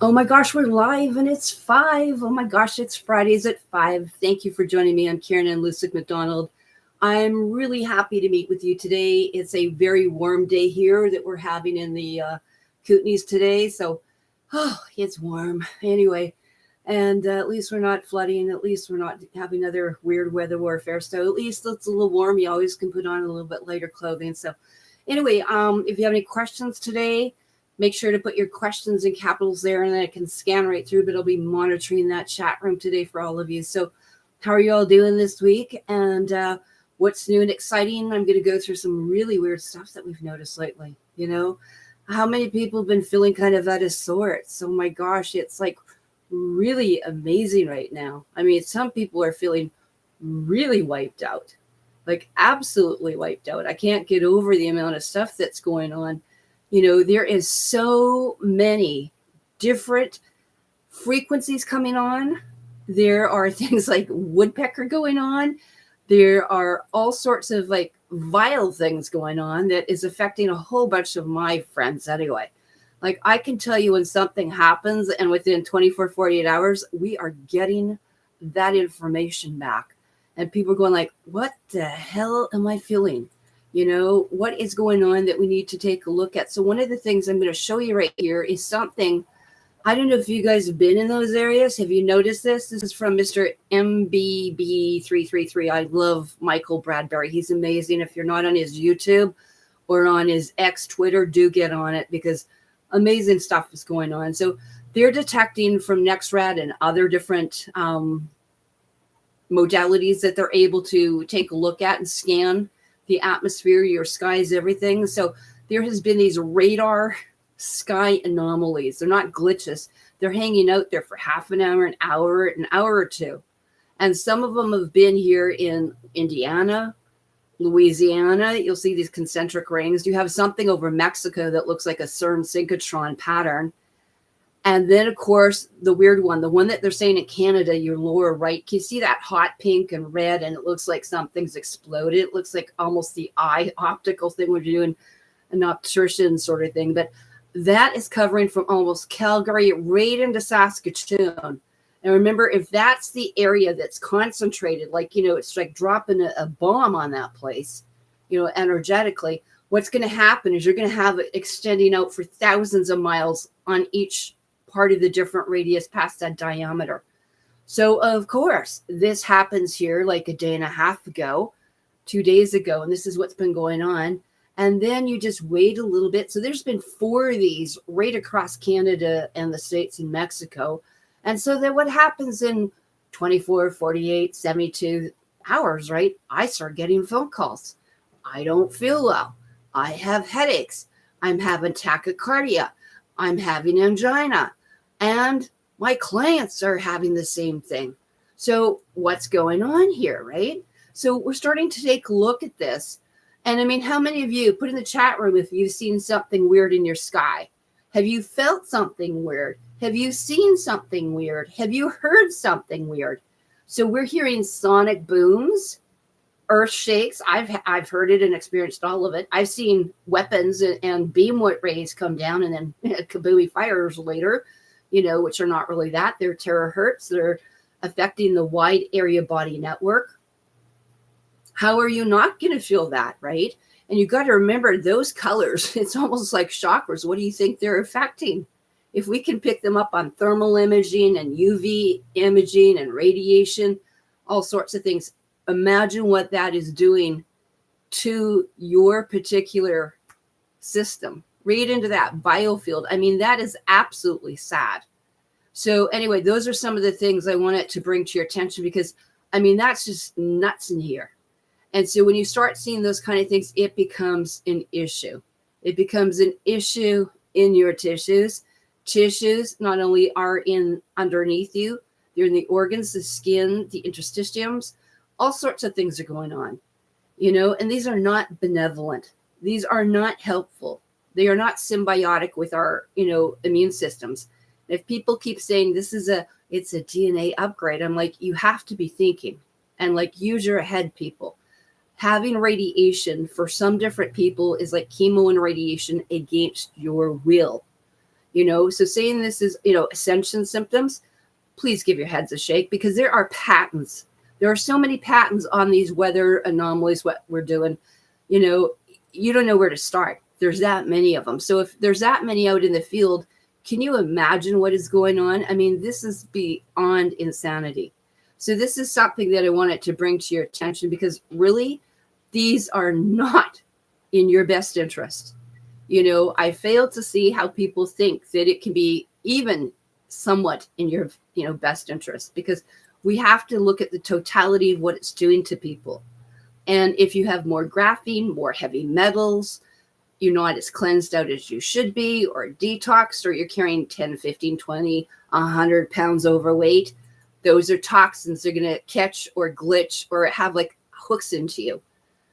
Oh my gosh, we're live and it's 5. Oh my gosh, it's Fridays at 5. Thank you for joining me. I'm Karenann MacDonald. I'm really happy to meet with you today. It's a very warm day here that we're having in the Kootenays today. So, it's warm. Anyway, and at least we're not flooding. At least we're not having other weird weather warfare. So at least it's a little warm. You always can put on a little bit lighter clothing. So anyway, if you have any questions today, make sure to put your questions in capitals there, and then I can scan right through. But I'll be monitoring that chat room today for all of you. So how are you all doing this week? And what's new and exciting? I'm going to go through some really weird stuff that we've noticed lately. How many people have been feeling kind of out of sorts? Oh my gosh, it's like really amazing right now. I mean, some people are feeling really wiped out, like absolutely wiped out. I can't get over the amount of stuff that's going on. There is so many different frequencies coming on. There are things like woodpecker going on. There are all sorts of like vile things going on that is affecting a whole bunch of my friends anyway. Like I can tell you when something happens and within 24, 48 hours, we are getting that information back. And people are going like, what the hell am I feeling? What is going on that we need to take a look at? So one of the things I'm going to show you right here is something. I don't know if you guys have been in those areas. Have you noticed this? This is from Mr. MBB333. I love Michael Bradbury. He's amazing. If you're not on his YouTube or on his X Twitter, do get on it because amazing stuff is going on. So they're detecting from NextRad and other different modalities that they're able to take a look at and scan the atmosphere, your skies, everything. So there has been these radar sky anomalies. They're not glitches. They're hanging out there for half an hour, an hour or two. And some of them have been here in Indiana, Louisiana. You'll see these concentric rings. You have something over Mexico that looks like a CERN synchrotron pattern. And then, of course, the weird one, the one that they're saying in Canada, your lower right, can you see that hot pink and red? And it looks like something's exploded. It looks like almost the eye optical thing when you're doing an optician sort of thing. But that is covering from almost Calgary right into Saskatoon. And remember, if that's the area that's concentrated, like, it's like dropping a bomb on that place, energetically, what's going to happen is you're going to have it extending out for thousands of miles on each part of the different radius past that diameter. So, of course, this happens here like a day and a half ago, 2 days ago, and this is what's been going on. And then you just wait a little bit. So there's been 4 of these right across Canada and the States and Mexico. And so then what happens in 24, 48, 72 hours, right? I start getting phone calls. I don't feel well. I have headaches. I'm having tachycardia. I'm having angina. And my clients are having the same thing. So what's going on here, right? So we're starting to take a look at this. And I mean, how many of you, put in the chat room if you've seen something weird in your sky? Have you felt something weird? Have you seen something weird? Have you heard something weird? So we're hearing sonic booms, earth shakes. I've heard it and experienced all of it. I've seen weapons and beam rays come down and then kaboomy fires later, which are not really that. They're terahertz. They're affecting the wide area body network. How are you not going to feel that, right? And you got to remember those colors. It's almost like chakras. What do you think they're affecting? If we can pick them up on thermal imaging and UV imaging and radiation, all sorts of things, imagine what that is doing to your particular system. Read into that biofield. I mean, that is absolutely sad. So anyway, those are some of the things I wanted to bring to your attention because, I mean, that's just nuts in here. And so when you start seeing those kind of things, it becomes an issue. It becomes an issue in your tissues. Tissues not only are in underneath you, they're in the organs, the skin, the interstitiums, all sorts of things are going on, and these are not benevolent. These are not helpful. They are not symbiotic with our, immune systems. If people keep saying it's a DNA upgrade, I'm like, you have to be thinking and like use your head, people. Having radiation for some different people is like chemo and radiation against your will. So saying this is, ascension symptoms, please give your heads a shake, because there are patents. There are so many patents on these weather anomalies, what we're doing. You don't know where to start. There's that many of them. So if there's that many out in the field, can you imagine what is going on? I mean, this is beyond insanity. So this is something that I wanted to bring to your attention, because really, these are not in your best interest. I fail to see how people think that it can be even somewhat in your, best interest, because we have to look at the totality of what it's doing to people. And if you have more graphene, more heavy metals, you're not as cleansed out as you should be, or detoxed, or you're carrying 10, 15, 20, 100 pounds overweight, those are toxins. They're going to catch or glitch or have like hooks into you.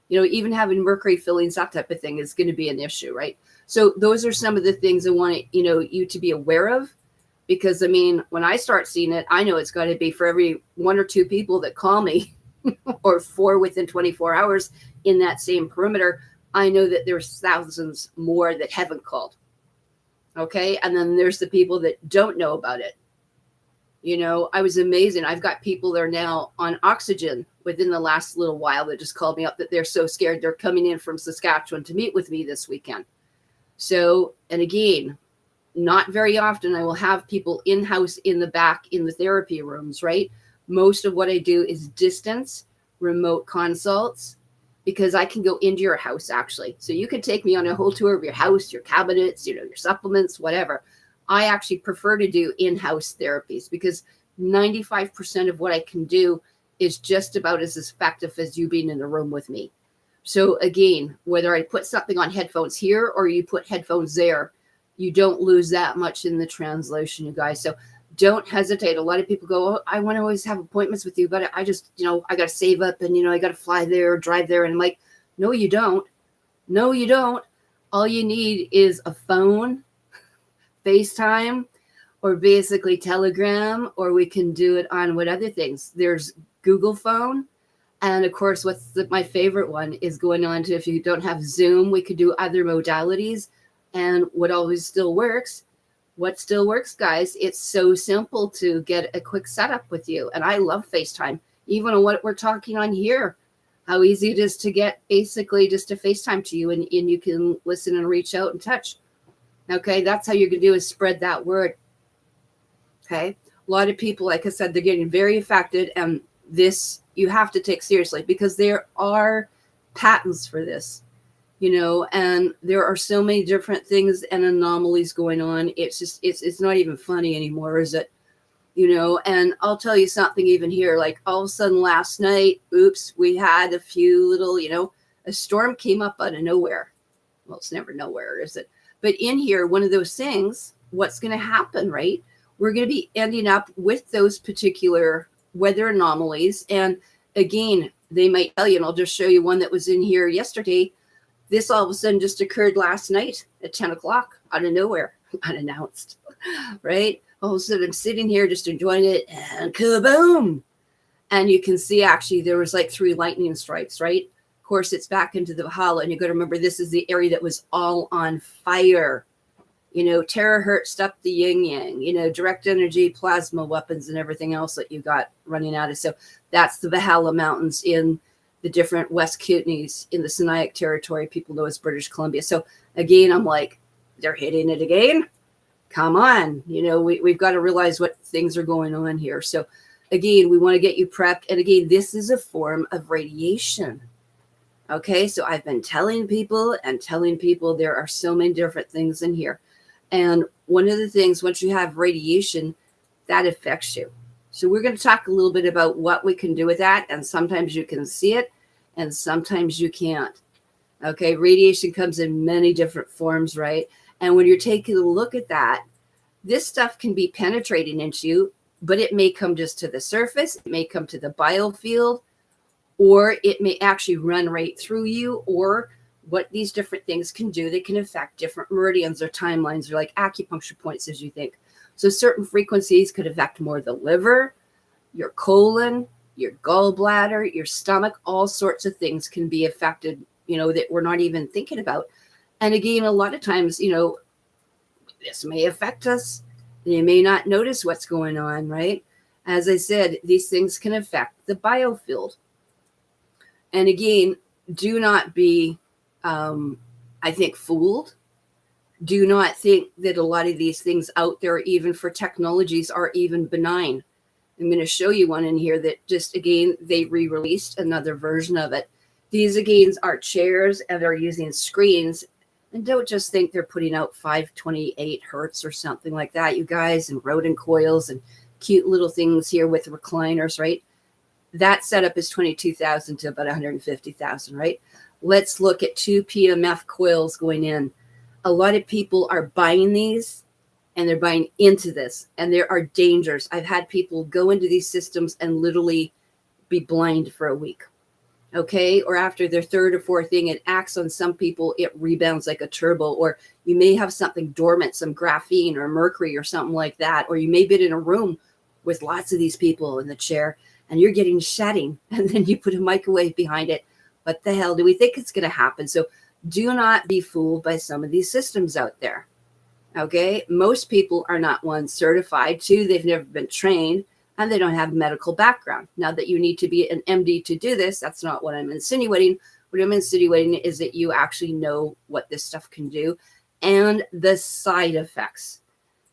Even having mercury fillings, that type of thing is going to be an issue, right? So those are some of the things I want you to be aware of, because I mean, when I start seeing it, I know it's got to be for every 1 or 2 people that call me or 4 within 24 hours in that same perimeter. I know that there's thousands more that haven't called. Okay. And then there's the people that don't know about it. I was amazing. I've got people that are now on oxygen within the last little while that just called me up that they're so scared. They're coming in from Saskatchewan to meet with me this weekend. So, and again, not very often I will have people in-house in the back in the therapy rooms, right? Most of what I do is distance, remote consults, because I can go into your house actually. So you can take me on a whole tour of your house, your cabinets, your supplements, whatever. I actually prefer to do in-house therapies, because 95% of what I can do is just about as effective as you being in the room with me. So again, whether I put something on headphones here or you put headphones there, you don't lose that much in the translation, you guys. So don't hesitate. A lot of people go, oh, I want to always have appointments with you, but I just, I got to save up and, I got to fly there or drive there. And I'm like, no, you don't. No, you don't. All you need is a phone, FaceTime, or basically Telegram, or we can do it on what other things. There's Google phone. And of course, my favorite one is going on to, if you don't have Zoom, we could do other modalities. And what still works, guys, it's so simple to get a quick setup with you. And I love FaceTime, even on what we're talking on here, how easy it is to get basically just a FaceTime to you, and you can listen and reach out and touch. Okay, that's how you're going to do is spread that word. Okay, a lot of people, like I said, they're getting very affected, and this you have to take seriously, because there are patents for this, and there are so many different things and anomalies going on. It's just, it's not even funny anymore, is it? And I'll tell you something even here, like all of a sudden last night, oops, we had a few little, a storm came up out of nowhere. Well, it's never nowhere, is it? But in here, one of those things, what's going to happen, right? We're going to be ending up with those particular weather anomalies. And again, they might tell you, and I'll just show you one that was in here yesterday. This all of a sudden just occurred last night at 10 o'clock out of nowhere, unannounced, right? All of a sudden I'm sitting here just enjoying it, and kaboom. And you can see actually there was like 3 lightning strikes, right? Of course, it's back into the Valhalla. And you got to remember, this is the area that was all on fire. Terahertz up the yin yang, direct energy, plasma weapons, and everything else that you got running out of. So that's the Valhalla Mountains in the different West Kootenays in the Sinaiac territory. People know as British Columbia. So again, I'm like, they're hitting it again. Come on. We've got to realize what things are going on here. So again, we want to get you prepped. And again, this is a form of radiation. Okay. So I've been telling people there are so many different things in here. And one of the things, once you have radiation, that affects you. So we're going to talk a little bit about what we can do with that. And sometimes you can see it and sometimes you can't. Okay. Radiation comes in many different forms, right? And when you're taking a look at that, this stuff can be penetrating into you, but it may come just to the surface. It may come to the biofield, or it may actually run right through you. Or what these different things can do, they can affect different meridians or timelines, or like acupuncture points, as you think. So certain frequencies could affect more the liver, your colon, your gallbladder, your stomach. All sorts of things can be affected, that we're not even thinking about. And again, a lot of times, this may affect us. You may not notice what's going on, right? As I said, these things can affect the biofield. And again, do not be, I think, fooled. Do not think that a lot of these things out there, even for technologies, are even benign. I'm going to show you one in here that just, again, they re-released another version of it. These, again, are chairs, and they're using screens. And don't just think they're putting out 528 hertz or something like that, you guys, and rodent coils and cute little things here with recliners, right? That setup is 22,000 to about 150,000, right? Let's look at 2 PMF coils going in. A lot of people are buying these, and they're buying into this, and there are dangers. I've had people go into these systems and literally be blind for a week, okay? Or after their third or fourth thing, it acts on some people, it rebounds like a turbo, or you may have something dormant, some graphene or mercury or something like that, or you may be in a room with lots of these people in the chair, and you're getting shedding, and then you put a microwave behind it. What the hell do we think it's going to happen? So do not be fooled by some of these systems out there. Okay, most people are not, one, certified, two, they've never been trained, and they don't have a medical background. Now that you need to be an MD to do this, that's not what I'm insinuating. What I'm insinuating is that you actually know what this stuff can do and the side effects.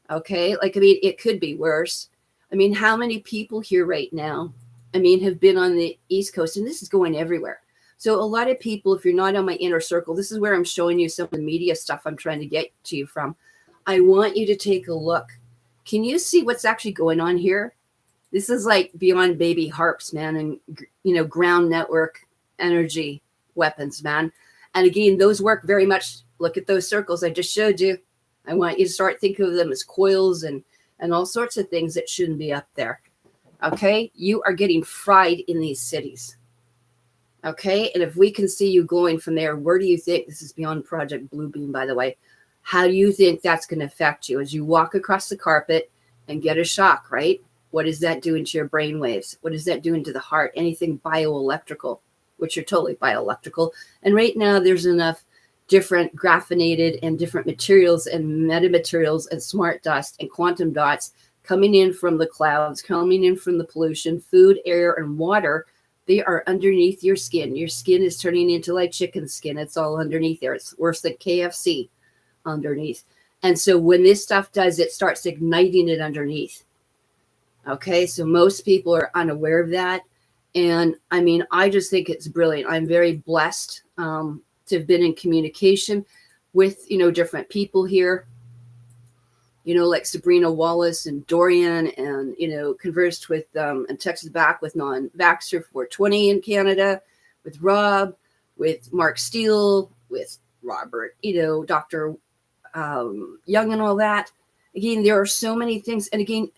Okay, like, I mean, it could be worse. I mean, how many people here right now, I mean, have been on the East Coast, and this is going everywhere. So a lot of people, if you're not on my inner circle, this is where I'm showing you some of the media stuff I'm trying to get to you from. I want you to take a look. Can you see what's actually going on here? This is like beyond baby harps, man, and, you know, ground network energy weapons, man. And again, those work very much. Look at those circles I just showed you. I want you to start thinking of them as coils and all sorts of things that shouldn't be up there. Okay? You are getting fried in these cities. Okay? And if we can see you going from there, where do you think, this is beyond Project Bluebeam, by the way, how do you think that's going to affect you as you walk across the carpet and get a shock, right? What is that doing to your brain waves? What is that doing to the heart? Anything bioelectrical, which are totally bioelectrical. And right now there's enough different graphinated and different materials and metamaterials and smart dust and quantum dots coming in from the clouds, coming in from the pollution, food, air, and water. They are underneath your skin. Your skin is turning into like chicken skin. It's all underneath there. It's worse than KFC underneath. And so when this stuff does, it starts igniting it underneath. Okay, so most people are unaware of that. And I mean, I just think it's brilliant. I'm very blessed to have been in communication with, you know, different people here, you know, like Sabrina Wallace and Dorian, and, you know, conversed with and texted back with non-vaxxer 420 in Canada, with Rob, with Mark Steele, with Robert, you know, Dr. Young and all that. Again, there are so many things. And again,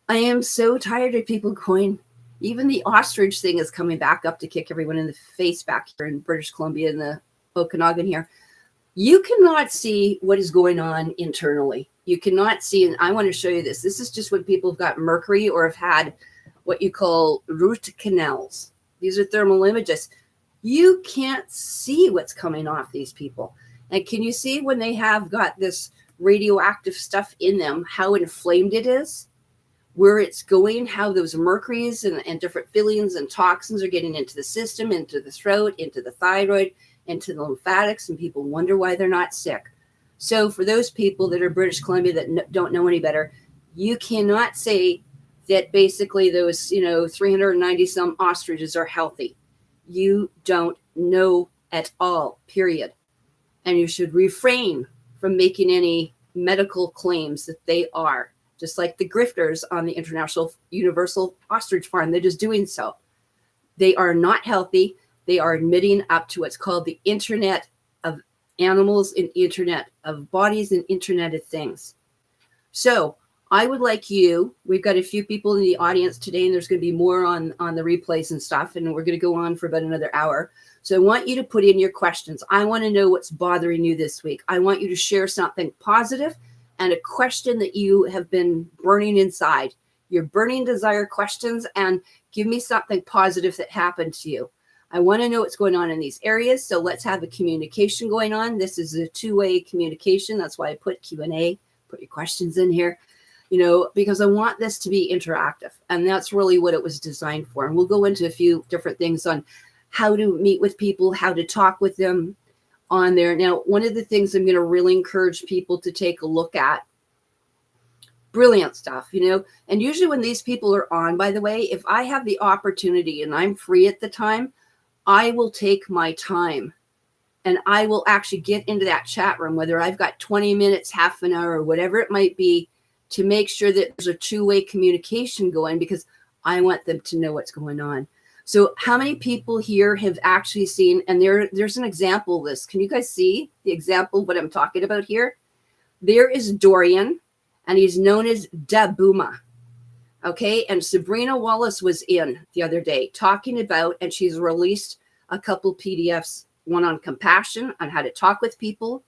I am so tired of people going, even the ostrich thing is coming back up to kick everyone in the face back here in British Columbia, in the Okanagan here. You cannot see what is going on internally. You cannot see, and I want to show you this. This is just when people have got mercury or have had what you call root canals. These are thermal images. You can't see what's coming off these people. And can you see when they have got this radioactive stuff in them, how inflamed it is, where it's going, how those mercuries and different fillings and toxins are getting into the system, into the throat, into the thyroid, into the lymphatics, and people wonder why they're not sick. So for those people that are British Columbia that don't know any better, you cannot say that basically those, you know, 390 some ostriches are healthy. You don't know at all, period. And you should refrain from making any medical claims that they are, just like the grifters on the International Universal Ostrich Farm. They're just doing so. They are not healthy. They are admitting up to what's called the Internet of Animals and Internet of Bodies and Internet of Things. So I would like you, we've got a few people in the audience today, and there's going to be more on the replays and stuff, and we're going to go on for about another hour. So I want you to put in your questions. I want to know what's bothering you this week. I want you to share something positive and a question that you have been burning inside, your burning desire questions, and give me something positive that happened to you. I want to know what's going on in these areas. So let's have a communication going on. This is a two-way communication. That's why I put Q&A put your questions in here, because I want this to be interactive. And that's really what it was designed for. And we'll go into a few different things on how to meet with people, how to talk with them on there. Now, one of the things I'm going to really encourage people to take a look at, brilliant stuff, and usually when these people are on, by the way, if I have the opportunity and I'm free at the time, I will take my time and I will actually get into that chat room, whether I've got 20 minutes, half an hour, or whatever it might be, to make sure that there's a two-way communication going, because I want them to know what's going on. So how many people here have actually seen, and there's an example of this. Can you guys see the example of what I'm talking about here? There is Dorian, and he's known as Dabuma. Okay, and Sabrina Wallace was in the other day talking about, and she's released a couple PDFs, one on compassion, on how to talk with people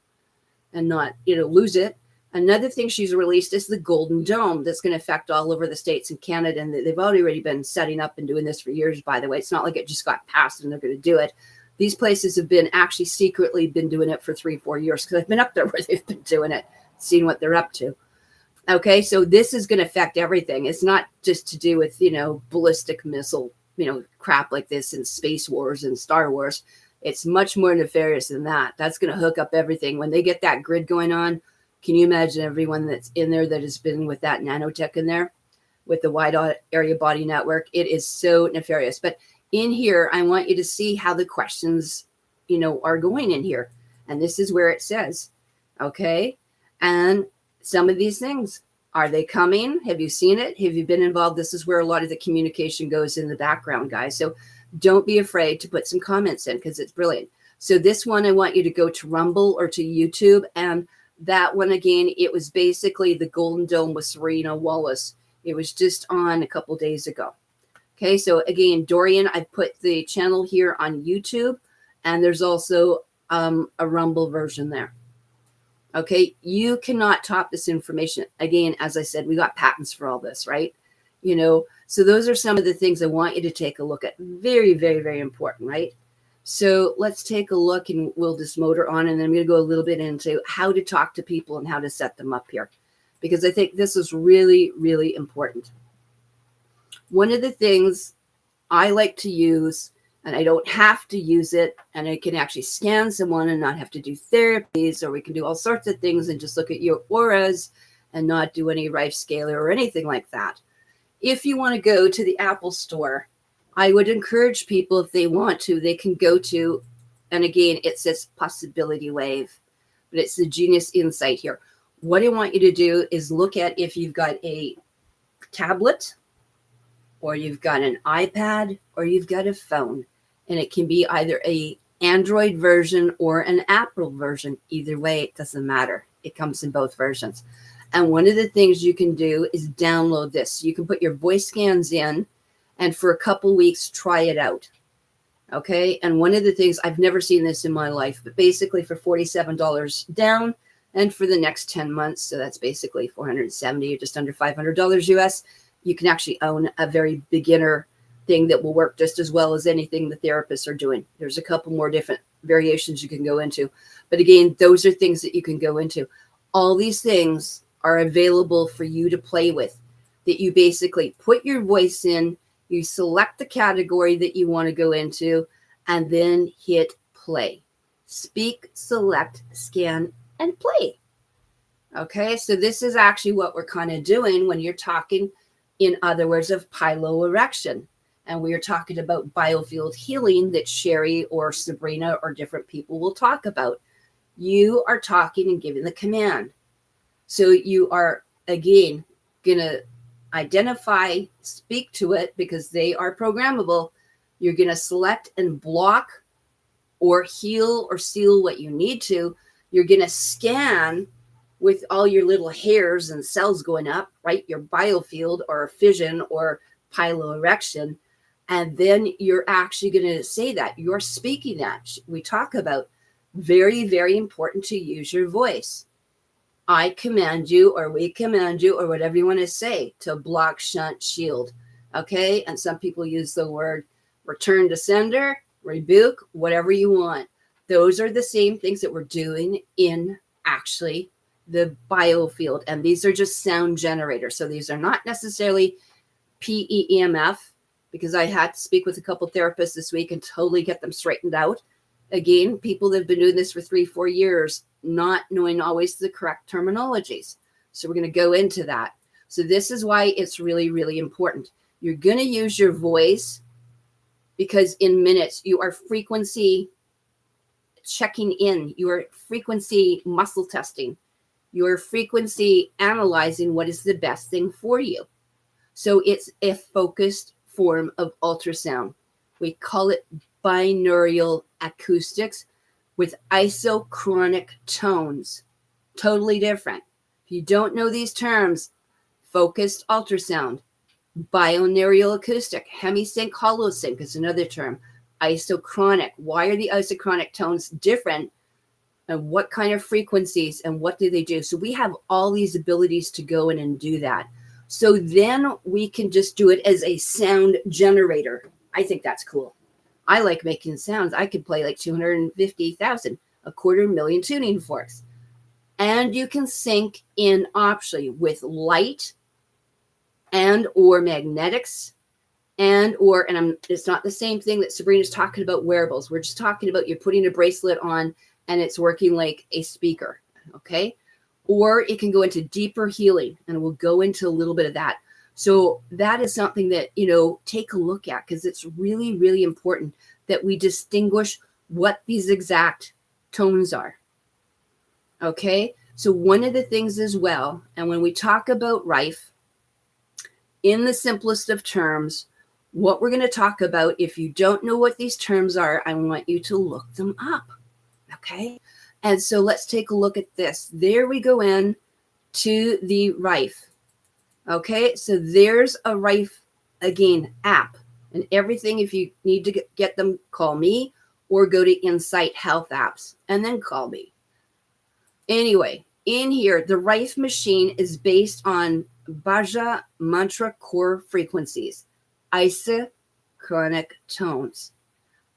and not, lose it. Another thing she's released is the Golden Dome that's going to affect all over the States and Canada. And they've already been setting up and doing this for years, by the way. It's not like it just got passed and they're going to do it. These places have been actually secretly been doing it for 3-4 years, because I've been up there where they've been doing it, seeing what they're up to. Okay, so this is going to affect everything. It's not just to do with, ballistic missile, crap like this in Space Wars and Star Wars. It's much more nefarious than that. That's going to hook up everything. When they get that grid going on, can you imagine everyone that's in there that has been with that nanotech in there, with the wide area body network? It is so nefarious. But in here, I want you to see how the questions, are going in here. And this is where it says, okay, and some of these things, are they coming? Have you seen it? Have you been involved? This is where a lot of the communication goes in the background, guys. So don't be afraid to put some comments in, because it's brilliant. So this one, I want you to go to Rumble or to YouTube. And that one, again, it was basically the Golden Dome with Serena Wallace. It was just on a couple days ago. Okay, so again, Dorian, I put the channel here on YouTube, and there's also a Rumble version there. Okay, you cannot top this information. Again, as I said, we got patents for all this, right? So those are some of the things I want you to take a look at. Very, very, very important, right? So let's take a look, and we'll just motor on, and then I'm going to go a little bit into how to talk to people and how to set them up here, because I think this is really, really important. One of the things I like to use, and I don't have to use it, and I can actually scan someone and not have to do therapies, or we can do all sorts of things and just look at your auras and not do any Rife Scalar or anything like that. If you want to go to the Apple Store, I would encourage people, if they want to, they can go to, and again, it says Possibility Wave, but it's the Genius Insight here. What I want you to do is look at if you've got a tablet, or you've got an iPad, or you've got a phone. And it can be either a Android version or an Apple version. Either way, it doesn't matter. It comes in both versions. And one of the things you can do is download this. You can put your voice scans in, and for a couple weeks, try it out. Okay. And one of the things, I've never seen this in my life, but basically for $47 down, and for the next 10 months, so that's basically $470 or just under $500 US, you can actually own a very beginner thing that will work just as well as anything the therapists are doing. There's a couple more different variations you can go into. But again, those are things that you can go into. All these things are available for you to play with, that you basically put your voice in, you select the category that you want to go into, and then hit play. Speak, select, scan, and play. Okay, so this is actually what we're kind of doing when you're talking, in other words, of piloerection. And we are talking about biofield healing that Sherry or Sabrina or different people will talk about. You are talking and giving the command. So you are, again, going to identify, speak to it, because they are programmable. You're going to select and block or heal or seal what you need to. You're going to scan with all your little hairs and cells going up, right? Your biofield or fission or piloerection. And then you're actually going to say that. You're speaking that. We talk about very, very important to use your voice. I command you, or we command you, or whatever you want to say, to block, shunt, shield. Okay? And some people use the word return to sender, rebuke, whatever you want. Those are the same things that we're doing in actually the biofield. And these are just sound generators. So these are not necessarily PEMF, because I had to speak with a couple therapists this week and totally get them straightened out. Again, people that have been doing this for 3-4 years, not knowing always the correct terminologies. So we're going to go into that. So this is why it's really, really important. You're going to use your voice, because in minutes you are frequency checking in, you are frequency muscle testing, you are frequency analyzing what is the best thing for you. So it's a focused form of ultrasound. We call it binaural acoustics with isochronic tones. Totally different. If you don't know these terms, focused ultrasound, binaural acoustic, hemisync, holosync is another term. Isochronic. Why are the isochronic tones different? And what kind of frequencies and what do they do? So we have all these abilities to go in and do that. So then we can just do it as a sound generator. I think that's cool. I like making sounds. I could play like 250,000, 250,000 tuning forks. And you can sync in optionally with light and or magnetics and it's not the same thing that Sabrina's talking about wearables. We're just talking about you're putting a bracelet on and it's working like a speaker, okay? Or it can go into deeper healing, and we'll go into a little bit of that. So that is something that, take a look at, because it's really, really important that we distinguish what these exact tones are, okay? So one of the things as well, and when we talk about Rife, in the simplest of terms, what we're going to talk about, if you don't know what these terms are, I want you to look them up, okay? And so let's take a look at this. There we go in to the Rife. Okay, so there's a Rife, again, app. And everything, if you need to get them, call me or go to Insight Health Apps and then call me. Anyway, in here, the Rife machine is based on Bhaja mantra core frequencies, isochronic tones.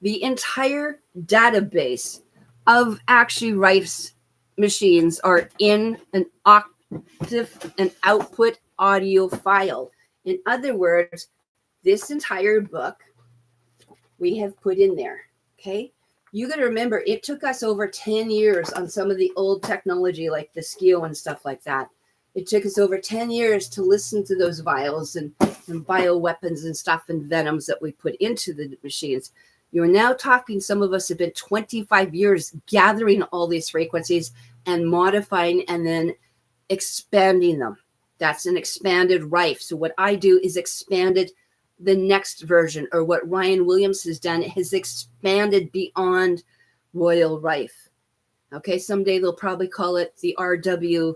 The entire database of actually Rife's machines are in an octave and output audio file. In other words, this entire book we have put in there, okay? You got to remember, it took us over 10 years on some of the old technology like the Skio and stuff like that. It took us over 10 years to listen to those vials and bioweapons and stuff and venoms that we put into the machines. You're now talking, some of us have been 25 years gathering all these frequencies and modifying and then expanding them. That's an expanded Rife. So what I do is expanded the next version, or what Ryan Williams has done, has expanded beyond Royal Rife. Okay, someday they'll probably call it the RW,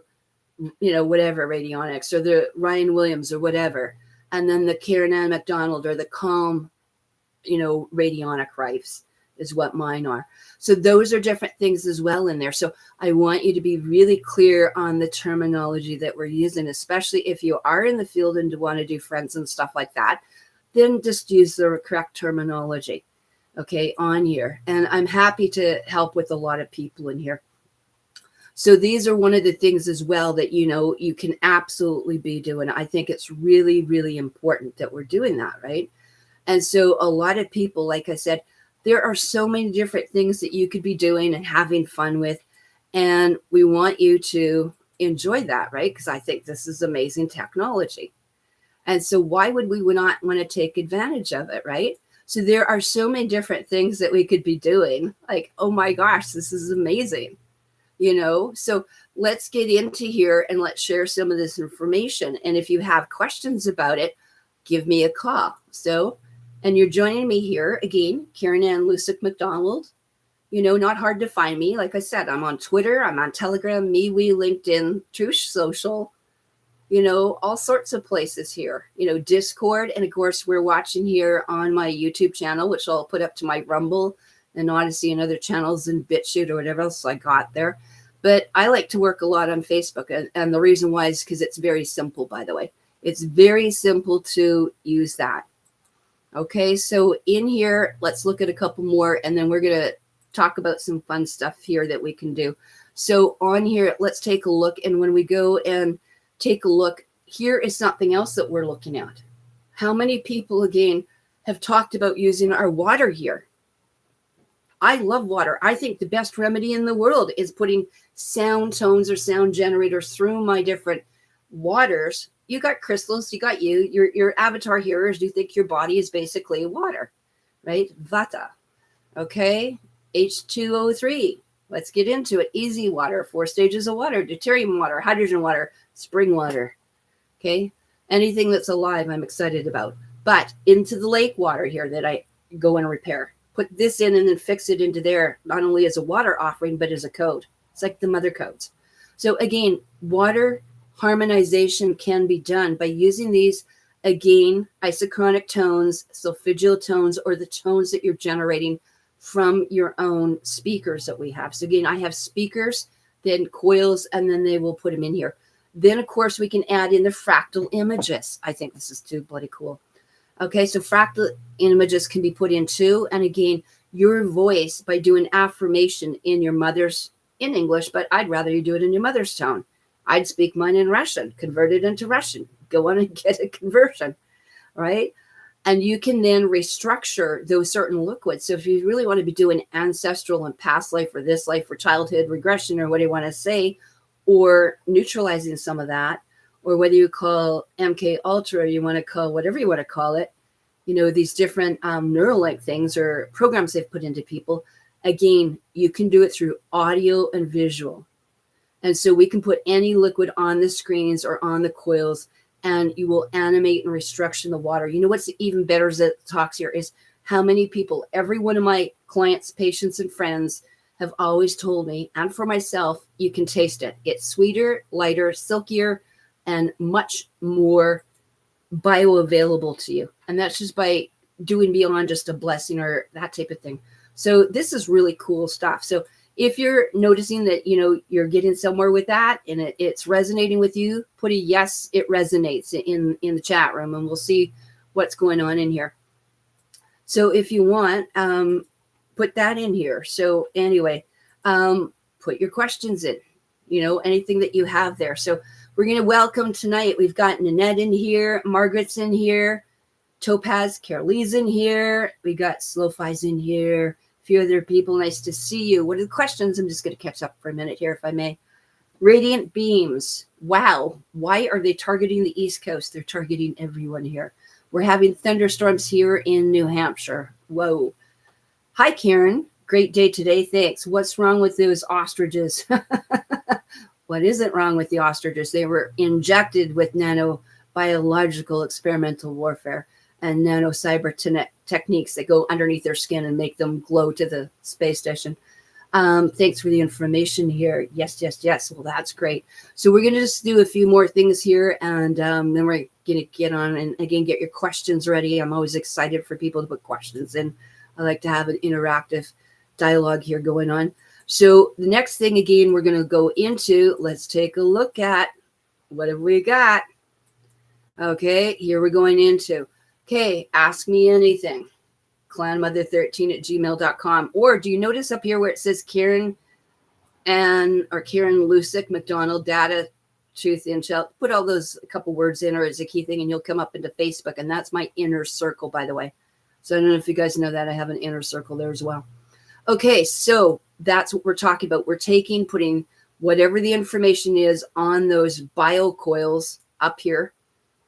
whatever, radionics, or the Ryan Williams or whatever. And then the Karenann macdonald or the Calm, radionic Rifes is what mine are. So those are different things as well in there. So I want you to be really clear on the terminology that we're using, especially if you are in the field and want to do friends and stuff like that, then just use the correct terminology, okay, on here. And I'm happy to help with a lot of people in here. So these are one of the things as well that, you can absolutely be doing. I think it's really, really important that we're doing that, right? And so a lot of people, like I said, there are so many different things that you could be doing and having fun with. And we want you to enjoy that, right? Because I think this is amazing technology. And so why would we not want to take advantage of it, right? So there are so many different things that we could be doing. Like, oh my gosh, this is amazing. So let's get into here and let's share some of this information. And if you have questions about it, give me a call. So, and you're joining me here again, Karenann MacDonald. Not hard to find me. Like I said, I'm on Twitter, I'm on Telegram, MeWe, LinkedIn, Truth Social, all sorts of places here, Discord. And of course, we're watching here on my YouTube channel, which I'll put up to my Rumble and Odyssey and other channels and BitChute or whatever else I got there. But I like to work a lot on Facebook. And the reason why is because it's very simple, by the way. It's very simple to use that. Okay, so in here, let's look at a couple more, and then we're going to talk about some fun stuff here that we can do. So on here, let's take a look. And when we go and take a look, here is something else that we're looking at. How many people, again, have talked about using our water here? I love water. I think the best remedy in the world is putting sound tones or sound generators through my different waters. You got crystals, you got your avatar here is you think your body is basically water, right? Vata. Okay. H2O3. Let's get into it. Easy water, 4 stages of water, deuterium water, hydrogen water, spring water. Okay. Anything that's alive, I'm excited about. But into the lake water here that I go and repair. Put this in and then fix it into there, not only as a water offering, but as a code. It's like the mother codes. So again, water harmonization can be done by using these, again, isochronic tones, solfeggio tones, or the tones that you're generating from your own speakers that we have. So again, I have speakers, then coils, and then they will put them in here. Then, of course, we can add in the fractal images. I think this is too bloody cool. Okay, so fractal images can be put in too. And again, your voice by doing affirmation in your mother's, in English, but I'd rather you do it in your mother's tone. I'd speak mine in Russian, convert it into Russian, go on and get a conversion, right? And you can then restructure those certain liquids. So if you really want to be doing ancestral and past life or this life or childhood regression or what do you want to say, or neutralizing some of that, or whether you call MK Ultra, you want to call whatever you want to call it, you know, these different Neuralink things or programs they've put into people. Again, you can do it through audio and visual. And so we can put any liquid on the screens or on the coils, and you will animate and restructure the water. You know what's even better as it talks here is how many people, every one of my clients, patients, and friends have always told me, and for myself, you can taste it. It's sweeter, lighter, silkier, and much more bioavailable to you. And that's just by doing beyond just a blessing or that type of thing. So this is really cool stuff. So if you're noticing that, you know, you're getting somewhere with that and it's resonating with you, put a yes, it resonates in the chat room, and we'll see what's going on in here. So if you want, put that in here. So anyway, put your questions in, you know, anything that you have there. So we're going to welcome tonight. We've got Nanette in here. Margaret's in here. Topaz, Carolie's in here. We got Slow-Fi's in here. A few other people. Nice to see you. What are the questions? I'm just going to catch up for a minute here, if I may. Radiant beams. Wow. Why are they targeting the East Coast? They're targeting everyone here. We're having thunderstorms here in New Hampshire. Whoa. Hi, Karen. Great day today. Thanks. What's wrong with those ostriches? What isn't wrong with the ostriches? They were injected with nanobiological experimental warfare and nanocyber techniques that go underneath their skin and make them glow to the space station. Thanks for the information here. Yes, yes, yes. Well, that's great. So we're going to just do a few more things here, and then we're going to get on and, again, get your questions ready. I'm always excited for people to put questions in. I like to have an interactive dialogue here going on. So the next thing, again, we're going to go into, let's take a look at what have we got. Okay, here we're going into, okay, ask me anything. clanmother13@gmail.com. Or do you notice up here where it says Karen Lusick, McDonald, data, truth, intel? Put all those a couple words in or as a key thing, and you'll come up into Facebook. And that's my inner circle, by the way. So I don't know if you guys know that I have an inner circle there as well. Okay, so that's what we're talking about. We're putting whatever the information is on those biocoils up here.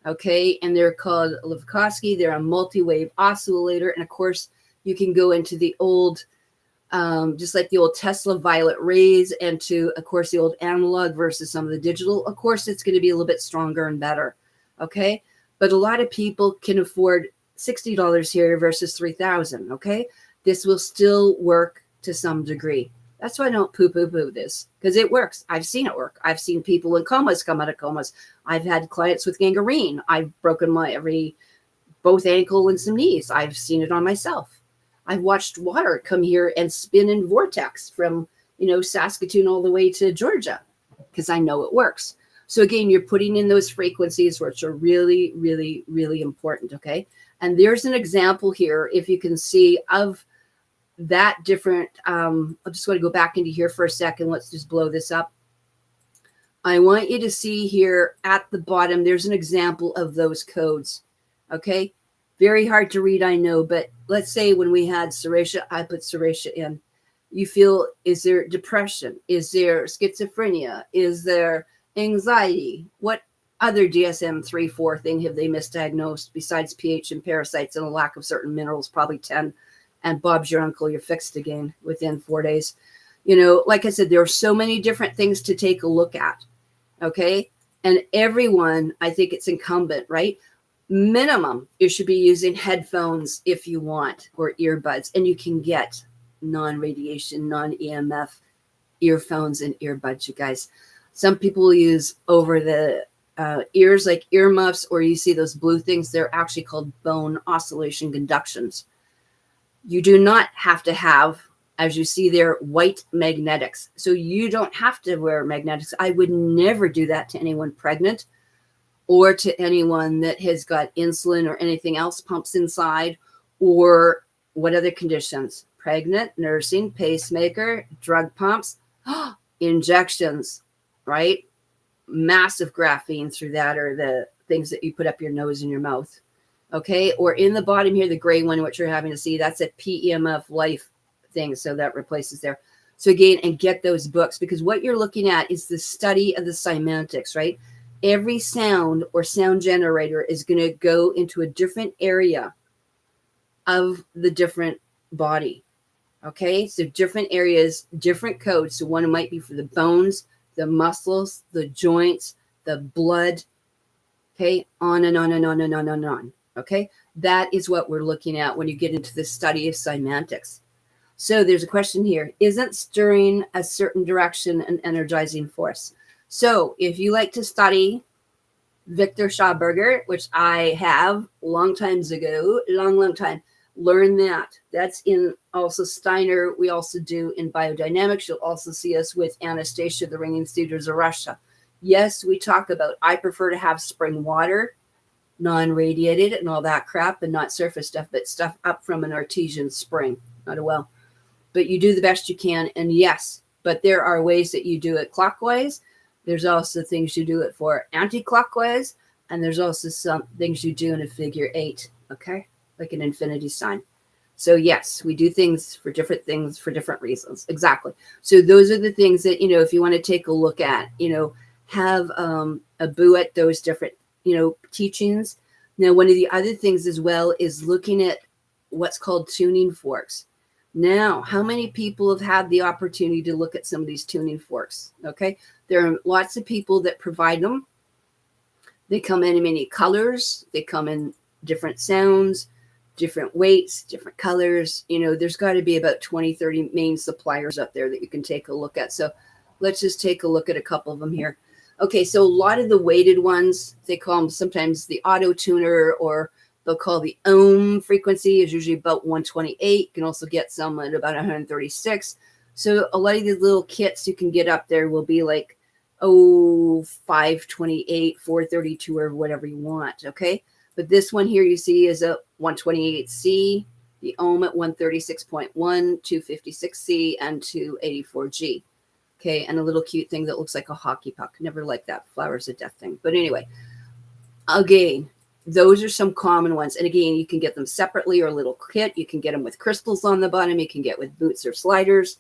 Okay, and they're called Levkovsky. They're a multi-wave oscillator. And of course, you can go into the old, just like the old Tesla violet rays, and to, of course, the old analog versus some of the digital. Of course, it's going to be a little bit stronger and better. Okay, but a lot of people can afford $60 here versus $3,000. Okay, this will still work to some degree. That's why I don't poo-poo-poo this, because it works. I've seen it work. I've seen people in comas come out of comas. I've had clients with gangrene. I've broken both ankle and some knees. I've seen it on myself. I've watched water come here and spin in vortex from, Saskatoon all the way to Georgia, because I know it works. So again, you're putting in those frequencies, which are really, really, really important. Okay. And there's an example here, if you can see, of that different. I just want to go back into here for a second. Let's just blow this up. I want you to see here at the bottom, there's an example of those codes. Okay. Very hard to read, I know, but let's say when we had serratia, I put serratia in. You feel, is there depression? Is there schizophrenia? Is there anxiety? What other DSM-3-4 thing have they misdiagnosed besides pH and parasites and a lack of certain minerals? Probably 10. And Bob's your uncle, you're fixed again within 4 days. You know, like I said, there are so many different things to take a look at. Okay. And everyone, I think it's incumbent, right? Minimum, you should be using headphones if you want, or earbuds, and you can get non-radiation, non-EMF earphones and earbuds, you guys. Some people use over the ears, like earmuffs, or you see those blue things. They're actually called bone oscillation conductions. You do not have to have, as you see there, white magnetics. So you don't have to wear magnetics. I would never do that to anyone pregnant or to anyone that has got insulin or anything else pumps inside, or what other conditions? Pregnant, nursing, pacemaker, drug pumps, injections, right? Massive graphene through that, or the things that you put up your nose and your mouth. Okay. Or in the bottom here, the gray one, what you're having to see, that's a PEMF life thing. So that replaces there. So again, and get those books, because what you're looking at is the study of the semantics, right? Every sound or sound generator is going to go into a different area of the different body. Okay. So different areas, different codes. So one might be for the bones, the muscles, the joints, the blood. Okay. On and on and on and on and on. Okay. That is what we're looking at when you get into the study of semantics. So there's a question here. Isn't stirring a certain direction an energizing force? So if you like to study Victor Schauberger, which I have long times ago, long time, learn that. That's in also Steiner. We also do in biodynamics. You'll also see us with Anastasia, the Ringing Cedars of Russia. Yes, we talk about, I prefer to have spring water, non-radiated and all that crap, and not surface stuff, but stuff up from an artesian spring, not a well. But you do the best you can. And yes, but there are ways that you do it clockwise. There's also things you do it for anti-clockwise. And there's also some things you do in a figure 8. Okay. Like an infinity sign. So yes, we do things for different reasons. Exactly. So those are the things that, you know, if you want to take a look at, you know, have a boo at those different, you know, teachings. Now, one of the other things as well is looking at what's called tuning forks. Now, how many people have had the opportunity to look at some of these tuning forks? Okay. There are lots of people that provide them. They come in many colors. They come in different sounds, different weights, different colors. You know, there's got to be about 20, 30 main suppliers up there that you can take a look at. So let's just take a look at a couple of them here. Okay. So a lot of the weighted ones, they call them sometimes the auto tuner, or they'll call the ohm frequency, is usually about 128. You can also get some at about 136. So a lot of these little kits you can get up there will be like, 528, 432, or whatever you want. Okay. But this one here you see is a 128C, the ohm at 136.1, 256C, and 284G. Okay. And a little cute thing that looks like a hockey puck. Never liked that flowers of death thing. But anyway, again, those are some common ones. And again, you can get them separately or a little kit. You can get them with crystals on the bottom. You can get with boots or sliders.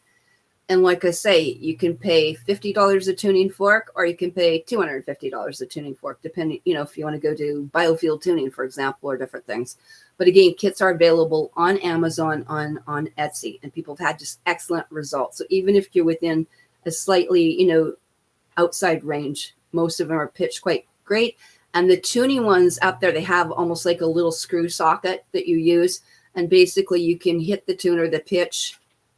And like I say, you can pay $50 a tuning fork, or you can pay $250 a tuning fork, depending, you know, if you want to go to biofield tuning, for example, or different things. But again, kits are available on Amazon, on Etsy, and people have had just excellent results. So even if you're within a slightly, you know, outside range, most of them are pitched quite great. And the tuning ones up there, they have almost like a little screw socket that you use. And basically you can hit the tuner, the pitch,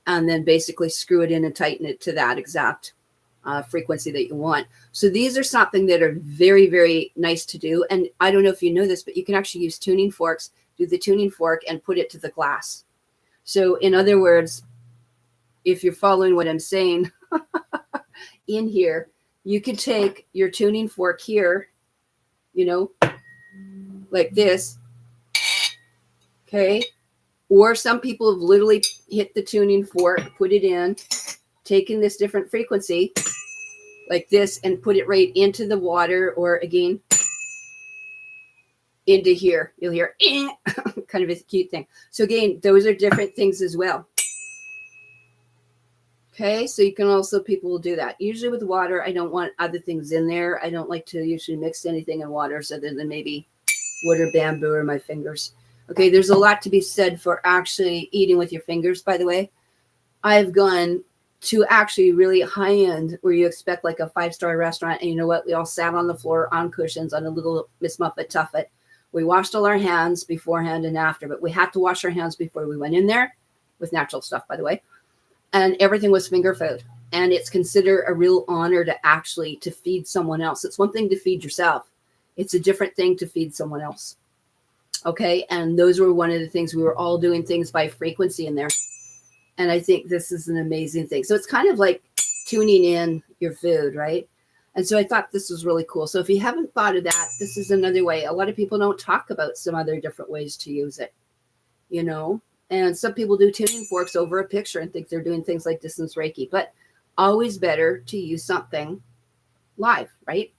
and then basically screw it in and tighten it to that exact frequency that you want. So these are something that are very, very nice to do. And I don't know if you know this, but you can actually use tuning forks, do the tuning fork and put it to the glass. So in other words, if you're following what I'm saying in here, you could take your tuning fork here, you know, like this. Okay. Or some people have literally hit the tuning fork, put it in, taking this different frequency like this and put it right into the water, or again, into here. You'll hear kind of a cute thing. So again, those are different things as well. Okay, so you can also, people will do that. Usually with water, I don't want other things in there. I don't like to usually mix anything in water other than maybe wood or bamboo or my fingers. Okay, there's a lot to be said for actually eating with your fingers, by the way. I've gone to actually really high end where you expect like a 5-star restaurant. And you know what? We all sat on the floor on cushions on a little Miss Muffet Tuffet. We washed all our hands beforehand and after, but we had to wash our hands before we went in there with natural stuff, by the way. And everything was finger food. And it's considered a real honor to actually to feed someone else. It's one thing to feed yourself. It's a different thing to feed someone else. Okay. And those were one of the things, we were all doing things by frequency in there. And I think this is an amazing thing. So it's kind of like tuning in your food, right? And so I thought this was really cool. So if you haven't thought of that, this is another way. A lot of people don't talk about some other different ways to use it, you know? And some people do tuning forks over a picture and think they're doing things like distance Reiki, but always better to use something live, right?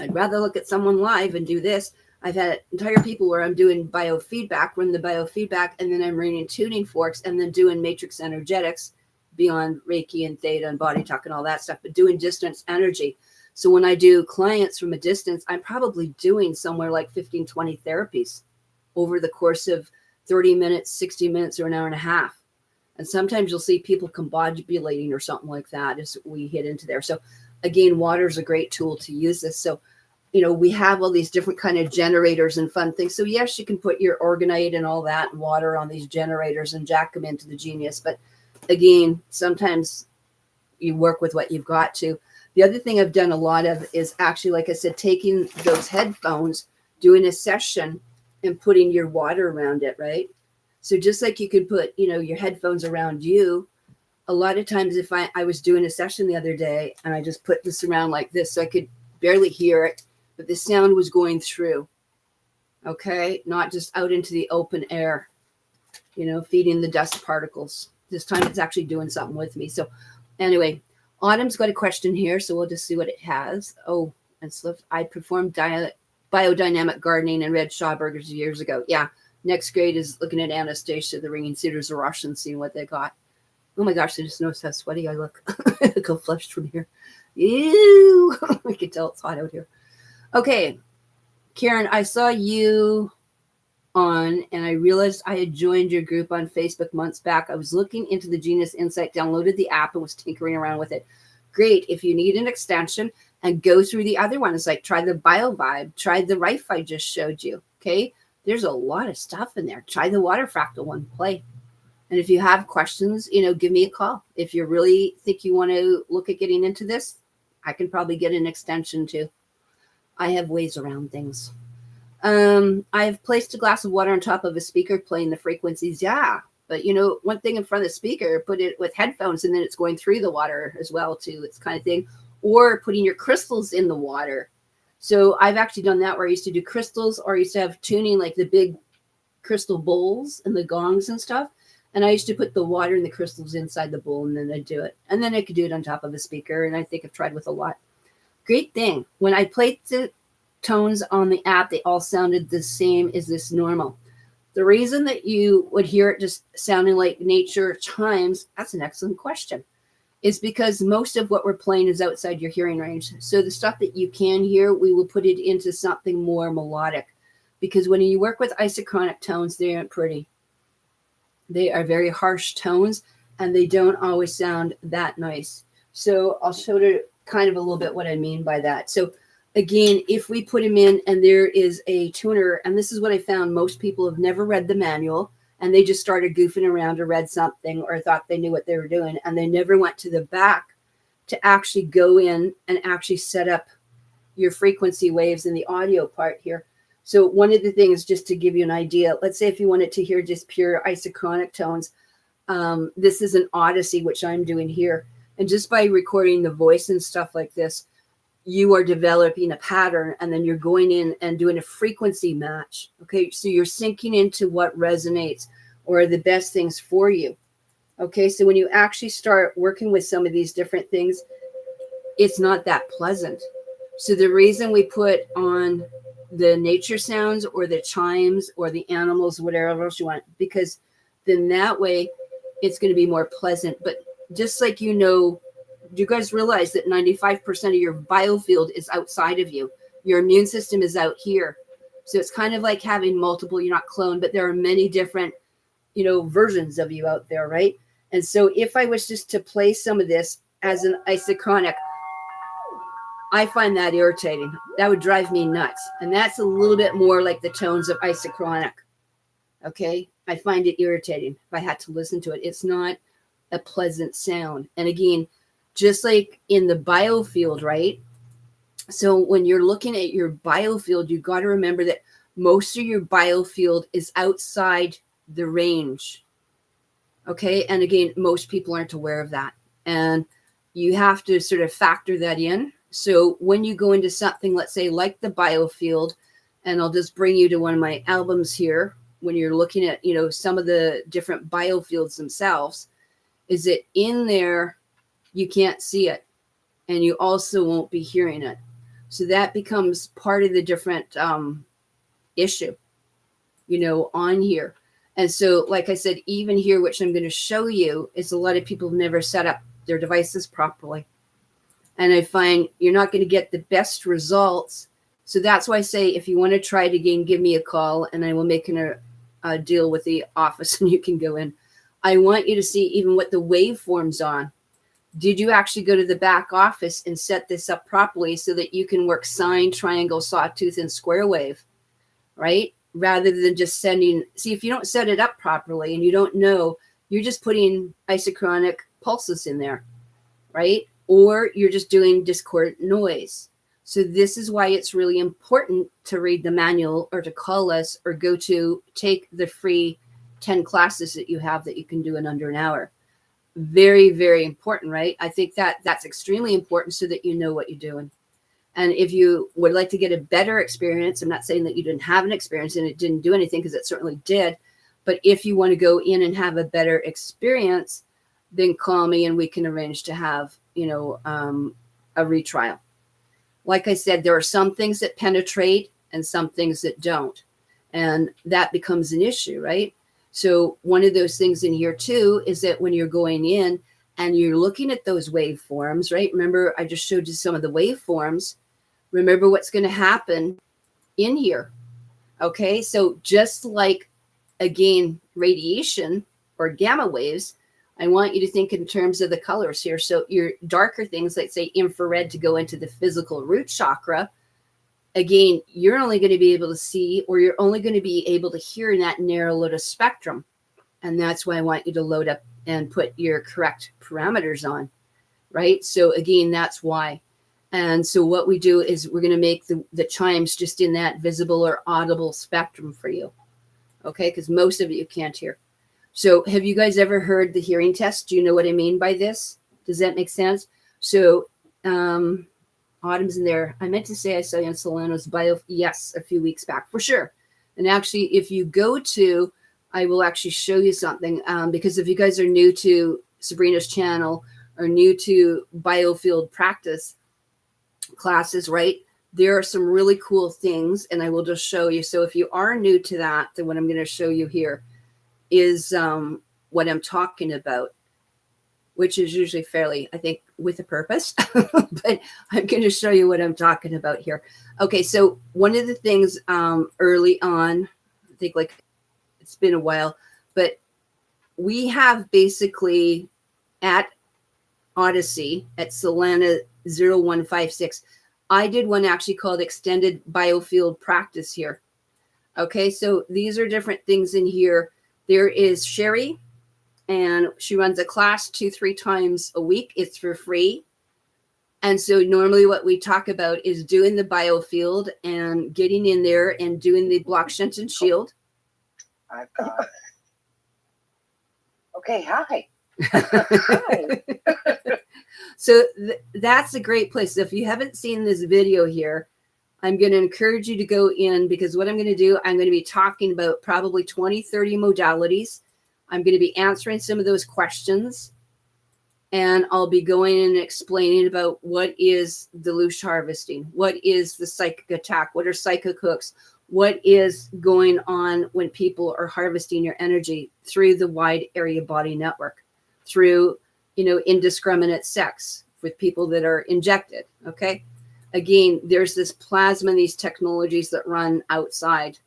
I'd rather look at someone live and do this. I've had entire people where I'm doing biofeedback, run the biofeedback, and then I'm reading tuning forks and then doing matrix energetics beyond Reiki and theta and body talk and all that stuff, but doing distance energy. So when I do clients from a distance, I'm probably doing somewhere like 15, 20 therapies over the course of 30 minutes, 60 minutes, or an hour and a half. And sometimes you'll see people combobulating or something like that as we hit into there. So again, water is a great tool to use this. So, you know, we have all these different kind of generators and fun things. So yes, you can put your orgonite and all that and water on these generators and jack them into the genius. But again, sometimes you work with what you've got to. The other thing I've done a lot of is actually, like I said, taking those headphones, doing a session and putting your water around it, right? So just like you could put, you know, your headphones around you, a lot of times if I was doing a session the other day and I just put this around like this, so I could barely hear it, but the sound was going through, okay? Not just out into the open air, you know, feeding the dust particles. This time it's actually doing something with me. So anyway, Autumn's got a question here, so we'll just see what it has. Oh, and so I performed biodynamic gardening and read Schauberger's years ago. Yeah, next grade is looking at Anastasia, the Ringing Cedars of Russian, seeing what they got. Oh my gosh, I just noticed how sweaty I look. I go flushed from here. Ew, I can tell it's hot out here. Okay, Karen, I saw you on, and I realized I had joined your group on Facebook months back. I was looking into the Genius Insight, downloaded the app, and was tinkering around with it. Great. If you need an extension, and go through the other ones, like try the Bio Vibe, try the Rife I just showed you. Okay, there's a lot of stuff in there. Try the Water Fractal one, play. And if you have questions, you know, give me a call. If you really think you want to look at getting into this, I can probably get an extension too. I have ways around things. I've placed a glass of water on top of a speaker playing the frequencies. Yeah. But, you know, one thing in front of the speaker, put it with headphones and then it's going through the water as well too. It's kind of thing. Or putting your crystals in the water. So I've actually done that where I used to do crystals, or I used to have tuning like the big crystal bowls and the gongs and stuff. And I used to put the water and the crystals inside the bowl and then I'd do it. And then I could do it on top of a speaker. And I think I've tried with a lot. Great thing. When I played the tones on the app, they all sounded the same. Is this normal? The reason that you would hear it just sounding like nature chimes, that's an excellent question, is because most of what we're playing is outside your hearing range. So the stuff that you can hear, we will put it into something more melodic. Because when you work with isochronic tones, they aren't pretty. They are very harsh tones, and they don't always sound that nice. So I'll show you kind of a little bit what I mean by that. So again, if we put them in and there is a tuner, and this is what I found, most people have never read the manual, and they just started goofing around or read something or thought they knew what they were doing, and they never went to the back to actually go in and actually set up your frequency waves in the audio part here. So one of the things, just to give you an idea, let's say if you wanted to hear just pure isochronic tones, this is an Odyssey, which I'm doing here. And just by recording the voice and stuff like this, you are developing a pattern, and then you're going in and doing a frequency match. Okay, so you're syncing into what resonates or the best things for you. Okay, so when you actually start working with some of these different things, it's not that pleasant. So the reason we put on the nature sounds or the chimes or the animals, whatever else you want, because then that way it's going to be more pleasant. But just like, you know, do you guys realize that 95% of your biofield is outside of you? Your immune system is out here. So it's kind of like having multiple, you're not cloned, but there are many different, you know, versions of you out there, right? And so if I was just to play some of this as an isochronic, I find that irritating. That would drive me nuts. And that's a little bit more like the tones of isochronic. Okay. I find it irritating if I had to listen to it. It's not a pleasant sound. And again, just like in the biofield, right? So when you're looking at your biofield, you got to remember that most of your biofield is outside the range. Okay. And again, most people aren't aware of that. And you have to sort of factor that in. So when you go into something, let's say like the biofield, and I'll just bring you to one of my albums here, when you're looking at, you know, some of the different biofields themselves, is that in there, you can't see it. And you also won't be hearing it. So that becomes part of the different issue, you know, on here. And so, like I said, even here, which I'm going to show you, is a lot of people have never set up their devices properly. And I find you're not going to get the best results. So that's why I say, if you want to try it again, give me a call and I will make a deal with the office and you can go in. I want you to see even what the waveforms on. Did you actually go to the back office and set this up properly so that you can work sine, triangle, sawtooth, and square wave, right? Rather than just sending, see, if you don't set it up properly and you don't know, you're just putting isochronic pulses in there, right? Or you're just doing discordant noise. So this is why it's really important to read the manual or to call us or go to take the free 10 classes that you have that you can do in under an hour. Very, very important, right? I think that's extremely important so that you know what you're doing. And if you would like to get a better experience, I'm not saying that you didn't have an experience and it didn't do anything, because it certainly did. But if you want to go in and have a better experience, then call me and we can arrange to have, you know, a retrial. Like I said, there are some things that penetrate and some things that don't. And that becomes an issue, right? So one of those things in here too is that when you're going in and you're looking at those waveforms, right? Remember, I just showed you some of the waveforms. Remember what's going to happen in here. Okay, so just like, again, radiation or gamma waves, I want you to think in terms of the colors here. So your darker things, like say infrared, to go into the physical root chakra, again, you're only going to be able to see, or you're only going to be able to hear in that narrow little spectrum. And that's why I want you to load up and put your correct parameters on, right? So again, that's why. And so what we do is we're going to make the chimes just in that visible or audible spectrum for you. Okay, because most of it you can't hear. So have you guys ever heard the hearing test? Do you know what I mean by this? Does that make sense? So Autumn's in there. I meant to say I saw you on Solano's bio. Yes, a few weeks back for sure. And actually, if you go to, I will actually show you something, because if you guys are new to Sabrina's channel or new to biofield practice classes, right? There are some really cool things, and I will just show you. So if you are new to that, then what I'm going to show you here is what I'm talking about, which is usually fairly, I think, with a purpose, but I'm going to show you what I'm talking about here. Okay, so one of the things early on, I think like it's been a while, but we have basically at Odyssey at Solana 0156, I did one actually called Extended Biofield Practice here. Okay, so these are different things in here. There is Sherry, and she runs a class 2-3 times a week. It's for free. And so normally what we talk about is doing the biofield and getting in there and doing the block shunt and shield. I've got it. Okay, hi. Hi. So that's a great place. So if you haven't seen this video here, I'm going to encourage you to go in, because what I'm going to do, I'm going to be talking about probably 20, 30 modalities. I'm going to be answering some of those questions, and I'll be going and explaining about what is deluge harvesting, what is the psychic attack, what are psychic hooks, what is going on when people are harvesting your energy through the wide area body network, through, indiscriminate sex with people that are injected. Okay. Again, there's this plasma and these technologies that run outside.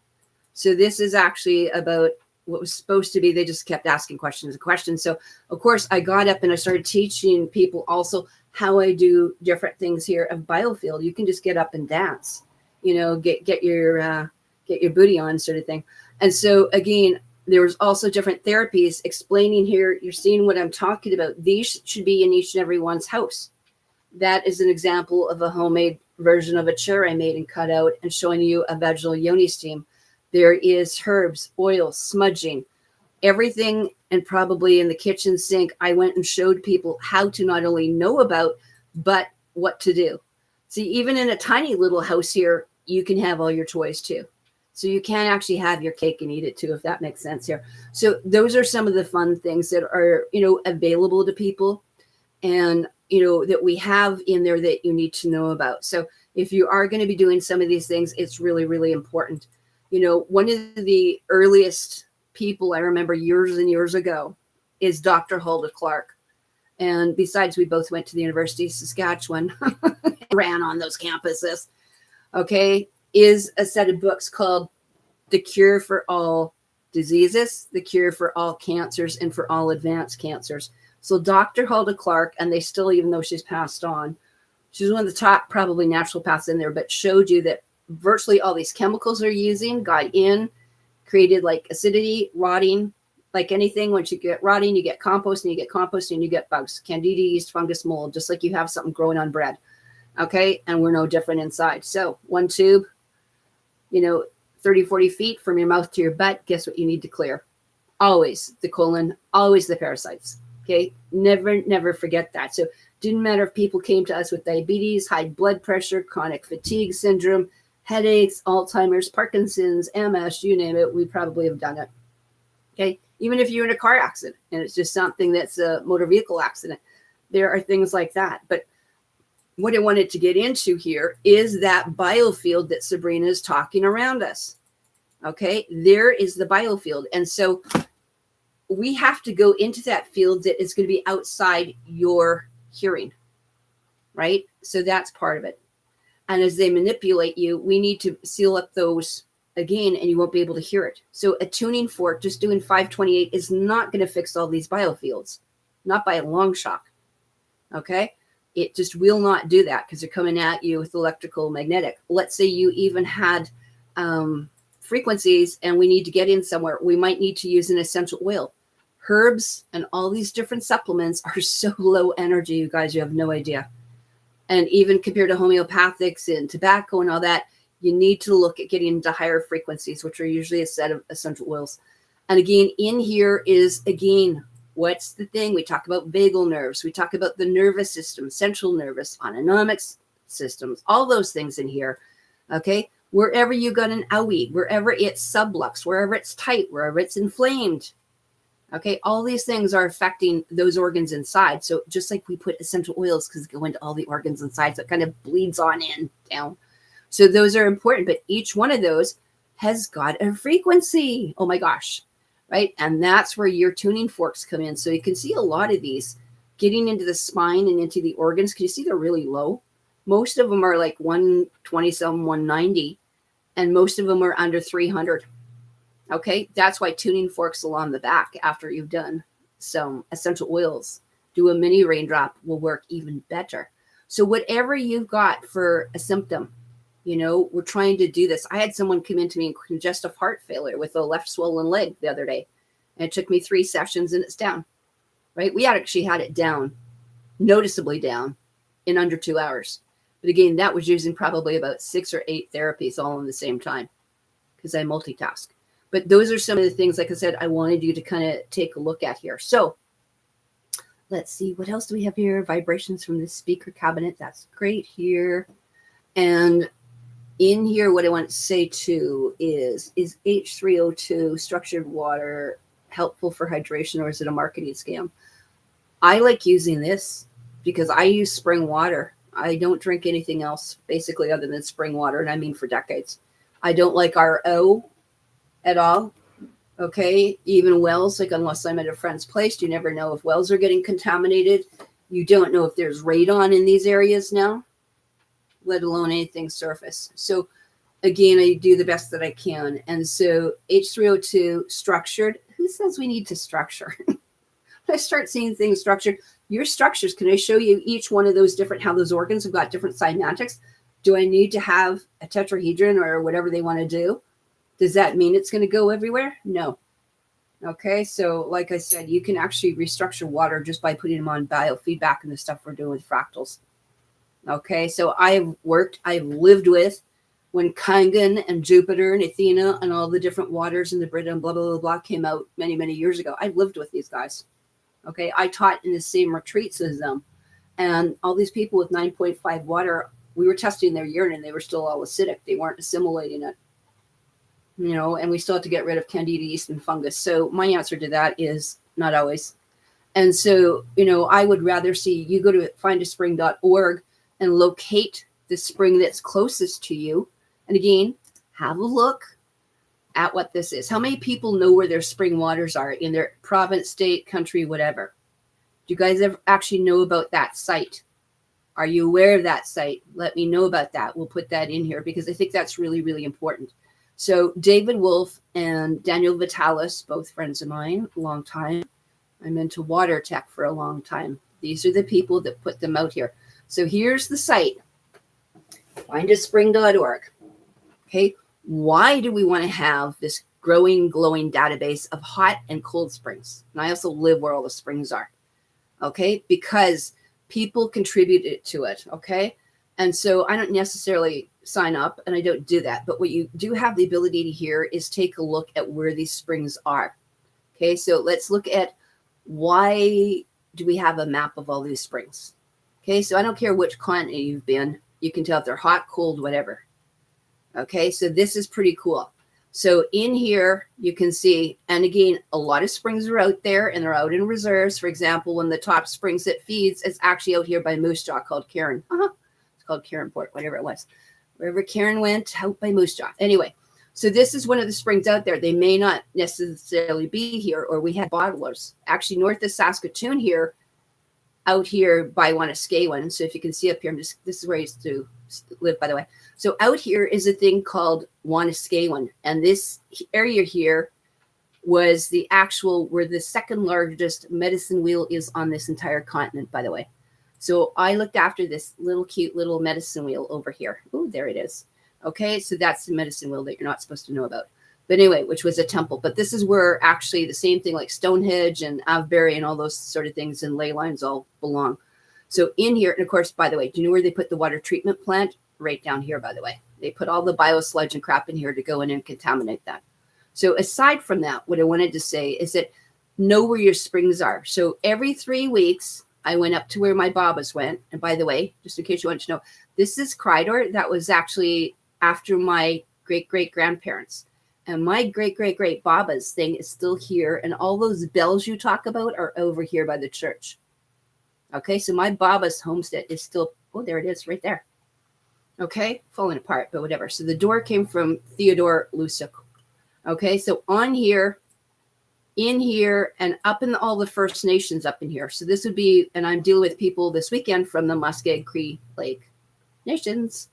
So this is actually about what was supposed to be. They just kept asking questions and questions. So of course I got up and I started teaching people also how I do different things here of biofield. You can just get up and dance, get your booty on, sort of thing. And so again, there was also different therapies explaining here. You're seeing what I'm talking about. These should be in each and every one's house. That is an example of a homemade version of a chair I made and cut out, and showing you a vaginal yoni steam. There is herbs, oil, smudging, everything, and probably in the kitchen sink, I went and showed people how to not only know about, but what to do. See, even in a tiny little house here, you can have all your toys too. So you can actually have your cake and eat it too, if that makes sense here. So those are some of the fun things that are, available to people, and, that we have in there that you need to know about. So if you are going to be doing some of these things, it's really, really important. One of the earliest people I remember years and years ago is Dr. Hulda Clark. And besides, we both went to the University of Saskatchewan, ran on those campuses, okay, is a set of books called The Cure for All Diseases, The Cure for All Cancers, and for All Advanced Cancers. So Dr. Hulda Clark, and they still, even though she's passed on, she's one of the top probably naturopaths in there, but showed you that virtually all these chemicals they're using got in, created like acidity, rotting, like anything. Once you get rotting, you get compost, and you get compost, and you get bugs, candida, yeast, fungus, mold, just like you have something growing on bread. Okay. And we're no different inside. So one tube, 30, 40 feet from your mouth to your butt, guess what you need to clear? Always the colon, always the parasites. Okay. Never forget that. So didn't matter if people came to us with diabetes, high blood pressure, chronic fatigue syndrome, headaches, Alzheimer's, Parkinson's, MS, you name it, we probably have done it. Okay. Even if you're in a car accident and it's just something that's a motor vehicle accident, there are things like that. But what I wanted to get into here is that biofield that Sabrina is talking around us. Okay. There is the biofield. And so we have to go into that field that is going to be outside your hearing, right? So that's part of it. And as they manipulate you, we need to seal up those again, and you won't be able to hear it. So a tuning fork, just doing 528, is not going to fix all these biofields, not by a long shot. Okay. It just will not do that, because they're coming at you with electrical magnetic. Let's say you even had frequencies and we need to get in somewhere. We might need to use an essential oil. Herbs and all these different supplements are so low energy, you guys, you have no idea. And even compared to homeopathics and tobacco and all that, you need to look at getting into higher frequencies, which are usually a set of essential oils. And again, in here is, again, what's the thing? We talk about vagal nerves. We talk about the nervous system, central nervous, autonomic systems, all those things in here. Okay. Wherever you got an owie, wherever it's sublux, wherever it's tight, wherever it's inflamed. Okay. All these things are affecting those organs inside. So just like we put essential oils, because they go into all the organs inside, so it kind of bleeds on in down. So those are important, but each one of those has got a frequency. Oh my gosh. Right. And that's where your tuning forks come in. So you can see a lot of these getting into the spine and into the organs. Can you see they're really low? Most of them are like 120 some, 190, and most of them are under 300. Okay. That's why tuning forks along the back after you've done some essential oils, do a mini raindrop, will work even better. So whatever you've got for a symptom, we're trying to do this. I had someone come into me in congestive heart failure with a left swollen leg the other day. And it took me 3 sessions and it's down, right? We actually had it down, noticeably down, in under 2 hours. But again, that was using probably about 6 or 8 therapies all in the same time, because I multitask. But those are some of the things, like I said, I wanted you to kind of take a look at here. So let's see, what else do we have here? Vibrations from the speaker cabinet. That's great here. And in here, what I want to say too is H3O2, structured water, helpful for hydration, or is it a marketing scam? I like using this because I use spring water. I don't drink anything else basically other than spring water, and I mean for decades. I don't like RO at all. Okay, even wells, like unless I'm at a friend's place, you never know if wells are getting contaminated. You don't know if there's radon in these areas now, let alone anything surface. So again, I do the best that I can. And so H3O2 structured, who says we need to structure? I start seeing things structured. Your structures, can I show you each one of those different, how those organs have got different cymatics? Do I need to have a tetrahedron or whatever they want to do? Does that mean it's going to go everywhere? No. Okay, so like I said, you can actually restructure water just by putting them on biofeedback and the stuff we're doing with fractals. Okay, so I've lived with when Kangan and Jupiter and Athena and all the different waters in the Brita and blah, blah, blah, blah came out many, many years ago. I've lived with these guys. Okay, I taught in the same retreats as them. And all these people with 9.5 water, we were testing their urine and they were still all acidic. They weren't assimilating it. You know, and we still have to get rid of candida yeast and fungus. So my answer to that is not always. And so, you know, I would rather see you go to findaspring.org and locate the spring that's closest to you. And again, have a look at what this is. How many people know where their spring waters are in their province, state, country, whatever? Do you guys ever actually know about that site? Are you aware of that site? Let me know about that. We'll put that in here because I think that's really, really important. So David Wolf and Daniel Vitalis, both friends of mine, a long time. I'm into water tech for a long time. These are the people that put them out here. So here's the site, findaspring.org. Okay, why do we want to have this growing, glowing database of hot and cold springs? And I also live where all the springs are. Okay, because people contributed to it. Okay, and so I don't necessarily sign up and I don't do that. But what you do have the ability to hear is take a look at where these springs are. Okay, so let's look at why do we have a map of all these springs? Okay, so I don't care which continent you've been. You can tell if they're hot, cold, whatever. Okay, so this is pretty cool. So in here, you can see, and again, a lot of springs are out there and they're out in reserves. For example, one of the top springs that feeds is actually out here by Moose Jaw called Karen. It's called Karen Port, whatever it was. Wherever Karen went, out by Moose Jaw. Anyway, so this is one of the springs out there. They may not necessarily be here, or we have bottlers. Actually, north of Saskatoon here, out here by Wanaskawan. So if you can see up here, this is where I used to live, by the way. So out here is a thing called Wanaskawan. And this area here was the actual, where the second largest medicine wheel is on this entire continent, by the way. So I looked after this little cute little medicine wheel over here. Oh, there it is. Okay, so that's the medicine wheel that you're not supposed to know about. But anyway, which was a temple. But this is where actually the same thing like Stonehenge and Avebury and all those sort of things and ley lines all belong. So in here, and of course, by the way, do you know where they put the water treatment plant? Right down here, by the way. They put all the biosludge and crap in here to go in and contaminate that. So aside from that, what I wanted to say is that know where your springs are. So every 3 weeks, I went up to where my babas went. And by the way, just in case you want to know, this is Crydor. That was actually after my great-great-grandparents. And my great-great-great babas thing is still here. And all those bells you talk about are over here by the church. Okay, so my baba's homestead is still, oh, there it is right there. Okay, falling apart, but whatever. So the door came from Theodore Lusuk. Okay, so on here, in here, and up in all the First Nations up in here. So this would be, and I'm dealing with people this weekend from the Muskeg Cree Lake Nations.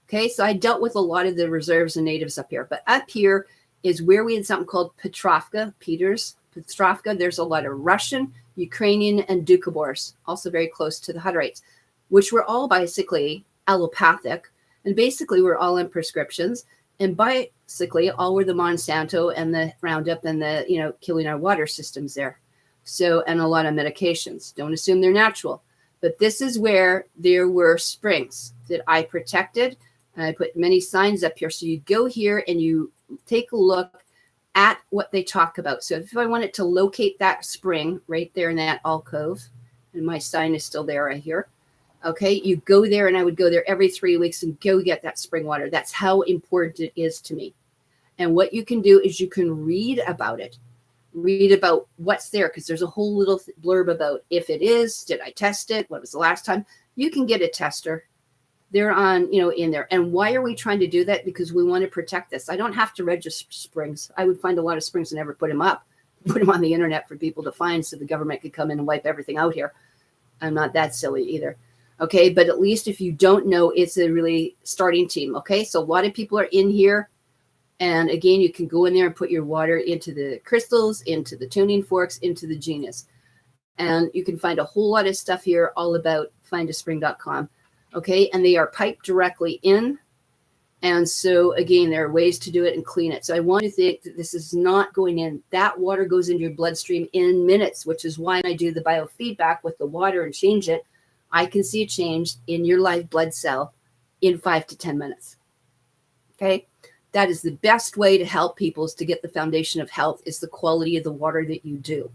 Okay, so I dealt with a lot of the reserves and natives up here. But up here is where we had something called Petrovka, Petrovka. There's a lot of Russian, Ukrainian, and Doukhobors, also very close to the Hutterites, which were all basically allopathic. And basically we're all in prescriptions. And basically all were the Monsanto and the Roundup and the, you know, killing our water systems there. So, and a lot of medications. Don't assume they're natural. But this is where there were springs that I protected. And I put many signs up here. So you go here and you take a look at what they talk about. So if I wanted to locate that spring right there in that alcove, and my sign is still there right here. Okay, you go there, and I would go there every 3 weeks and go get that spring water. That's how important it is to me. And what you can do is you can read about it. read about what's there, because there's a whole little blurb about if it is, did I test it, what was the last time. You can get a tester. They're on, in there. And why are we trying to do that? Because we want to protect this. I don't have to register springs. I would find a lot of springs and never put them up, put them on the internet for people to find so the government could come in and wipe everything out here. I'm not that silly either. Okay, but at least if you don't know, it's a really starting team. Okay, so a lot of people are in here. And again, you can go in there and put your water into the crystals, into the tuning forks, into the genius. And you can find a whole lot of stuff here all about findaspring.com. Okay, and they are piped directly in. And so again, there are ways to do it and clean it. So I want you to think that this is not going in. That water goes into your bloodstream in minutes, which is why I do the biofeedback with the water and change it. I can see a change in your live blood cell in 5 to 10 minutes. Okay, that is the best way to help people, is to get the foundation of health, is the quality of the water that you do.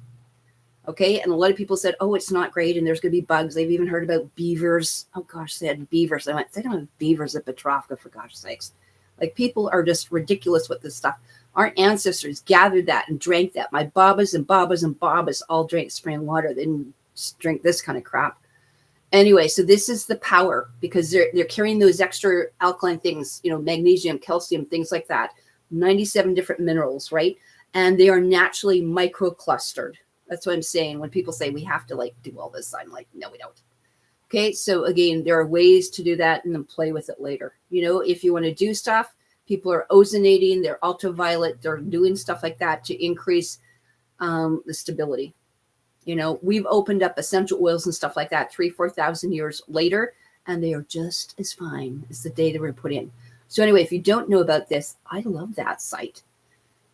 Okay, and a lot of people said, oh, it's not great, and there's going to be bugs. They've even heard about beavers. Oh, gosh, they had beavers. I went, they don't have beavers at Petrovka, for gosh sakes. Like, people are just ridiculous with this stuff. Our ancestors gathered that and drank that. My babas and babas and babas all drank spring water. They didn't drink this kind of crap. Anyway, so this is the power, because they're carrying those extra alkaline things, magnesium, calcium, things like that. 97 different minerals, right? And they are naturally microclustered. That's what I'm saying. When people say we have to do all this, I'm like, no, we don't. Okay. So again, there are ways to do that and then play with it later. If you want to do stuff, people are ozonating, they're ultraviolet, they're doing stuff like that to increase the stability. We've opened up essential oils and stuff like that 3,000-4,000 years later, and they are just as fine as the day they were put in. So anyway, if you don't know about this, I love that site.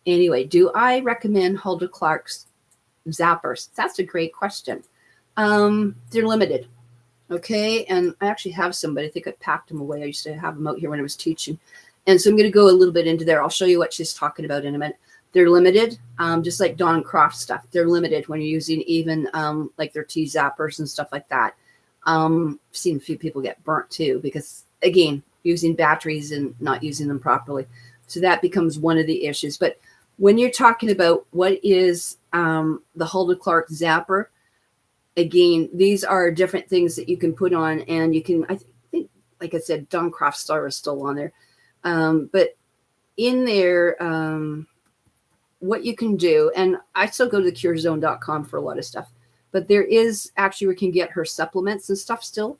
Anyway, do I recommend Hulda Clark's zappers? That's a great question. They're limited. Okay. And I actually have some, but I think I packed them away. I used to have them out here when I was teaching. And so I'm going to go a little bit into there. I'll show you what she's talking about in a minute. They're limited, just like Dawn Croft stuff. They're limited when you're using even like their tea zappers and stuff like that. I've seen a few people get burnt too, because again, using batteries and not using them properly. So that becomes one of the issues. But when you're talking about what is the Hulda Clark zapper, again, these are different things that you can put on, and you can, I think, like I said, Dawn Croft Star is still on there. But in there, what you can do, and I still go to thecurezone.com for a lot of stuff, but there is actually, we can get her supplements and stuff still.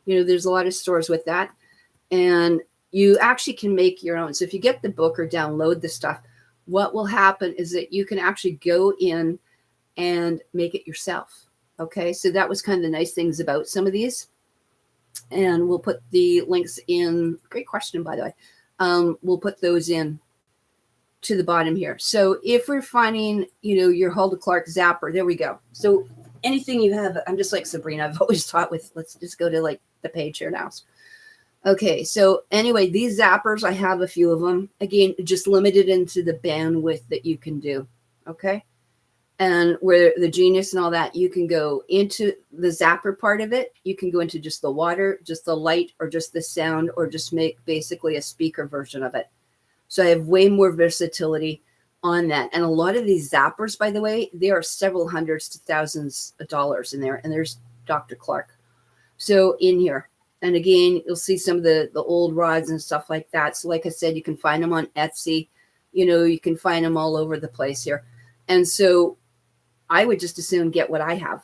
There's a lot of stores with that, and you actually can make your own. So if you get the book or download the stuff, what will happen is that you can actually go in and make it yourself. Okay, so that was kind of the nice things about some of these. And we'll put the links in. Great question, by the way. We'll put those in to the bottom here. So if we're finding, your Hulda Clark zapper, there we go. So anything you have, I'm just like Sabrina. I've always taught with, let's just go to the page here now. Okay, so anyway, these zappers, I have a few of them. Again, just limited into the bandwidth that you can do, okay? And where the genius and all that, you can go into the zapper part of it. You can go into just the water, just the light, or just the sound, or just make basically a speaker version of it. So I have way more versatility on that. And a lot of these zappers, by the way, there are several hundreds to thousands of dollars in there. And there's Dr. Clark. So in here. And again, you'll see some of the old rods and stuff like that. So like I said, you can find them on Etsy. You can find them all over the place here. And so I would just as soon get what I have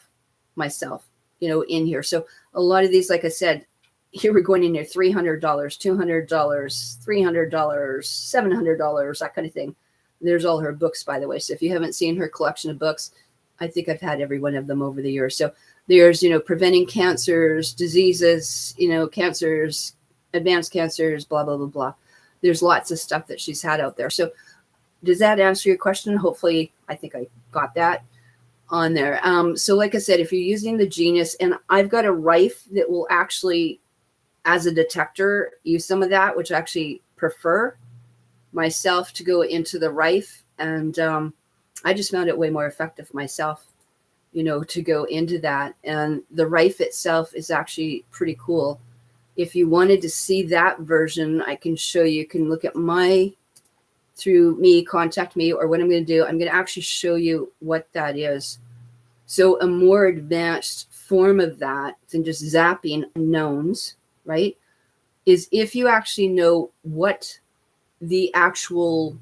myself, in here. So a lot of these, like I said, here we're going in there, $300, $200, $300, $700, that kind of thing. There's all her books, by the way. So if you haven't seen her collection of books, I think I've had every one of them over the years. So there's, preventing cancers, diseases, cancers, advanced cancers, blah, blah, blah, blah. There's lots of stuff that she's had out there. So does that answer your question? Hopefully, I think I got that on there. So like I said, if you're using the Genius, and I've got a Rife that will actually, as a detector, use some of that, which I actually prefer myself to go into the Rife. And I just found it way more effective myself, to go into that. And the Rife itself is actually pretty cool. If you wanted to see that version, I can show you. You can look at my through me, contact me, or what I'm going to do, I'm going to actually show you what that is. So a more advanced form of that than just zapping knowns, right, is if you actually know what the actual,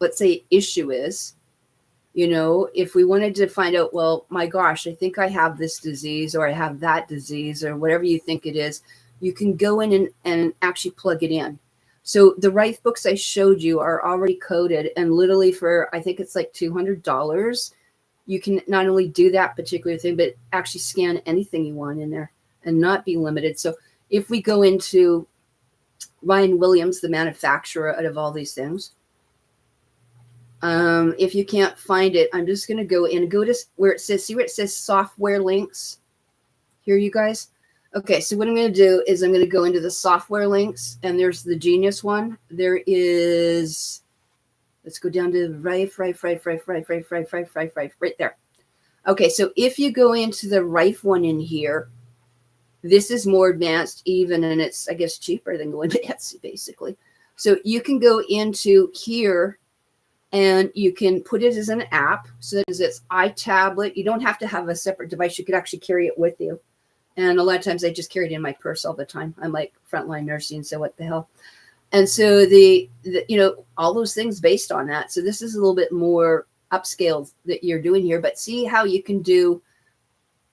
let's say, issue is. You know, if we wanted to find out, well, my gosh, I think I have this disease, or I have that disease, or whatever you think it is, you can go in and actually plug it in. So the Rife books I showed you are already coded, and literally for, I think it's like $200, you can not only do that particular thing, but actually scan anything you want in there and not be limited. So if we go into Ryan Williams, the manufacturer out of all these things, if you can't find it, I'm just going to go in and go to where it says, see where it says software links here, you guys. Okay, so what I'm going to do is I'm going to go into the software links, and there's the Genius one. There is, let's go down to Rife, right there. Okay, so if you go into the Rife one in here, this is more advanced even, and it's, I guess, cheaper than going to Etsy, basically. So you can go into here, and you can put it as an app. So that is it's iTablet. You don't have to have a separate device. You could actually carry it with you. And a lot of times I just carry it in my purse all the time. I'm like frontline nursing, so what the hell. And so the you know, all those things based on that. So this is a little bit more upscale that you're doing here, but see how you can do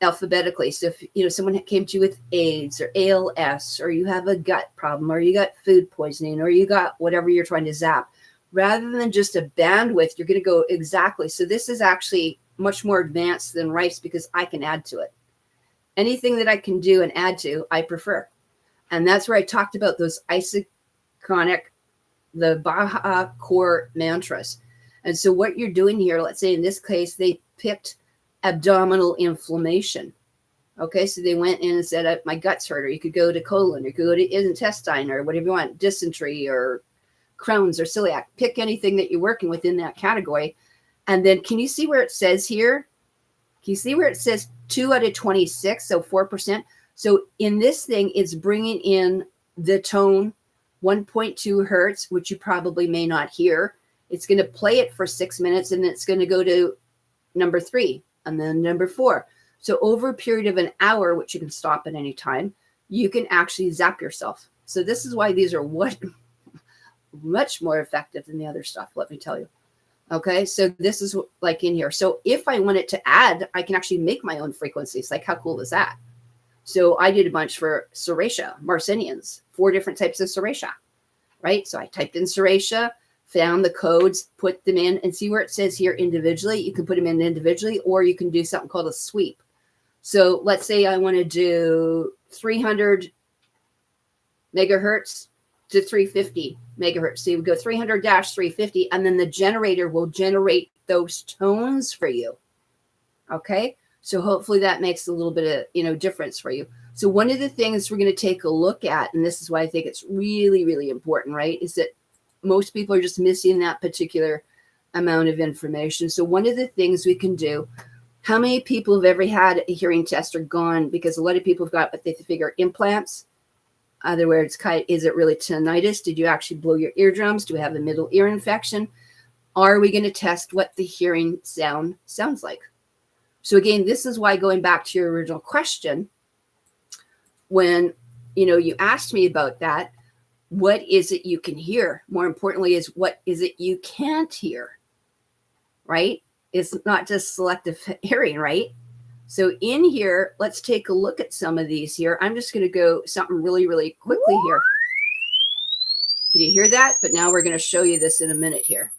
alphabetically. So if, you know, someone came to you with AIDS or ALS, or you have a gut problem, or you got food poisoning, or you got whatever you're trying to zap, rather than just a bandwidth, you're going to go exactly. So this is actually much more advanced than Rice because I can add to it. Anything that I can do and add to, I prefer. And that's where I talked about those isochronic, the Baja core mantras. And so what you're doing here, let's say in this case, they picked abdominal inflammation. Okay, so they went in and said, my guts hurt, or you could go to colon, or you could go to intestine, or whatever you want, dysentery, or Crohn's, or celiac. Pick anything that you're working with in that category. And then can you see where it says here? Can you see where it says 2 out of 26, so 4%? So in this thing, it's bringing in the tone 1.2 hertz, which you probably may not hear. It's going to play it for 6 minutes, and it's going to go to number 3 and then number 4. So over a period of an hour, which you can stop at any time, you can actually zap yourself. So this is why these are much more effective than the other stuff, let me tell you. Okay, so this is like in here. So if I wanted to add, I can actually make my own frequencies. Like, how cool is that? So I did a bunch for serratia, Marcinians, 4 different types of serratia, right? So I typed in serratia, found the codes, put them in, and see where it says here individually. You can put them in individually, or you can do something called a sweep. So let's say I want to do 300 megahertz to 350 megahertz. So you would go 300-350, and then the generator will generate those tones for you. Okay, so hopefully that makes a little bit of difference for you. So one of the things we're going to take a look at, and this is why I think it's really, really important, right, is that most people are just missing that particular amount of information. So one of the things we can do, how many people have ever had a hearing test or gone, because a lot of people have got what they figure implants. Other words, is it really tinnitus? Did you actually blow your eardrums? Do we have a middle ear infection? Are we going to test what the hearing sounds like? So again, this is why, going back to your original question, when you asked me about that, what is it you can hear? More importantly, is what is it you can't hear, right? It's not just selective hearing, right? So in here, let's take a look at some of these here. I'm just going to go something really, really quickly here. Can you hear that? But now we're going to show you this in a minute here.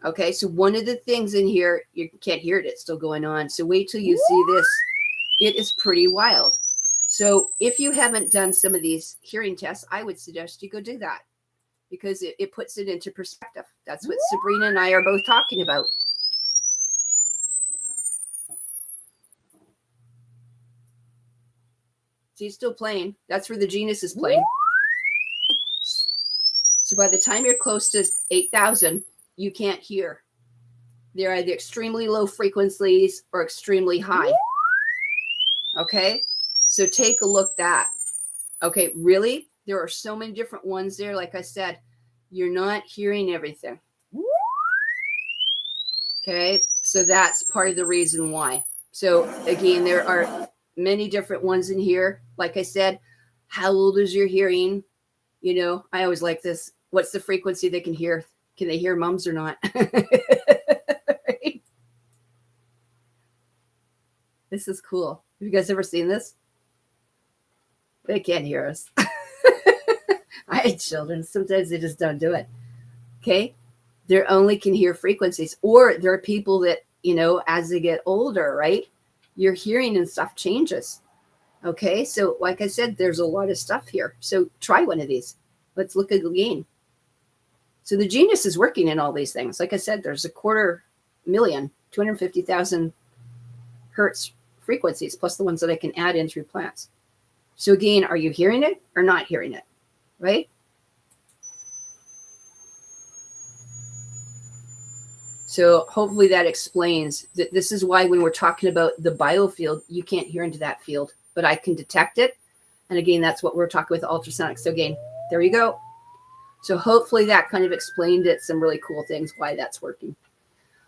Okay, so one of the things in here, you can't hear it. It's still going on. So wait till you see this. It is pretty wild. So if you haven't done some of these hearing tests, I would suggest you go do that, because it puts it into perspective. That's what Sabrina and I are both talking about. See, it's still playing. That's where the Genius is playing. So by the time you're close to 8,000, you can't hear. They're either extremely low frequencies or extremely high. Okay, so take a look at that. Okay, really? There are so many different ones there. Like I said, You're not hearing everything. Okay, so that's part of the reason why. So again, there are many different ones in here. Like I said, how old is your hearing? You know, I always like this. What's the frequency they can hear? Can they hear mums or not? Right? This is cool. Have you guys ever seen this? They can't hear us. I had children. Sometimes they just don't do it. Okay. They only can hear frequencies. Or there are people that, you know, as they get older, right? Your hearing and stuff changes. Okay. So like I said, there's a lot of stuff here. So try one of these. Let's look at the gain. So the genius is working in all these things. Like I said, there's 250,000, 250,000 hertz frequencies, plus the ones that I can add in through plants. So again, are you hearing it or not hearing it? Right? So hopefully that explains that this is why when we're talking about the biofield, you can't hear into that field, but I can detect it. And again, that's what we're talking with ultrasonic. So again, there you go. So hopefully that kind of explained it, some really cool things, why that's working.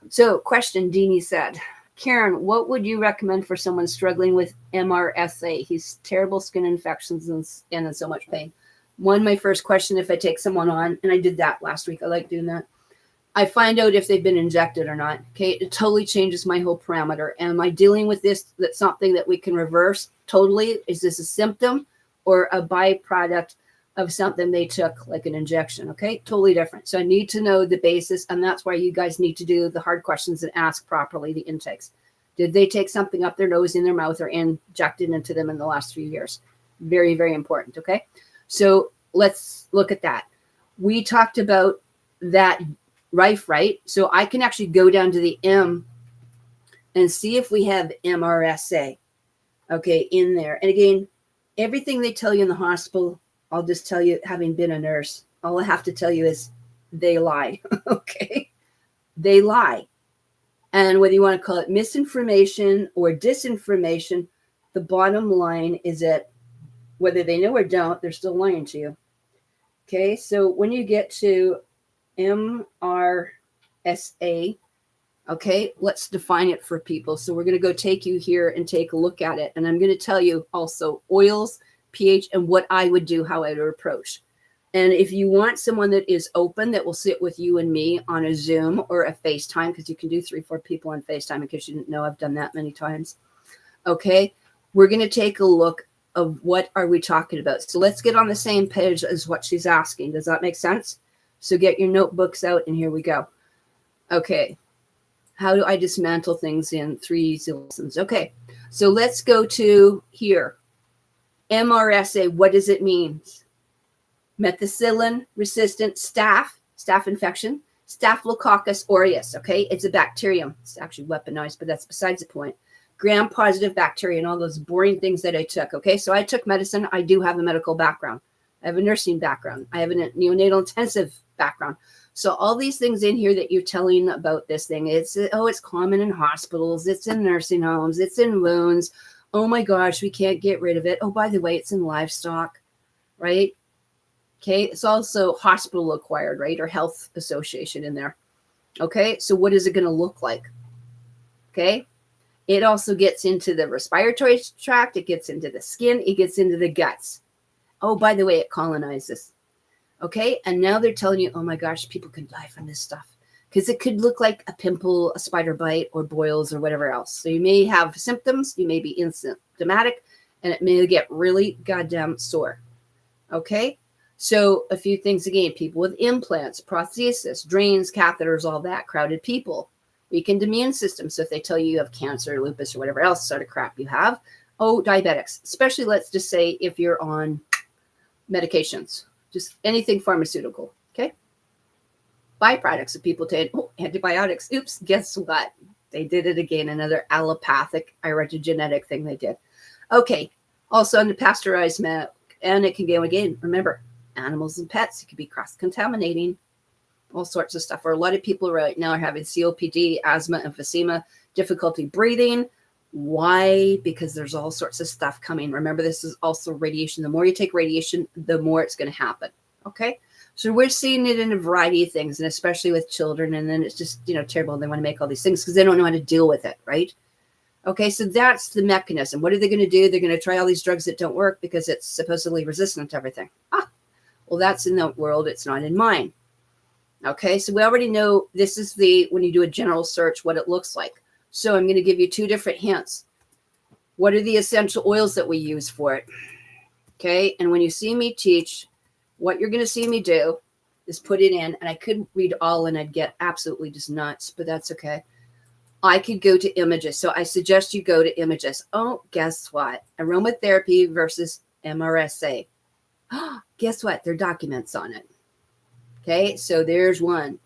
So question, Deanie said, Karen, what would you recommend for someone struggling with MRSA? He's terrible skin infections and in so much pain. My first question, if I take someone on, and I did that last week, I like doing that. I find out if they've been injected or not. Okay, it totally changes my whole parameter. Am I dealing with this? That's something that we can reverse totally. Is this a symptom or a byproduct of something they took, like an injection? Okay, totally different. So I need to know the basis, and that's why you guys need to do the hard questions and ask properly the intakes. Did they take something up their nose, in their mouth, or injected into them in the last 3 years? Very, very important. Okay, so let's look at that. We talked about that rife, right? So I can actually go down to the M and see if we have MRSA, okay, in there. And again, everything they tell you in the hospital, I'll just tell you, having been a nurse, all I have to tell you is they lie, okay? They lie. And whether you want to call it misinformation or disinformation, the bottom line is that whether they know or don't, they're still lying to you. Okay, so when you get to MRSA, okay, let's define it for people. So we're going to go take you here and take a look at it. And I'm going to tell you also oils, pH, and what I would do, how I would approach. And if you want someone that is open, that will sit with you and me on a Zoom or a FaceTime, because you can do 3-4 people on FaceTime, in case you didn't know, I've done that many times. Okay, we're going to take a look of what are we talking about. So let's get on the same page as what she's asking. Does that make sense? So get your notebooks out, and here we go. Okay, how do I dismantle things in 3 easy lessons? Okay, so let's go to here. MRSA, what does it mean? Methicillin-resistant staph infection, Staphylococcus aureus, okay? It's a bacterium. It's actually weaponized, but that's besides the point. Gram-positive bacteria and all those boring things that I took, okay? So I took medicine. I do have a medical background. I have a nursing background. I have a neonatal intensive background. So all these things in here that you're telling about this thing, it's common in hospitals, it's in nursing homes, it's in wounds. Oh my gosh, we can't get rid of it. Oh, by the way, it's in livestock, right? Okay, it's also hospital acquired, right? Or health association in there. Okay, so what is it going to look like? Okay, it also gets into the respiratory tract, it gets into the skin, it gets into the guts. Oh, by the way, it colonizes. Okay, and now they're telling you, oh my gosh, people can die from this stuff. Because it could look like a pimple, a spider bite, or boils, or whatever else. So you may have symptoms, you may be asymptomatic, and it may get really goddamn sore. Okay, so a few things again, people with implants, prosthesis, drains, catheters, all that, crowded people, weakened immune system. So if they tell you have cancer, lupus, or whatever else sort of crap you have, oh, diabetics, especially let's just say if you're on medications, just anything pharmaceutical, okay? Byproducts of people take antibiotics. Oops, guess what? They did it again, another allopathic iridogenetic thing they did. Okay, also on the pasteurized milk, and it can go again. Remember, animals and pets, it could be cross-contaminating, all sorts of stuff. Or a lot of people right now are having COPD, asthma, emphysema, difficulty breathing. Why? Because there's all sorts of stuff coming. Remember, this is also radiation. The more you take radiation, the more it's going to happen. Okay? So we're seeing it in a variety of things, and especially with children. And then it's just, terrible. They want to make all these things because they don't know how to deal with it, right? Okay, so that's the mechanism. What are they going to do? They're going to try all these drugs that don't work because it's supposedly resistant to everything. Well, that's in the world. It's not in mine. Okay, so we already know this is when you do a general search, what it looks like. So I'm going to give you 2 different hints. What are the essential oils that we use for it? Okay, and when you see me teach, what you're going to see me do is put it in, and I could read all and I'd get absolutely just nuts, but that's okay. I could go to images. So I suggest you go to images. Oh, guess what? Aromatherapy versus MRSA. Guess what? There are documents on it. Okay, so there's one.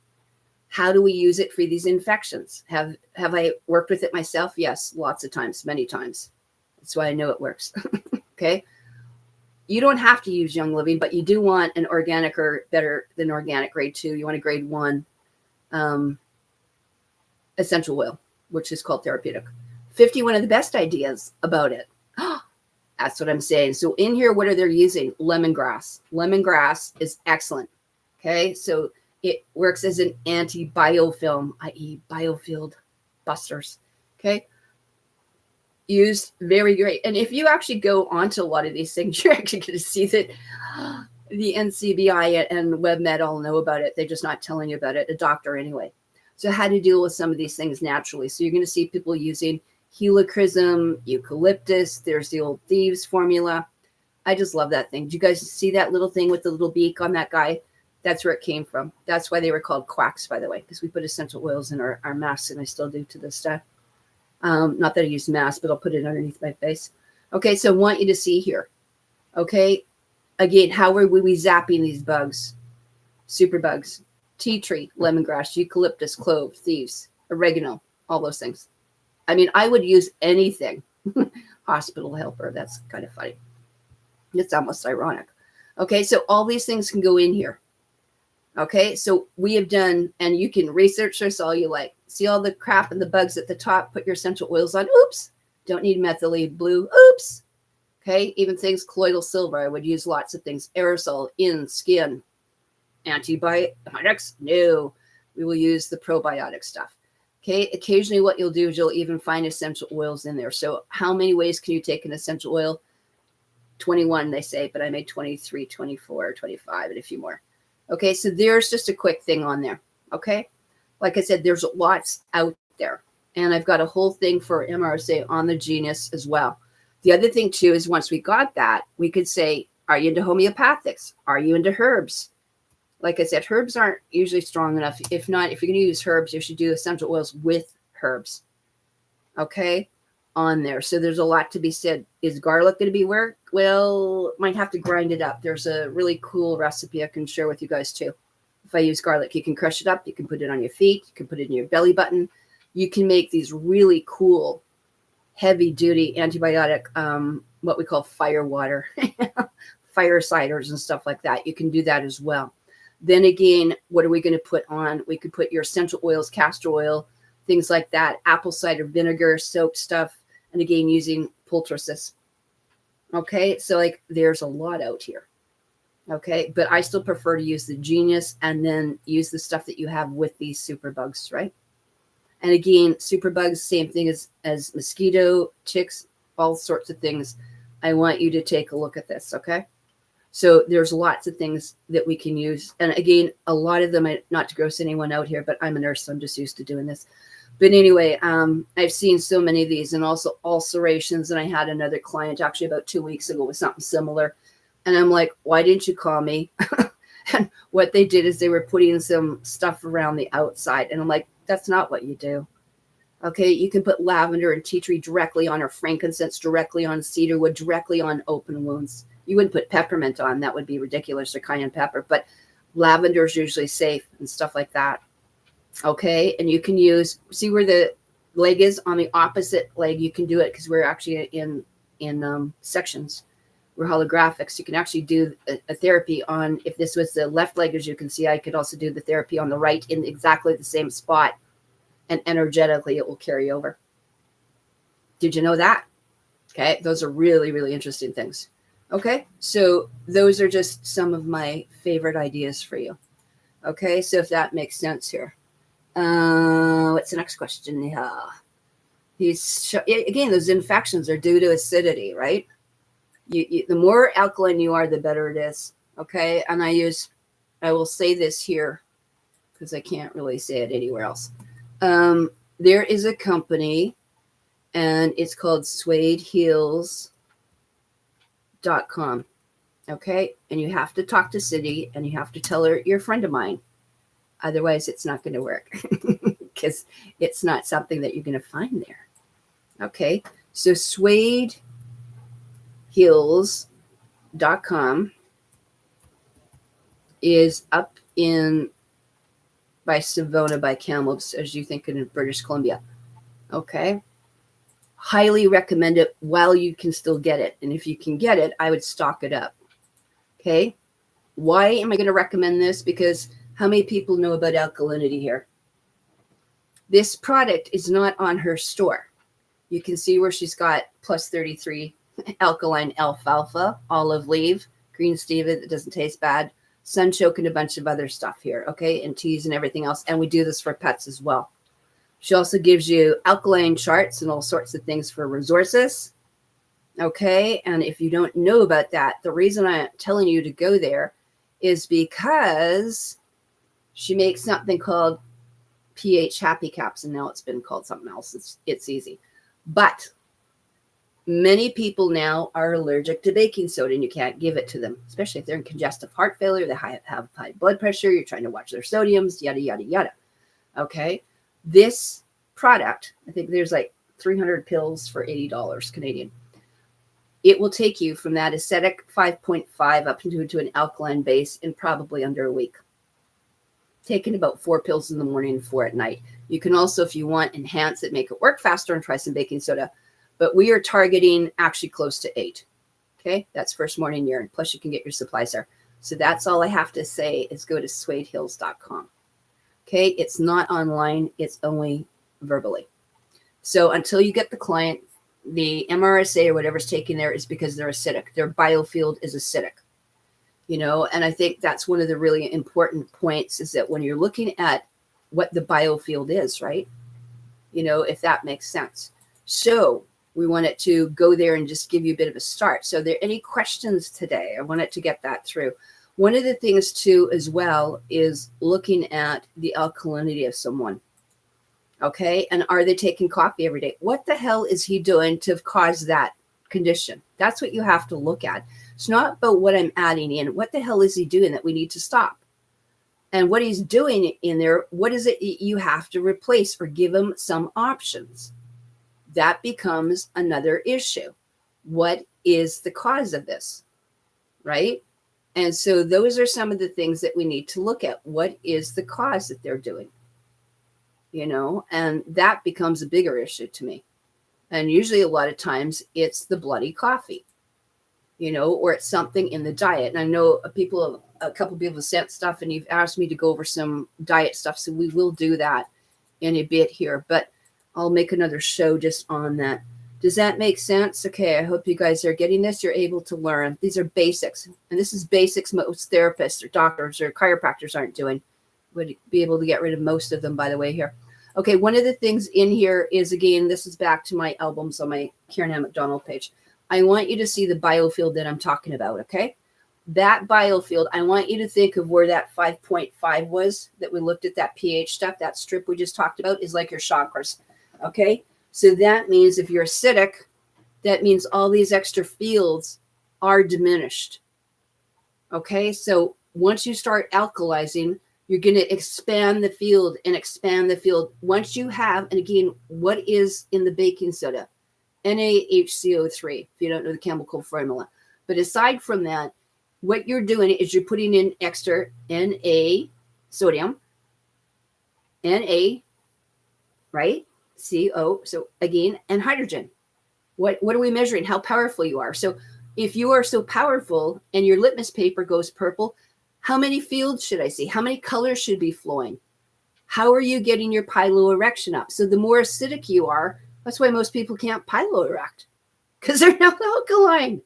How do we use it for these infections? Have I worked with it myself? Yes, lots of times, many times. That's why I know it works. Okay. You don't have to use Young Living, but you do want an organic or better than organic grade 2. You want a grade 1 essential oil, which is called therapeutic. 51 of the best ideas about it. That's what I'm saying. So in here, what are they using? Lemongrass. Lemongrass is excellent. Okay. So it works as an anti-biofilm, i.e. biofield busters. Okay. Used very great. And if you actually go onto a lot of these things, you're actually going to see that the NCBI and WebMed all know about it. They're just not telling you about it. A doctor anyway. So how to deal with some of these things naturally. So you're going to see people using helichrysum, eucalyptus. There's the old thieves formula. I just love that thing. Do you guys see that little thing with the little beak on that guy? That's where it came from. That's why they were called quacks, by the way, because we put essential oils in our masks, and I still do to this day. Not that I use masks, but I'll put it underneath my face. Okay, so I want you to see here. Okay, again, how are we zapping these bugs? Super bugs. Tea tree, lemongrass, eucalyptus, clove, thieves, oregano, all those things. I mean, I would use anything. Hospital helper, that's kind of funny. It's almost ironic. Okay, so all these things can go in here. Okay, so we have done, and you can research this all you like. See all the crap and the bugs at the top, put your essential oils on. Oops, don't need methylene blue. Oops. Okay, even things, colloidal silver, I would use lots of things. Aerosol, in, skin. Antibiotics, no. We will use the probiotic stuff. Okay, occasionally what you'll do is you'll even find essential oils in there. So how many ways can you take an essential oil? 21, they say, but I made 23, 24, 25, and a few more. Okay, so there's just a quick thing on there. Okay, like I said, there's lots out there. And I've got a whole thing for MRSA on the Genius as well. The other thing, too, is once we got that, we could say, are you into homeopathics? Are you into herbs? Like I said, herbs aren't usually strong enough. If not, if you're going to use herbs, you should do essential oils with herbs. Okay, on there. So there's a lot to be said. Is garlic going to be work? Well, might have to grind it up. There's a really cool recipe I can share with you guys too. If I use garlic, you can crush it up. You can put it on your feet. You can put it in your belly button. You can make these really cool, heavy duty antibiotic, what we call fire water, fire ciders and stuff like that. You can do that as well. Then again, what are we going to put on? We could put your essential oils, castor oil, things like that, apple cider vinegar, soap stuff, and again, using poultices. Okay, so like there's a lot out here. Okay, but I still prefer to use the Genius and then use the stuff that you have with these superbugs, right? And again, superbugs, same thing as mosquito, ticks, all sorts of things. I want you to take a look at this, okay? So there's lots of things that we can use. And again, a lot of them, not to gross anyone out here, but I'm a nurse, so I'm just used to doing this. But anyway, I've seen so many of these, and also ulcerations. And I had another client actually about 2 weeks ago with something similar. And I'm like, why didn't you call me? And what they did is they were putting some stuff around the outside. And I'm like, that's not what you do. Okay, you can put lavender and tea tree directly on, or frankincense directly on, cedarwood directly on open wounds. You wouldn't put peppermint on. That would be ridiculous, or cayenne pepper. But lavender is usually safe and stuff like that. Okay, and you can use, see where the leg is on the opposite leg. You can do it because we're actually in sections. We're holographic. So you can actually do a therapy on, if this was the left leg, as you can see, I could also do the therapy on the right in exactly the same spot. And energetically, it will carry over. Did you know that? Okay, those are really, really interesting things. Okay, so those are just some of my favorite ideas for you. Okay, so if that makes sense here. What's the next question? Yeah. Again, those infections are due to acidity, right? The more alkaline you are, the better it is. Okay, and I will say this here because I can't really say it anywhere else. There is a company, and it's called suedeheals.com. Okay, and you have to talk to Cindy, and you have to tell her you're a friend of mine. Otherwise, it's not going to work because it's not something that you're going to find there. Okay, so suedeheals.com is up in by Savona by Kamloops, as you think in British Columbia. Okay, highly recommend it while you can still get it, and if you can get it, I would stock it up. Okay, why am I going to recommend this? Because how many people know about alkalinity here? This product is not on her store. You can see where she's got plus 33 alkaline alfalfa, olive leaf, green stevia that doesn't taste bad, sunchoke, and a bunch of other stuff here, okay, and teas and everything else. And we do this for pets as well. She also gives you alkaline charts and all sorts of things for resources, okay? And if you don't know about that, the reason I'm telling you to go there is because she makes something called pH Happy Caps, and now it's been called something else. It's easy. But many people now are allergic to baking soda, and you can't give it to them, especially if they're in congestive heart failure, they have high blood pressure, you're trying to watch their sodiums, yada, yada, yada. Okay. This product, I think there's like 300 pills for $80 Canadian. It will take you from that acidic 5.5 up into an alkaline base in probably under a week. Taking about 4 pills in the morning and 4 at night. You can also, if you want, enhance it, make it work faster, and try some baking soda. But we are targeting actually close to 8. Okay, that's first morning urine. Plus, you can get your supplies there. So that's all I have to say is go to suedeheals.com. Okay, it's not online. It's only verbally. So until you get the client, the MRSA or whatever's taken there is because they're acidic. Their biofield is acidic. You know, and I think that's one of the really important points is that when you're looking at what the biofield is, right? You know, if that makes sense. So we wanted to go there and just give you a bit of a start. So are there any questions today? I wanted to get that through. One of the things too, as well, is looking at the alkalinity of someone. Okay. And are they taking coffee every day? What the hell is he doing to cause that condition? That's what you have to look at. It's not about what I'm adding in. What the hell is he doing that we need to stop? And what he's doing in there, what is it you have to replace or give him some options? That becomes another issue. What is the cause of this? Right? And so those are some of the things that we need to look at. What is the cause that they're doing? You know, and that becomes a bigger issue to me. And usually a lot of times it's the bloody coffee, you know, or it's something in the diet. And I know a couple of people have sent stuff and you've asked me to go over some diet stuff. So we will do that in a bit here, but I'll make another show just on that. Does that make sense? Okay. I hope you guys are getting this. You're able to learn. These are basics. And this is basics most therapists or doctors or chiropractors aren't doing. Would be able to get rid of most of them, by the way, here. Okay, one of the things in here is, again, this is back to my albums on my Karenann MacDonald page. I want you to see the biofield that I'm talking about, okay? That biofield, I want you to think of where that 5.5 was that we looked at, that pH stuff, that strip we just talked about is like your chakras, okay? So that means if you're acidic, that means all these extra fields are diminished, okay? So once you start alkalizing, you're going to expand the field and expand the field. Once you have, and again, what is in the baking soda? NaHCO3, if you don't know the chemical formula. But aside from that, what you're doing is you're putting in extra Na, sodium, Na, right? CO, so again, and hydrogen. What are we measuring? How powerful you are. So if you are so powerful and your litmus paper goes purple, how many fields should I see? How many colors should be flowing? How are you getting your piloerection up? So the more acidic you are, that's why most people can't piloerect, because they're not alkaline.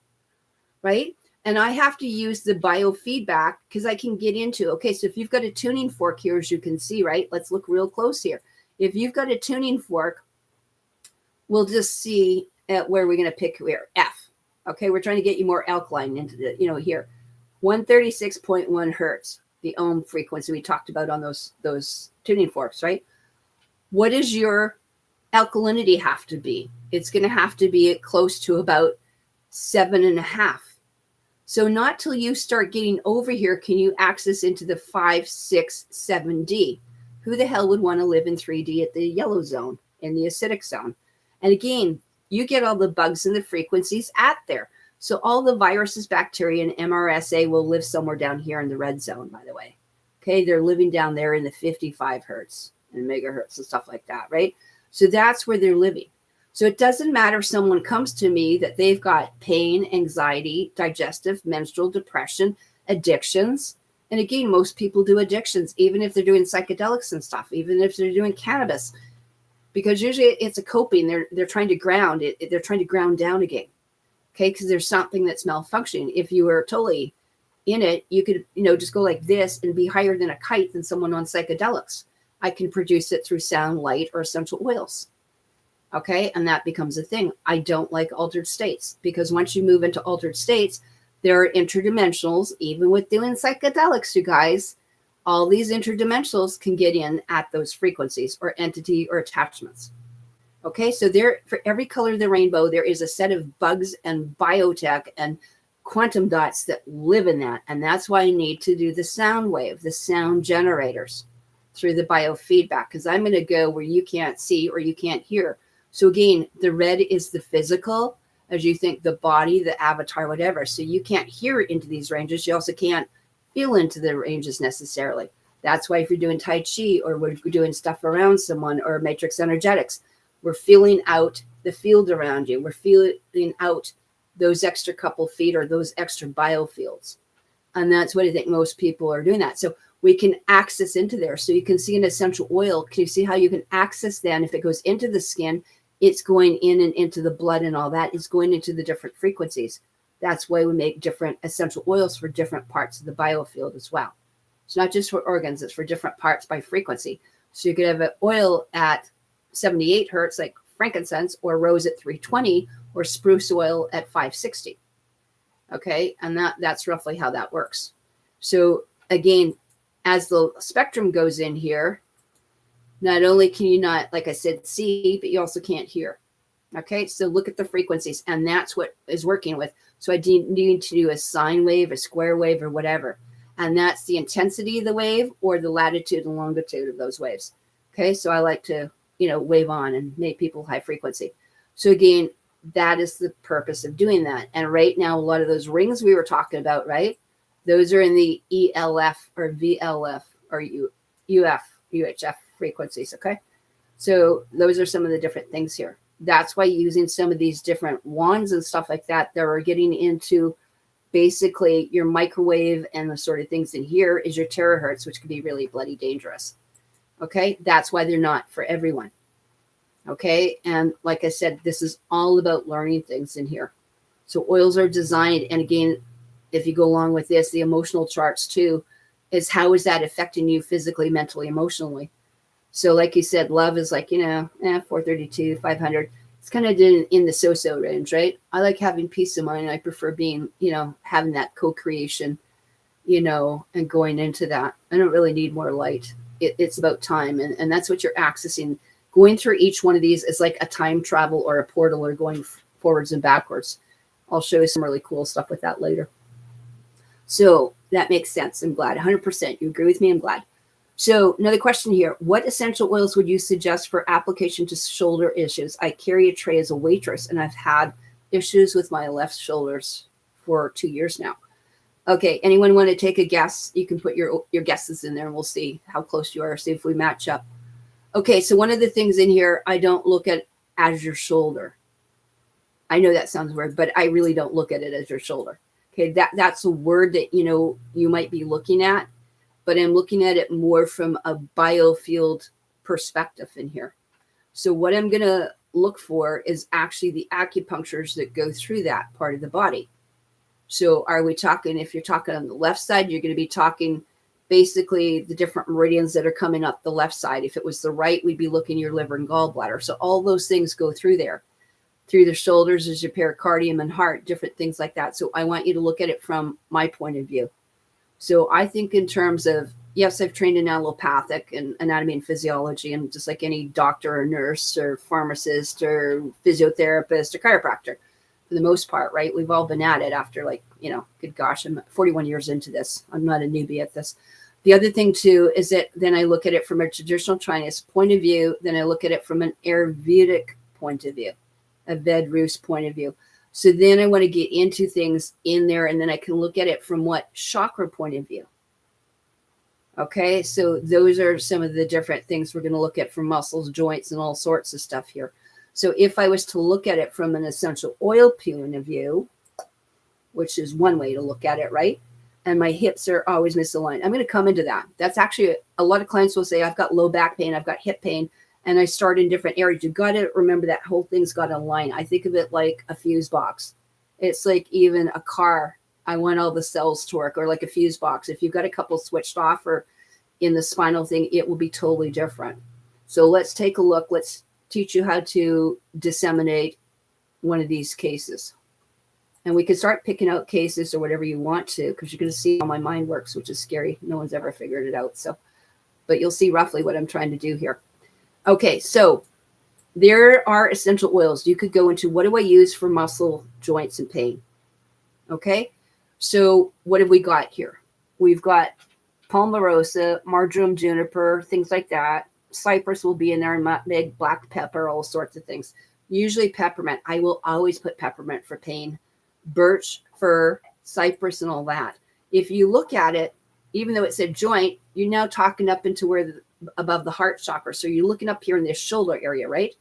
right? And I have to use the biofeedback because I can get into, okay, so if you've got a tuning fork here, as you can see, right? Let's look real close here. If you've got a tuning fork, we'll just see at where we're going to pick here, F. Okay, we're trying to get you more alkaline into the, here. 136.1 hertz, the ohm frequency we talked about on those tuning forks, right? What does your alkalinity have to be? It's going to have to be close to about 7.5. So not till you start getting over here can you access into the 5, 6, 7D. Who the hell would want to live in 3D at the yellow zone, in the acidic zone? And again, you get all the bugs and the frequencies at there. So all the viruses, bacteria, and MRSA will live somewhere down here in the red zone, by the way. Okay, they're living down there in the 55 hertz and megahertz and stuff like that, right? So that's where they're living. So it doesn't matter if someone comes to me that they've got pain, anxiety, digestive, menstrual, depression, addictions. And again, most people do addictions, even if they're doing psychedelics and stuff, even if they're doing cannabis, because usually it's a coping. They're trying to ground it. They're trying to ground down again. Okay, because there's something that's malfunctioning. If you were totally in it, you could, just go like this and be higher than a kite than someone on psychedelics. I can produce it through sound, light, or essential oils. Okay, and that becomes a thing. I don't like altered states because once you move into altered states, there are interdimensionals, even with doing psychedelics, you guys, all these interdimensionals can get in at those frequencies or entity or attachments. Okay, so there, for every color of the rainbow, there is a set of bugs and biotech and quantum dots that live in that. And that's why I need to do the sound wave, the sound generators through the biofeedback, because I'm going to go where you can't see or you can't hear. So again, the red is the physical, as you think the body, the avatar, whatever. So you can't hear into these ranges. You also can't feel into the ranges necessarily. That's why if you're doing Tai Chi or we're doing stuff around someone or matrix energetics, we're feeling out the field around you. We're feeling out those extra couple feet or those extra biofields. And that's what I think most people are doing that. So we can access into there. So you can see an essential oil. Can you see how you can access then? If it goes into the skin, it's going in and into the blood and all that. It's going into the different frequencies. That's why we make different essential oils for different parts of the biofield as well. It's not just for organs, it's for different parts by frequency. So you could have an oil at 78 hertz, like frankincense, or rose at 320, or spruce oil at 560. Okay, and that's roughly how that works. So again, as the spectrum goes in here, not only can you not, like I said, see, but you also can't hear. Okay, so look at the frequencies, and that's what is working with. So I need to do a sine wave, a square wave, or whatever. And that's the intensity of the wave or the latitude and longitude of those waves. Okay, so I like to, wave on and make people high frequency. So again, that is the purpose of doing that. And right now, a lot of those rings we were talking about, right? Those are in the ELF or VLF or UHF frequencies, okay? So those are some of the different things here. That's why using some of these different wands and stuff like that, they're getting into basically your microwave and the sort of things in here is your terahertz, which can be really bloody dangerous. Okay, that's why they're not for everyone. Okay, and like I said, this is all about learning things in here. So oils are designed, and again, if you go along with this, the emotional charts too, is how is that affecting you physically, mentally, emotionally. So like you said, love is like, 432, 500. It's kind of in the so-so range, right? I like having peace of mind. I prefer being, having that co-creation, and going into that. I don't really need more light. It's about time. And that's what you're accessing. Going through each one of these is like a time travel or a portal or going forwards and backwards. I'll show you some really cool stuff with that later. So that makes sense. I'm glad. 100%. You agree with me? I'm glad. So another question here. What essential oils would you suggest for application to shoulder issues? I carry a tray as a waitress, and I've had issues with my left shoulders for 2 years now. Okay, anyone want to take a guess? You can put your guesses in there, and we'll see how close you are, see if we match up. Okay, so one of the things in here, I don't look at as your shoulder. I know that sounds weird, but I really don't look at it as your shoulder. Okay, that's a word that, you might be looking at, but I'm looking at it more from a biofield perspective in here. So what I'm going to look for is actually the acupunctures that go through that part of the body. So are we talking, if you're talking on the left side, you're going to be talking basically the different meridians that are coming up the left side. If it was the right, we'd be looking at your liver and gallbladder. So all those things go through there. Through the shoulders is your pericardium and heart, different things like that. So I want you to look at it from my point of view. So I think in terms of, yes, I've trained in allopathic and anatomy and physiology, and just like any doctor or nurse or pharmacist or physiotherapist or chiropractor, for the most part, right? We've all been at it after, like, good gosh, I'm 41 years into this. I'm not a newbie at this. The other thing too is that then I look at it from a traditional Chinese point of view. Then I look at it from an Ayurvedic point of view, a Vedrus point of view. So then I want to get into things in there, and then I can look at it from what chakra point of view. Okay, so those are some of the different things we're going to look at from muscles, joints, and all sorts of stuff here. So if I was to look at it from an essential oil point of view, which is one way to look at it, right? And my hips are always misaligned. I'm going to come into that. That's actually, a lot of clients will say, I've got low back pain, I've got hip pain, and I start in different areas. You got to remember that whole thing's got to align. I think of it like a fuse box. It's like even a car. I want all the cells to work, or like a fuse box. If you've got a couple switched off or in the spinal thing, it will be totally different. So let's take a look. Let's teach you how to disseminate one of these cases. And we can start picking out cases or whatever you want to, because you're going to see how my mind works, which is scary. No one's ever figured it out. So, but you'll see roughly what I'm trying to do here. Okay, so there are essential oils. You could go into, what do I use for muscle, joints, and pain? Okay, so what have we got here? We've got palmarosa, marjoram, juniper, things like that. Cypress will be in there, nutmeg, black pepper, all sorts of things. Usually peppermint. I will always put peppermint for pain. Birch, fir, cypress, and all that. If you look at it, even though it said joint, you're now talking up into where above the heart chakra. So you're looking up here in this shoulder area, right?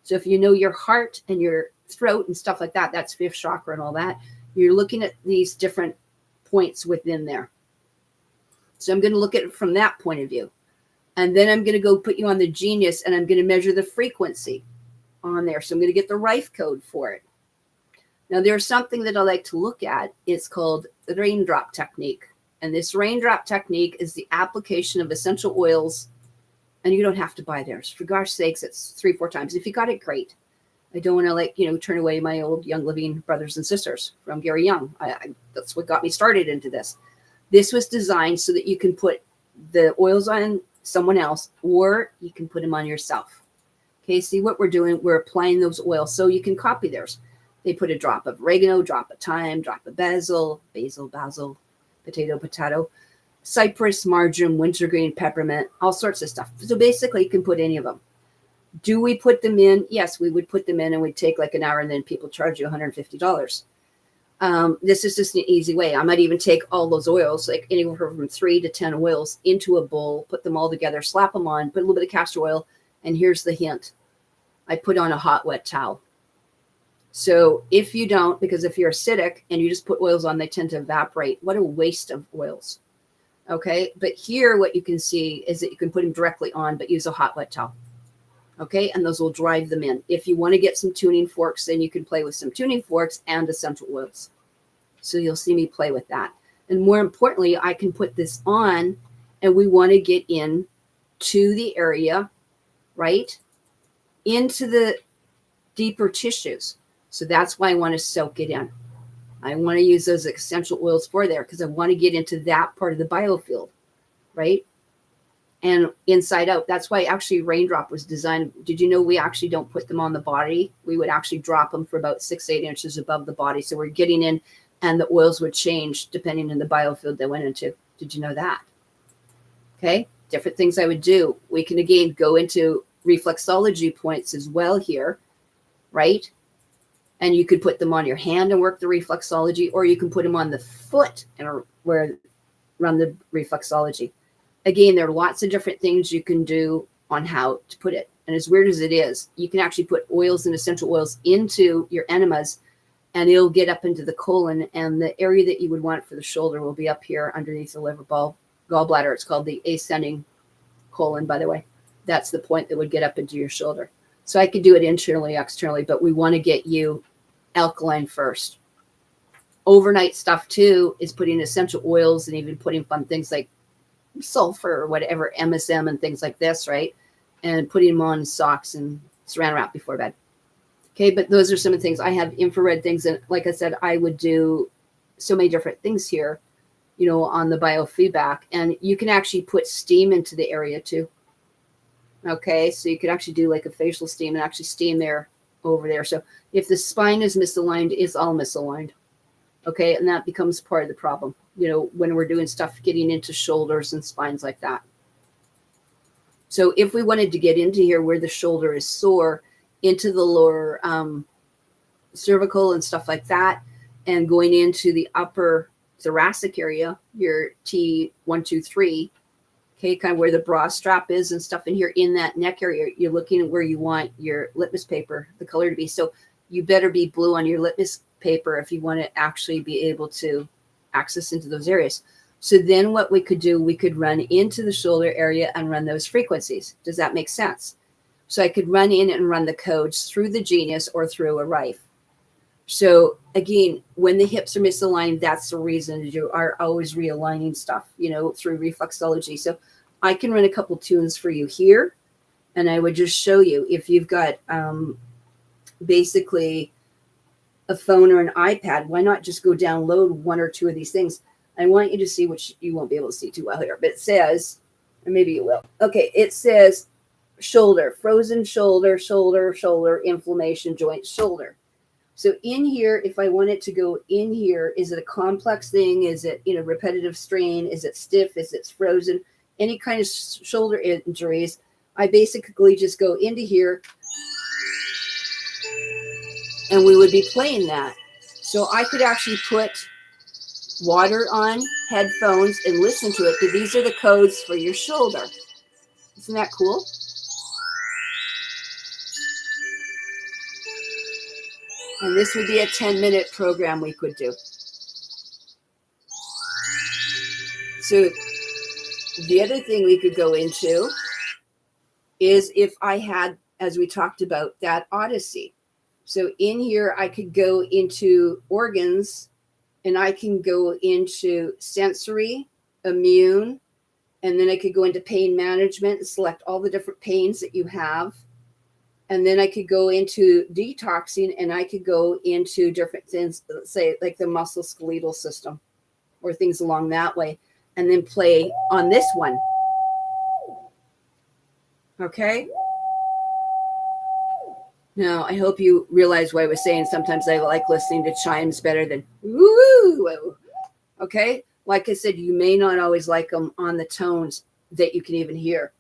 So if you know your heart and your throat and stuff like that, that's fifth chakra and all that. You're looking at these different points within there. So I'm going to look at it from that point of view. And then I'm going to go put you on the Genius, and I'm going to measure the frequency on there. So I'm going to get the Rife code for it. Now, there's something that I like to look at. It's called the raindrop technique. And this raindrop technique is the application of essential oils. And you don't have to buy theirs. For gosh sakes, it's 3-4 times. If you got it, great. I don't want to, turn away my old Young Living brothers and sisters from Gary Young. That's what got me started into this. This was designed so that you can put the oils on someone else, or you can put them on yourself. Okay, see what we're doing? We're applying those oils so you can copy theirs. They put a drop of oregano, drop of thyme, drop of basil, potato, cypress, marjoram, wintergreen, peppermint, all sorts of stuff. So basically you can put any of them. Do we put them in? Yes, we would put them in, and we'd take like an hour, and then people charge you $150. This is just an easy way. I might even take all those oils, like anywhere from 3 to 10 oils, into a bowl, put them all together, slap them on, put a little bit of castor oil, and here's the hint. I put on a hot, wet towel. So if you don't, because if you're acidic and you just put oils on, they tend to evaporate. What a waste of oils. Okay, but here what you can see is that you can put them directly on, but use a hot, wet towel. Okay, and those will drive them in. If you want to get some tuning forks, then you can play with some tuning forks and essential oils. So you'll see me play with that. And more importantly, I can put this on, and we want to get in to the area, right? Into the deeper tissues. So that's why I want to soak it in. I want to use those essential oils for there because I want to get into that part of the biofield, right? And inside out. That's why actually raindrop was designed. Did you know we actually don't put them on the body? We would actually drop them for about 6-8 inches above the body. So we're getting in, and the oils would change depending on the biofield they went into. Did you know that? Okay, different things I would do. We can again go into reflexology points as well here, right? And you could put them on your hand and work the reflexology, or you can put them on the foot and run the reflexology. Again, there are lots of different things you can do on how to put it. And as weird as it is, you can actually put oils and essential oils into your enemas, and it'll get up into the colon, and the area that you would want for the shoulder will be up here underneath the liver gallbladder. It's called the ascending colon, by the way. That's the point that would get up into your shoulder. So I could do it internally, externally, but we want to get you alkaline first. overnight stuff too is putting essential oils and even putting fun things like sulfur or whatever, MSM and things like this, right? And putting them on socks and saran wrap before bed. Okay, but those are some of the things. I have infrared things, and like I said, I would do so many different things here, you know, on the biofeedback. And you can actually put steam into the area too. Okay, so you could actually do like a facial steam and actually steam there over there. So if the spine is misaligned, it's all misaligned. Okay, and that becomes part of the problem, you know, when we're doing stuff getting into shoulders and spines like that. So if we wanted to get into here where the shoulder is sore, into the lower cervical and stuff like that, and going into the upper thoracic area, your T1, 2, 3, okay, kind of where the bra strap is and stuff in here in that neck area, you're looking at where you want your litmus paper, the color to be. So you better be blue on your litmus paper if you want to actually be able to access into those areas. So then what we could do, we could run into the shoulder area and run those frequencies. Does that make sense? So I could run in and run the codes through the Genius or through a Rife. So again, when the hips are misaligned, that's the reason you are always realigning stuff, you know, through reflexology. So I can run a couple tunes for you here, and I would just show you if you've got basically a phone or an iPad, why not just go download one or two of these things? I want you to see, which you won't be able to see too well here, but it says, or maybe you will. Okay, it says shoulder, frozen shoulder, shoulder, shoulder, inflammation, joint, shoulder. So in here, if I want it to go in here, is it a complex thing? Is it, you know, repetitive strain? Is it stiff? Is it frozen? Any kind of shoulder injuries, I basically just go into here and we would be playing that. So I could actually put water on, headphones, and listen to it, because these are the codes for your shoulder. Isn't that cool? And this would be a 10-minute program we could do. So the other thing we could go into is if I had, as we talked about, that Odyssey. So in here, I could go into organs, and I can go into sensory, immune, and then I could go into pain management and select all the different pains that you have. And then I could go into detoxing, and I could go into different things, let's say like the musculoskeletal system or things along that way, and then play on this one. Okay. Now, I hope you realize what I was saying. Sometimes I like listening to chimes better than woo. Okay. Like I said, you may not always like them on the tones that you can even hear.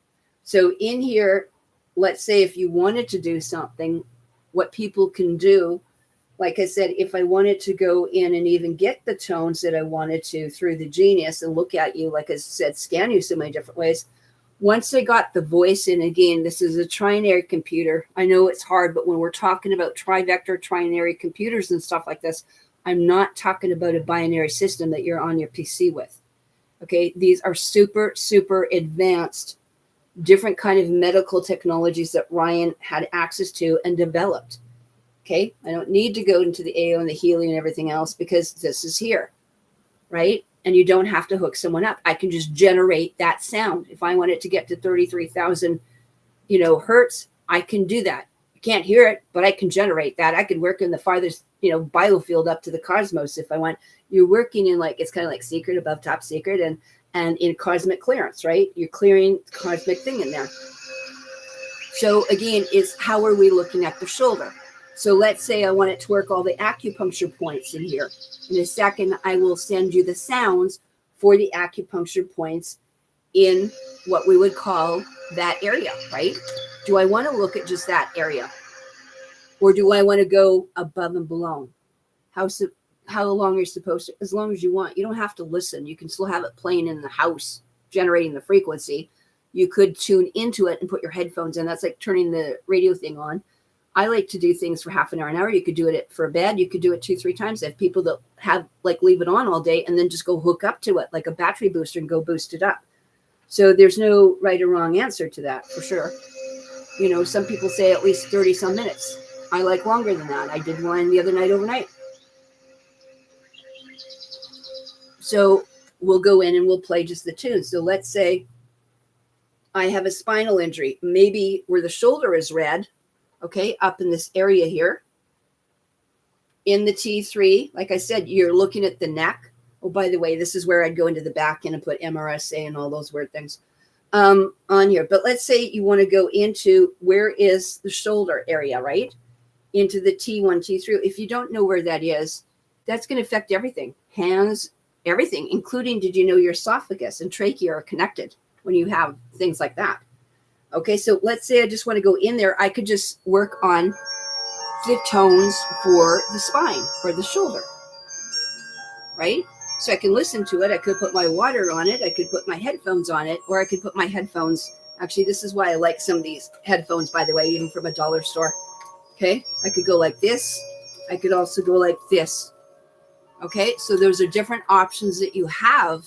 So in here, let's say if you wanted to do something, what people can do, like I said, if I wanted to go in and even get the tones that I wanted to through the Genius and look at you, like I said, scan you so many different ways. Once I got the voice in, again, this is a trinary computer. I know it's hard, but when we're talking about trivector, trinary computers and stuff like this, I'm not talking about a binary system that you're on your PC with. Okay, these are super, super advanced, different kind of medical technologies that Ryan had access to and developed. Okay, I don't need to go into the AO and the Healy and everything else because this is here, right? And you don't have to hook someone up. I can just generate that sound. If I want it to get to 33,000, hertz, I can do that. You can't hear it, but I can generate that. I could work in the farthest, biofield up to the cosmos if I want. You're working in it's kind of like secret above top secret and in cosmic clearance, right? You're clearing the cosmic thing in there. So again, it's how are we looking at the shoulder? So let's say I want it to work all the acupuncture points in here. In a second, I will send you the sounds for the acupuncture points in what we would call that area, right? Do I want to look at just that area? Or do I want to go above and below? How long are you supposed to? As long as you want. You don't have to listen. You can still have it playing in the house, generating the frequency. You could tune into it and put your headphones in. That's like turning the radio thing on. I like to do things for half an hour. You could do it for a bed. You could do it 2-3 times. I have people that have leave it on all day and then just go hook up to it like a battery booster and go boost it up. So there's no right or wrong answer to that for sure. Some people say at least 30 some minutes. I like longer than that. I did one the other night overnight. So we'll go in and we'll play just the tune. So let's say I have a spinal injury, maybe where the shoulder is red, okay, up in this area here. In the T3, like I said, you're looking at the neck. Oh, by the way, this is where I'd go into the back end and put MRSA and all those weird things on here. But let's say you want to go into where is the shoulder area, right? Into the T1, T3. If you don't know where that is, that's going to affect everything. Hands, everything, including, did you know your esophagus and trachea are connected when you have things like that? Okay, so let's say I just want to go in there. I could just work on the tones for the spine or the shoulder, right? So I can listen to it. I could put my water on it. I could put my headphones on it, or I could put my headphones. Actually, this is why I like some of these headphones, by the way, even from a dollar store. Okay, I could go like this. I could also go like this. Okay, so those are different options that you have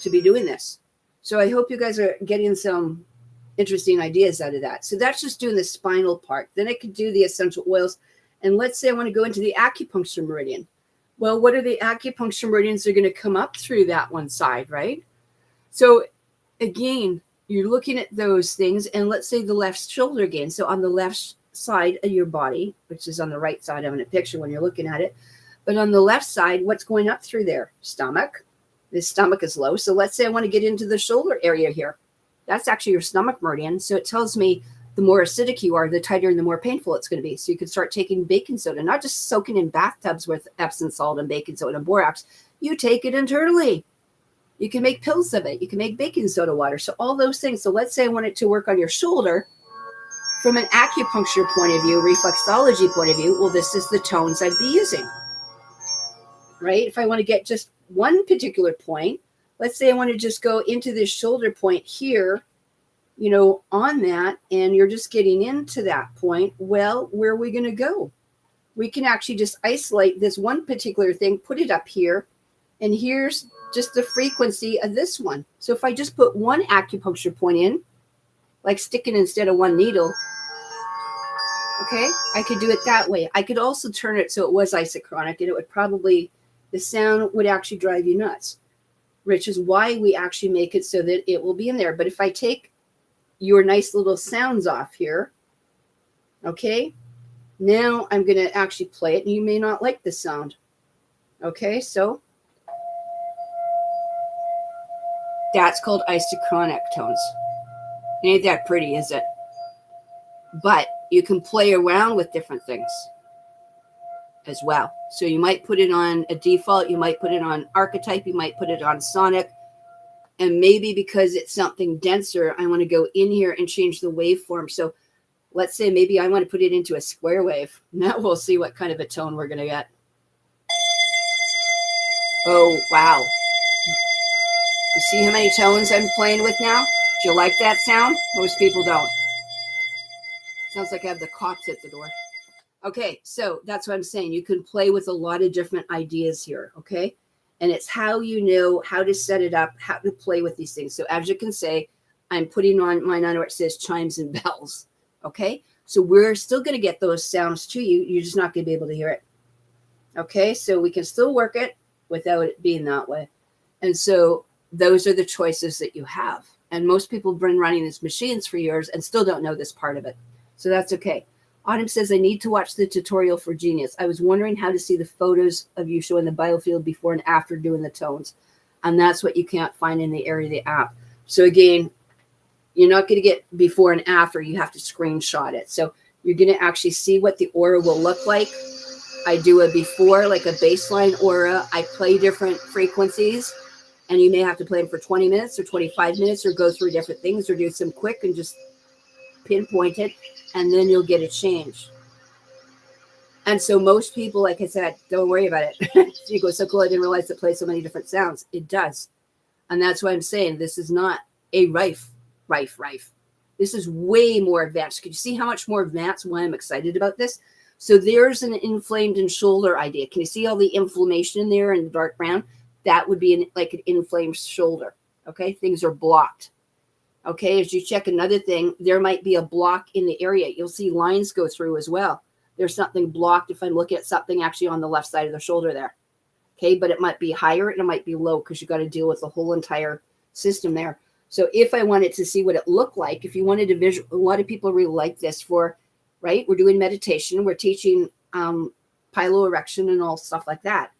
to be doing this. So I hope you guys are getting some interesting ideas out of that. So that's just doing the spinal part. Then I could do the essential oils. And let's say I want to go into the acupuncture meridian. Well, what are the acupuncture meridians? They're going to come up through that one side, right? So again, you're looking at those things. And let's say the left shoulder again. So on the left side of your body, which is on the right side of a picture when you're looking at it. But on the left side, what's going up through there? Stomach. The stomach is low. So let's say I want to get into the shoulder area here. That's actually your stomach meridian. So it tells me the more acidic you are, the tighter and the more painful it's going to be. So you can start taking baking soda, not just soaking in bathtubs with Epsom salt and baking soda and borax. You take it internally. You can make pills of it. You can make baking soda water. So all those things. So let's say I want it to work on your shoulder from an acupuncture point of view, reflexology point of view. Well, this is the tones I'd be using, right? If I want to get just one particular point, let's say I want to just go into this shoulder point here, you know, on that, and you're just getting into that point. Well, where are we going to go? We can actually just isolate this one particular thing, put it up here, and here's just the frequency of this one. So if I just put one acupuncture point in, like sticking instead of one needle, okay, I could do it that way. I could also turn it so it was isochronic, and it would probably, the sound would actually drive you nuts, which is why we actually make it so that it will be in there. But if I take your nice little sounds off here, okay, now I'm going to actually play it, and you may not like the sound. Okay, so that's called isochronic tones. Ain't that pretty, is it? But you can play around with different things as well. So you might put it on a default, you might put it on archetype, you might put it on sonic, and maybe because it's something denser, I want to go in here and change the waveform. So let's say maybe I want to put it into a square wave. Now we'll see what kind of a tone we're going to get. Oh, wow. You see how many tones I'm playing with now? Do you like that sound? Most people don't. Sounds like I have the cops at the door. Okay, so that's what I'm saying. You can play with a lot of different ideas here, okay? And it's how you know how to set it up, how to play with these things. So as you can say, I'm putting on mine on where it says chimes and bells, okay? So we're still going to get those sounds to you. You're just not going to be able to hear it, okay? So we can still work it without it being that way. And so those are the choices that you have. And most people have been running these machines for years and still don't know this part of it. So that's okay. Autumn says, I need to watch the tutorial for Genius. I was wondering how to see the photos of you showing the biofield before and after doing the tones. And that's what you can't find in the area of the app. So again, you're not going to get before and after. You have to screenshot it. So you're going to actually see what the aura will look like. I do a before, like a baseline aura. I play different frequencies. And you may have to play them for 20 minutes or 25 minutes or go through different things or do some quick and just pinpoint it. And then you'll get a change. And so most people, like I said, don't worry about it. You go, so cool, I didn't realize it plays so many different sounds. It does. And that's why I'm saying this is not a rife. This is way more advanced. Can you see how much more advanced why I'm excited about this? So there's an inflamed and shoulder idea. Can you see all the inflammation in there in the dark brown? That would be like an inflamed shoulder. Okay, things are blocked. Okay, as you check another thing, there might be a block in the area. You'll see lines go through as well. There's something blocked if I'm looking at something actually on the left side of the shoulder there. Okay, but it might be higher and it might be low because you got to deal with the whole entire system there. So if I wanted to see what it looked like, if you wanted to visual, a lot of people really like this for, right? We're doing meditation, we're teaching piloerection and all stuff like that.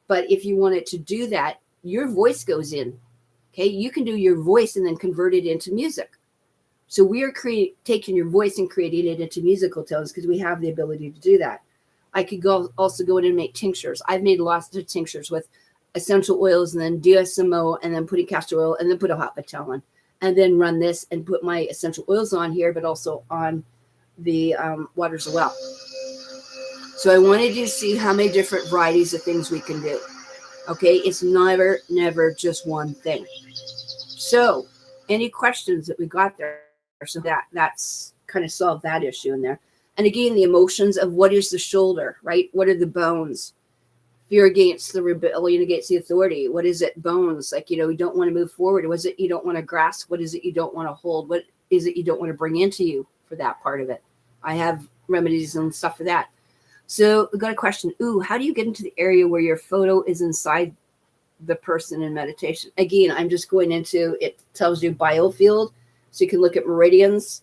But if you wanted to do that, your voice goes in. Okay, you can do your voice and then convert it into music. So we are taking your voice and creating it into musical tones because we have the ability to do that. I could also go in and make tinctures. I've made lots of tinctures with essential oils and then DSMO and then putting castor oil and then put a hot batel on and then run this and put my essential oils on here, but also on the waters as well. So I wanted you to see how many different varieties of things we can do. Okay, it's never just one thing. So any questions that we got there? So that's kind of solved that issue in there. And again, the emotions of what is the shoulder, right? What are the bones? Fear against the rebellion against the authority. What is it? Bones. Like, you don't want to move forward. What is it you don't want to grasp? What is it you don't want to hold? What is it you don't want to bring into you for that part of it? I have remedies and stuff for that. So we got a question. Ooh, how do you get into the area where your photo is inside the person in meditation? Again, I'm just going into, it tells you biofield. So you can look at meridians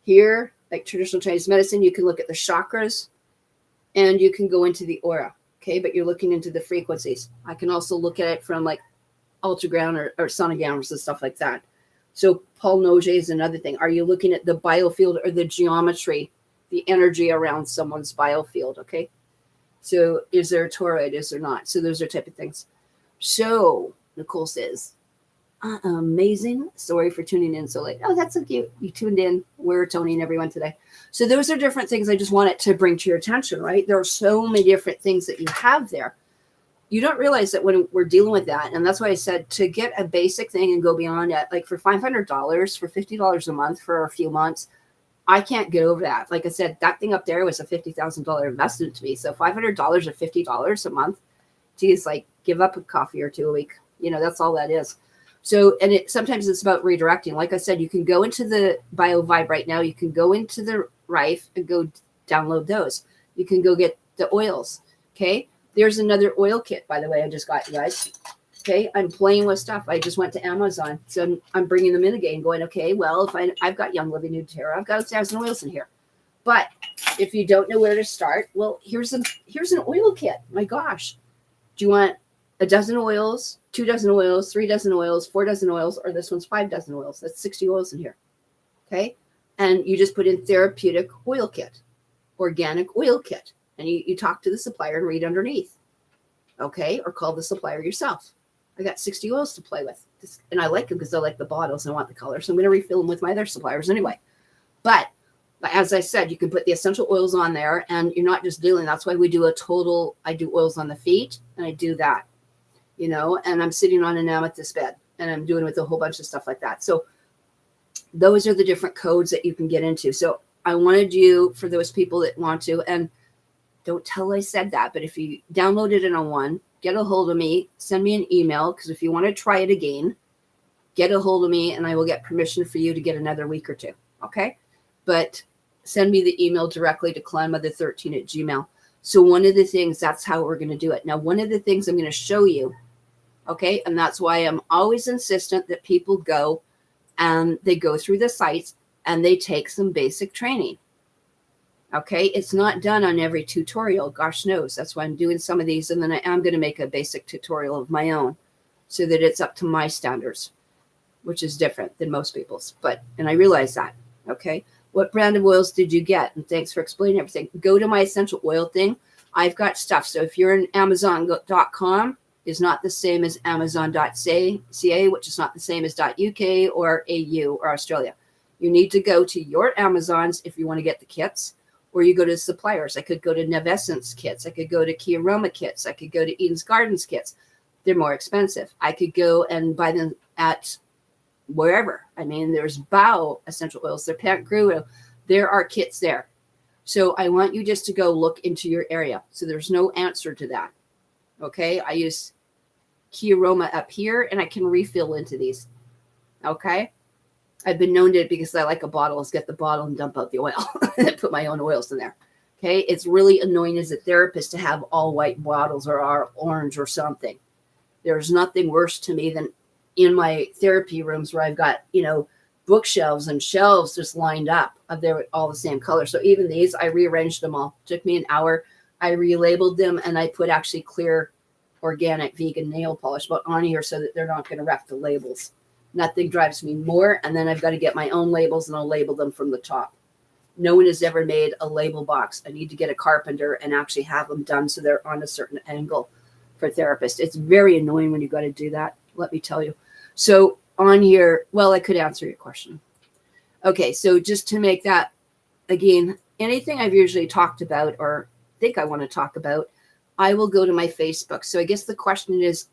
here, like traditional Chinese medicine. You can look at the chakras and you can go into the aura. Okay, but you're looking into the frequencies. I can also look at it from like ultraground or sonograms and stuff like that. So Paul Noge is another thing. Are you looking at the biofield or the geometry, the energy around someone's biofield? Okay, so is there a toroid? Is there not? So those are type of things. So Nicole says, amazing. Sorry for tuning in so late. Oh, that's so cute. You tuned in. We're toning everyone today. So those are different things I just wanted to bring to your attention, right? There are so many different things that you have there. You don't realize that when we're dealing with that. And that's why I said to get a basic thing and go beyond it, like for $500, for $50 a month for a few months, I can't get over that. Like I said, that thing up there was a $50,000 investment to me. So $500 or $50 a month, geez, like give up a coffee or two a week. That's all that is. So, and sometimes it's about redirecting. Like I said, you can go into the BioVibe right now. You can go into the Rife and go download those. You can go get the oils. Okay. There's another oil kit, by the way, I just got, you guys. Okay. I'm playing with stuff. I just went to Amazon. So I'm bringing them in again going, okay, well, if I've got Young Living New Terra, I've got 1,000 oils in here. But if you don't know where to start, well, here's an oil kit. My gosh. Do you want a dozen oils, 2 dozen oils, 3 dozen oils, 4 dozen oils, or this one's 5 dozen oils? That's 60 oils in here. Okay. And you just put in therapeutic oil kit, organic oil kit, and you talk to the supplier and read underneath. Okay. Or call the supplier yourself. I got 60 oils to play with. And I like them because I like the bottles and I want the color. So I'm going to refill them with my other suppliers anyway. But as I said, you can put the essential oils on there and you're not just dealing. That's why we do I do oils on the feet and I do that. And I'm sitting on an amethyst bed and I'm doing with a whole bunch of stuff like that. So those are the different codes that you can get into. So I wanted you, for those people that want to, and don't tell I said that, but if you downloaded it on one, get a hold of me, send me an email, because if you want to try it again, get a hold of me and I will get permission for you to get another week or two. Okay. But send me the email directly to clanmother13@gmail.com. So one of the things, that's how we're going to do it. Now, one of the things I'm going to show you, okay, and that's why I'm always insistent that people go and they go through the sites and they take some basic training. Okay, it's not done on every tutorial. Gosh knows. That's why I'm doing some of these. And then I am going to make a basic tutorial of my own so that it's up to my standards, which is different than most people's. And I realize that. Okay. What brand of oils did you get? And thanks for explaining everything. Go to my essential oil thing. I've got stuff. So if you're in Amazon.com, is not the same as Amazon.ca, which is not the same as .uk or AU or Australia. You need to go to your Amazons if you want to get the kits, or you go to suppliers. I could go to Nevessence kits. I could go to Key Aroma kits. I could go to Eden's Gardens kits. They're more expensive. I could go and buy them at wherever. I mean, there's Bow essential oils, there's Plant Grew oil. There are kits there. So I want you just to go look into your area. So there's no answer to that. Okay. I use Key Aroma up here and I can refill into these. Okay. I've been known to, because I like a bottle, is get the bottle and dump out the oil and put my own oils in there. Okay. It's really annoying as a therapist to have all white bottles or all orange or something. There's nothing worse to me than in my therapy rooms where I've got, bookshelves and shelves just lined up. They're all the same color. So even these, I rearranged them all. It took me an hour. I relabeled them and I put actually clear organic vegan nail polish on here so that they're not going to wreck the labels. Nothing drives me more. And then I've got to get my own labels and I'll label them from the top. No one has ever made a label box. I need to get a carpenter and actually have them done so they're on a certain angle for therapists. It's very annoying when you got to do that, let me tell you. So on here, well, I could answer your question. Okay, so just to make that, again, anything I've usually talked about or think I want to talk about, I will go to my Facebook. So I guess the question is,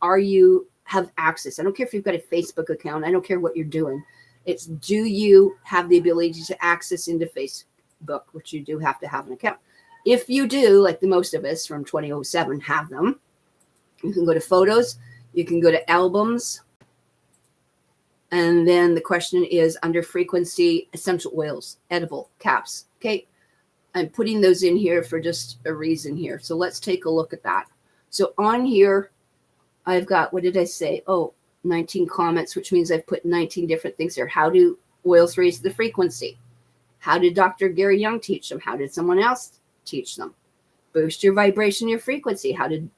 have access? I don't care if you've got a Facebook account. I don't care what you're doing. It's, do you have the ability to access into Facebook, which you do have to have an account. If you do, like the most of us from 2007 have them, you can go to photos, you can go to albums. And then the question is under frequency, essential oils, edible caps. Okay. I'm putting those in here for just a reason here. So let's take a look at that. So on here, I've got, what did I say? 19 comments, which means I've put 19 different things here. How do oils raise the frequency? How did Dr. Gary Young teach them? How did someone else teach them? Boost your vibration, your frequency. How did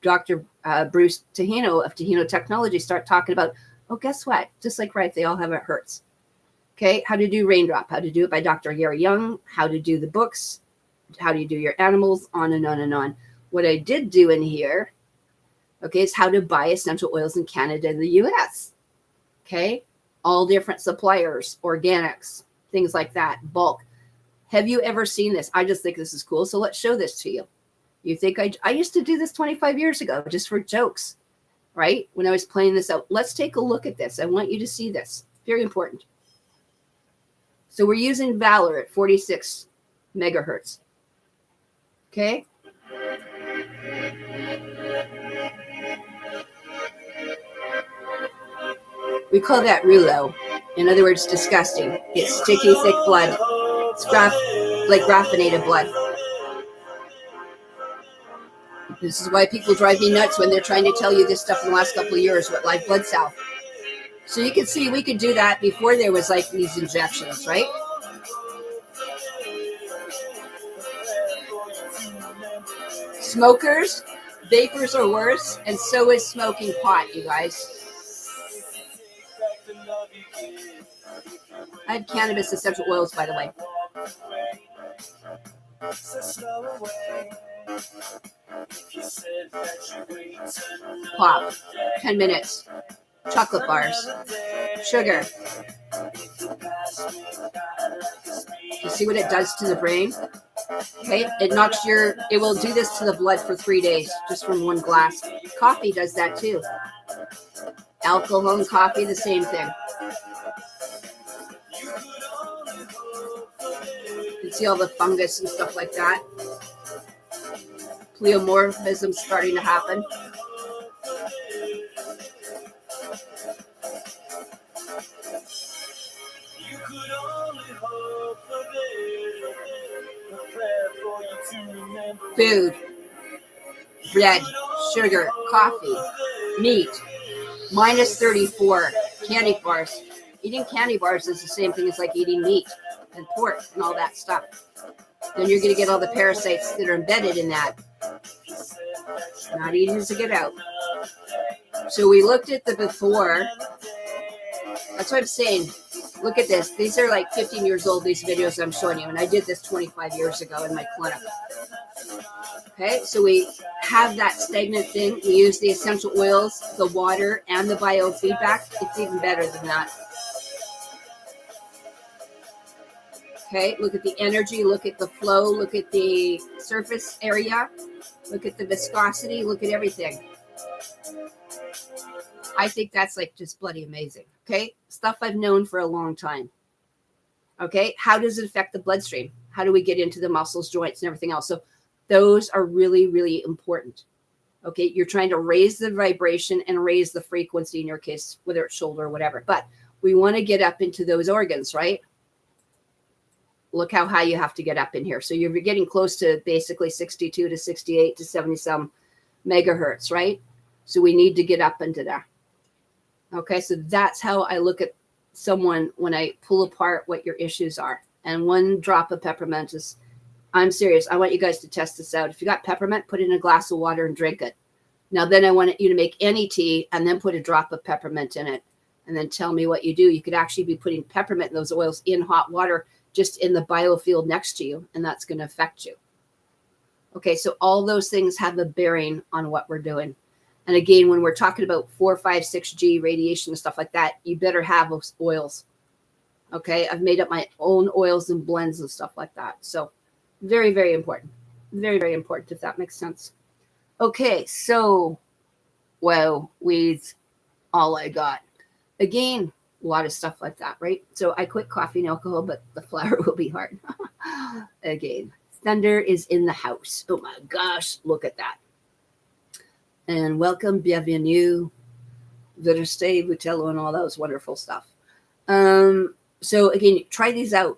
Dr. Bruce Tahino of Tahino Technology start talking about, guess what? Just like right, they all have It Hurts. Okay, how to do Raindrop, how to do it by Dr. Gary Young, how to do the books, how do you do your animals, on and on and on. What I did do in here, okay, is how to buy essential oils in Canada and the US. Okay, all different suppliers, organics, things like that, bulk. Have you ever seen this? I just think this is cool. So let's show this to you. You think I used to do this 25 years ago just for jokes, right? When I was playing this out. Let's take a look at this. I want you to see this. Very important. So we're using Valor at 46 megahertz. Okay. We call that Rulo. In other words, disgusting. It's sticky, thick blood. It's like graphinated blood. This is why people drive me nuts when they're trying to tell you this stuff in the last couple of years, what live blood cell. So you can see we could do that before there was like these injections, right? Smokers, vapors are worse, and so is smoking pot, you guys. I have cannabis essential oils, by the way. Pop, 10 minutes. Chocolate bars, sugar. You see what it does to the brain? Okay, it will do this to the blood for 3 days, just from one glass. Coffee does that too. Alcohol and coffee, the same thing. You can see all the fungus and stuff like that. Pleomorphism starting to happen. Food, bread, sugar, coffee, meat, minus 34, candy bars. Eating candy bars is the same thing as like eating meat and pork and all that stuff. Then you're going to get all the parasites that are embedded in that. Not easy to get out. So we looked at the before. That's what I'm saying. Look at this. These are like 15 years old, these videos I'm showing you. And I did this 25 years ago in my clinic. Okay, so we have that stagnant thing. We use the essential oils, the water, and the biofeedback. It's even better than that. Okay, look at the energy, look at the flow, look at the surface area, look at the viscosity, look at everything. I think that's like just bloody amazing. Okay, stuff I've known for a long time. Okay, how does it affect the bloodstream? How do we get into the muscles, joints, and everything else? So those are really, really important. Okay, you're trying to raise the vibration and raise the frequency in your case, whether it's shoulder or whatever. But we want to get up into those organs, right? Look how high you have to get up in here. So you're getting close to basically 62 to 68 to 70 some megahertz, right? So we need to get up into there. Okay, so that's how I look at someone when I pull apart what your issues are. And 1 drop of peppermint is, I'm serious. I want you guys to test this out. If you got peppermint, put it in a glass of water and drink it. Now, then I want you to make any tea and then put a drop of peppermint in it. And then tell me what you do. You could actually be putting peppermint and those oils in hot water just in the biofield next to you, and that's going to affect you. Okay, so all those things have a bearing on what we're doing. And again, when we're talking about 4, 5, 6G radiation and stuff like that, you better have those oils. Okay, I've made up my own oils and blends and stuff like that. So very, very important. Very, very important, if that makes sense. Okay, so, wow, weeds, all I got. Again, a lot of stuff like that, right? So I quit coffee and alcohol, but the flower will be hard. Again, thunder is in the house. Oh my gosh, look at that. And welcome, bienvenue, Verste, Butello, and all those wonderful stuff. So again, try these out,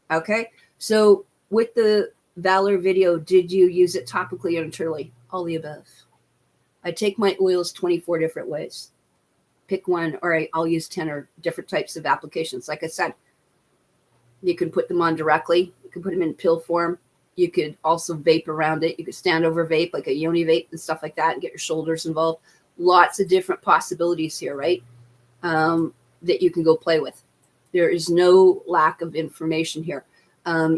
okay? So with the Valor video, did you use it topically or internally? All the above. I take my oils 24 different ways. Pick one, or I'll use 10 or different types of applications. Like I said, you can put them on directly. You can put them in pill form. You could also vape around it. You could stand over vape, like a yoni vape and stuff like that, and get your shoulders involved. Lots of different possibilities here, right? That you can go play with. There is no lack of information here.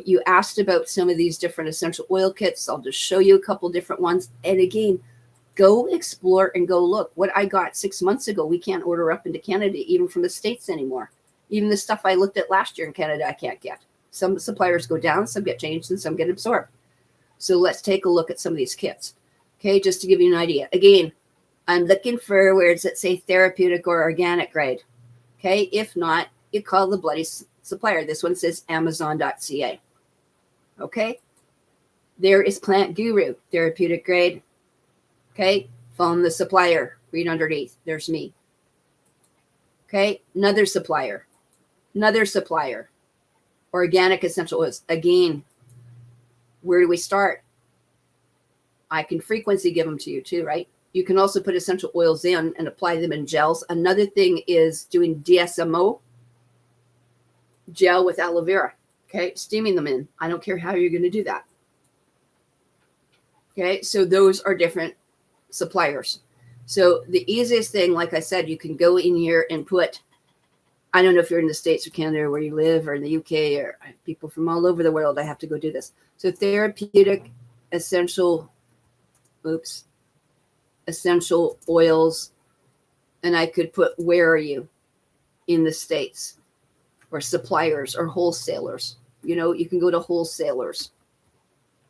You asked about some of these different essential oil kits. I'll just show you a couple different ones. And again, go explore and go look. What I got 6 months ago, we can't order up into Canada, even from the States anymore. Even the stuff I looked at last year in Canada, I can't get. Some suppliers go down, some get changed, and some get absorbed. So let's take a look at some of these kits. Okay, just to give you an idea. Again, I'm looking for where does it say therapeutic or organic grade. Okay, if not, you call the bloody supplier. This one says amazon.ca. Okay, there is Plant Guru, therapeutic grade. Okay, phone the supplier, read underneath. There's me. Okay, another supplier, organic essential oils. Again, where do we start? I can frequency give them to you too, right? You can also put essential oils in and apply them in gels. Another thing is doing DSMO gel with aloe vera. Okay, steaming them in. I don't care how you're going to do that. Okay, so those are different suppliers. So the easiest thing, like I said, you can go in here and put, I don't know if you're in the States or Canada or where you live or in the UK or people from all over the world, I have to go do this. So therapeutic essential oils. And I could put, where are you in the States, or suppliers or wholesalers? You know, you can go to wholesalers.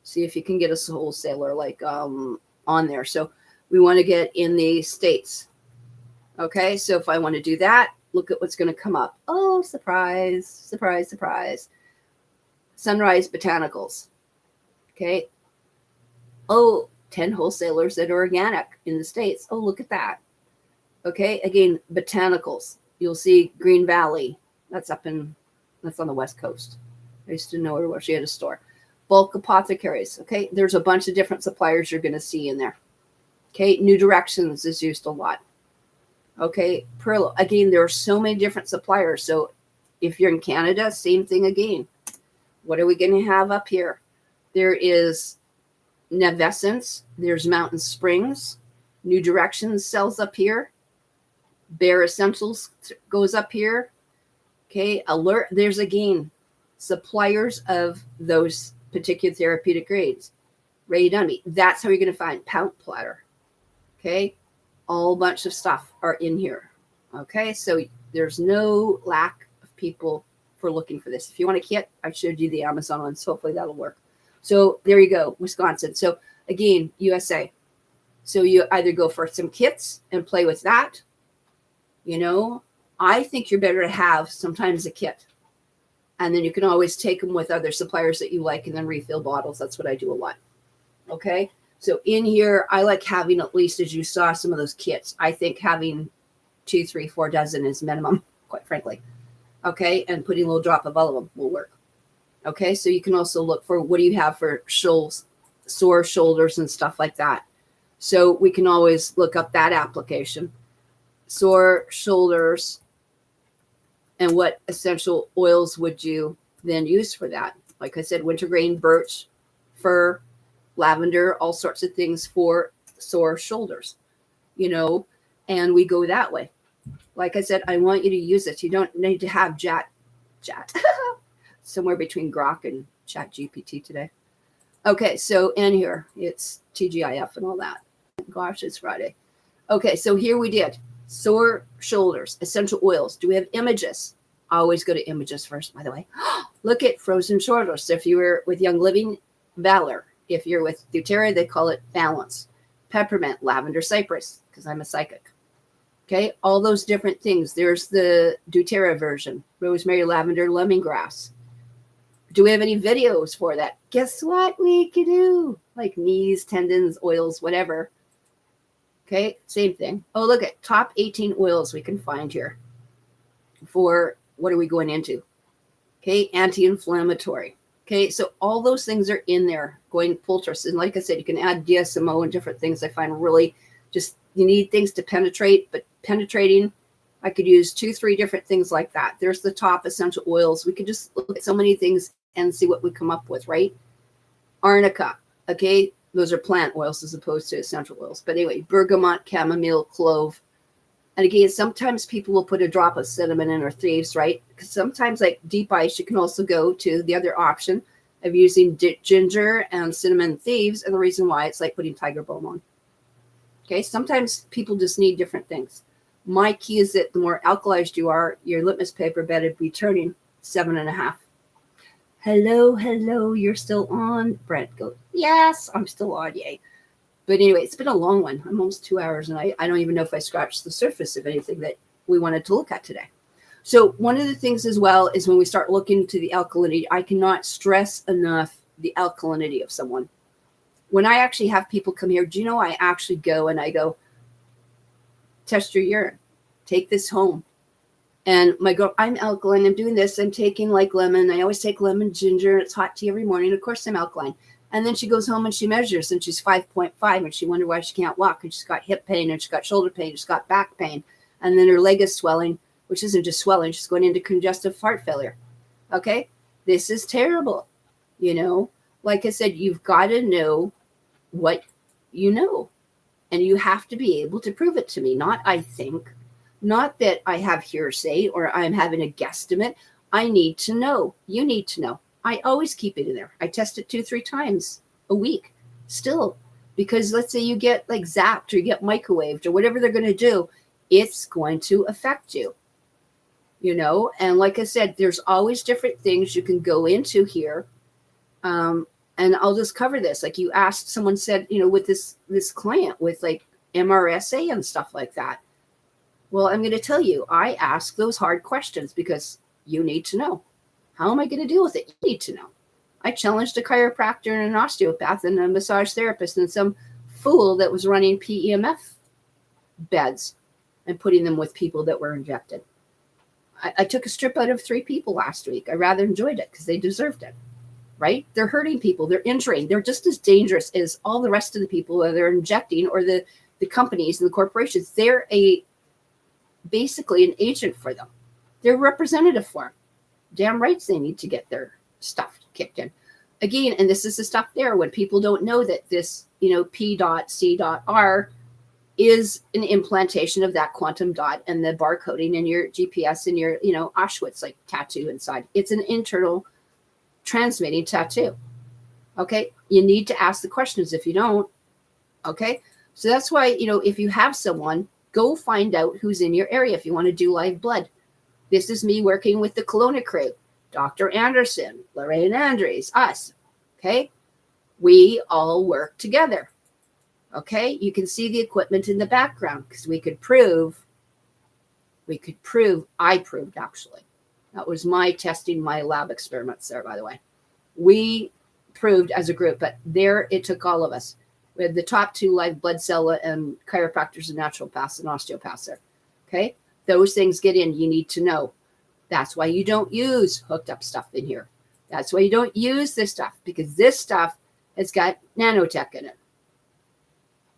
See if you can get a wholesaler like on there. So we want to get in the States. Okay, so if I want to do that, look at what's going to come up. Oh, surprise, surprise, surprise. Sunrise Botanicals. Okay. Oh, 10 wholesalers that are organic in the States. Oh, look at that. Okay, again, botanicals. You'll see Green Valley. That's on the West Coast. I used to know her where she had a store. Bulk apothecaries. Okay, there's a bunch of different suppliers you're going to see in there. Okay, New Directions is used a lot. Okay, Perlo. Again, there are so many different suppliers. So if you're in Canada, same thing again. What are we going to have up here? There is Nevessence. There's Mountain Springs. New Directions sells up here. Bare Essentials goes up here. Okay, Alert. There's again suppliers of those particular therapeutic grades. Ready Done Me. That's how you're going to find Pout Platter. Okay, all bunch of stuff are in here. Okay, so there's no lack of people for looking for this. If you want a kit, I showed you the Amazon one, so hopefully that'll work. So there you go, Wisconsin. So again, USA. So you either go for some kits and play with that. You know, I think you're better to have sometimes a kit. And then you can always take them with other suppliers that you like and then refill bottles. That's what I do a lot. Okay. So in here, I like having, at least as you saw, some of those kits. I think having 2, 3, 4 dozen is minimum, quite frankly. Okay. And putting a little drop of all of them will work. Okay, so you can also look for what do you have for sore shoulders and stuff like that. So we can always look up that application. Sore shoulders, and what essential oils would you then use for that? Like I said, wintergreen, birch, fir, lavender, all sorts of things for sore shoulders, you know, and we go that way. Like I said, I want you to use it. You don't need to have chat somewhere between Grok and Chat GPT today. Okay, so in here, it's TGIF and all that. Gosh, it's Friday. Okay, so here we did sore shoulders, essential oils. Do we have images? I always go to images first, by the way. Look at frozen shoulders. So if you were with Young Living, Valor. If you're with doTERRA, they call it balance. Peppermint, lavender, cypress, because I'm a psychic. Okay, all those different things. There's the doTERRA version, rosemary, lavender, lemongrass. Do we have any videos for that? Guess what we could do? Like knees, tendons, oils, whatever. Okay, same thing. Oh, look at top 18 oils we can find here. For what are we going into? Okay, anti-inflammatory. Okay, so all those things are in there going poultice. And like I said, you can add DSMO and different things. I find really just, you need things to penetrate, but penetrating, I could use 2-3 different things like that. There's the top essential oils. We could just look at so many things and see what we come up with, right? Arnica, okay? Those are plant oils as opposed to essential oils. But anyway, bergamot, chamomile, clove. And again, sometimes people will put a drop of cinnamon in or thieves, right? Because sometimes like deep ice, you can also go to the other option of using ginger and cinnamon thieves. And the reason why it's like putting tiger balm on. Okay, sometimes people just need different things. My key is that the more alkalized you are, your litmus paper better be turning 7.5. Hello, you're still on. Brent goes, yes, I'm still on, yay. But anyway, it's been a long one. I'm almost 2 hours, and I don't even know if I scratched the surface of anything that we wanted to look at today. So one of the things as well is when we start looking to the alkalinity, I cannot stress enough the alkalinity of someone. When I actually have people come here, do you know I actually go and I go, test your urine, take this home. And my girl, I'm alkaline, I'm doing this, I'm taking like lemon. I always take lemon, ginger, it's hot tea every morning. Of course, I'm alkaline. And then she goes home and she measures and she's 5.5 and she wonders why she can't walk. And she's got hip pain and she's got shoulder pain, she's got back pain. And then her leg is swelling, which isn't just swelling, she's going into congestive heart failure. Okay, this is terrible. You know, like I said, you've got to know what you know. And you have to be able to prove it to me. Not I think, not that I have hearsay or I'm having a guesstimate. I need to know. You need to know. I always keep it in there. I test it 2-3 times a week still, because let's say you get like zapped or you get microwaved or whatever they're going to do, it's going to affect you, you know? And like I said, there's always different things you can go into here. And I'll just cover this. Like you asked, someone said, you know, with this client with like MRSA and stuff like that. Well, I'm going to tell you, I ask those hard questions because you need to know. How am I going to deal with it? You need to know. I challenged a chiropractor and an osteopath and a massage therapist and some fool that was running PEMF beds and putting them with people that were injected. I took a strip out of 3 people last week. I rather enjoyed it because they deserved it. Right? They're hurting people. They're injuring. They're just as dangerous as all the rest of the people that they're injecting or the companies and the corporations. They're basically an agent for them. They're representative for them. Damn rights they need to get their stuff kicked in. Again, and this is the stuff there when people don't know that this, you know, P.C.R is an implantation of that quantum dot and the barcoding in your GPS and your, you know, Auschwitz like tattoo inside. It's an internal transmitting tattoo. Okay, you need to ask the questions. If you don't, okay, so that's why, you know, if you have someone, go find out who's in your area. If you want to do live blood, this is me working with the Kelowna crew, Dr. Anderson, Lorraine Andres, us. Okay, we all work together. Okay, you can see the equipment in the background because I proved actually. That was my testing, my lab experiments there, by the way. We proved as a group, but there it took all of us. We had the top 2 live blood cell and chiropractors and naturopaths and osteopaths there. Okay, those things get in. You need to know. That's why you don't use hooked up stuff in here. That's why you don't use this stuff, because this stuff has got nanotech in it.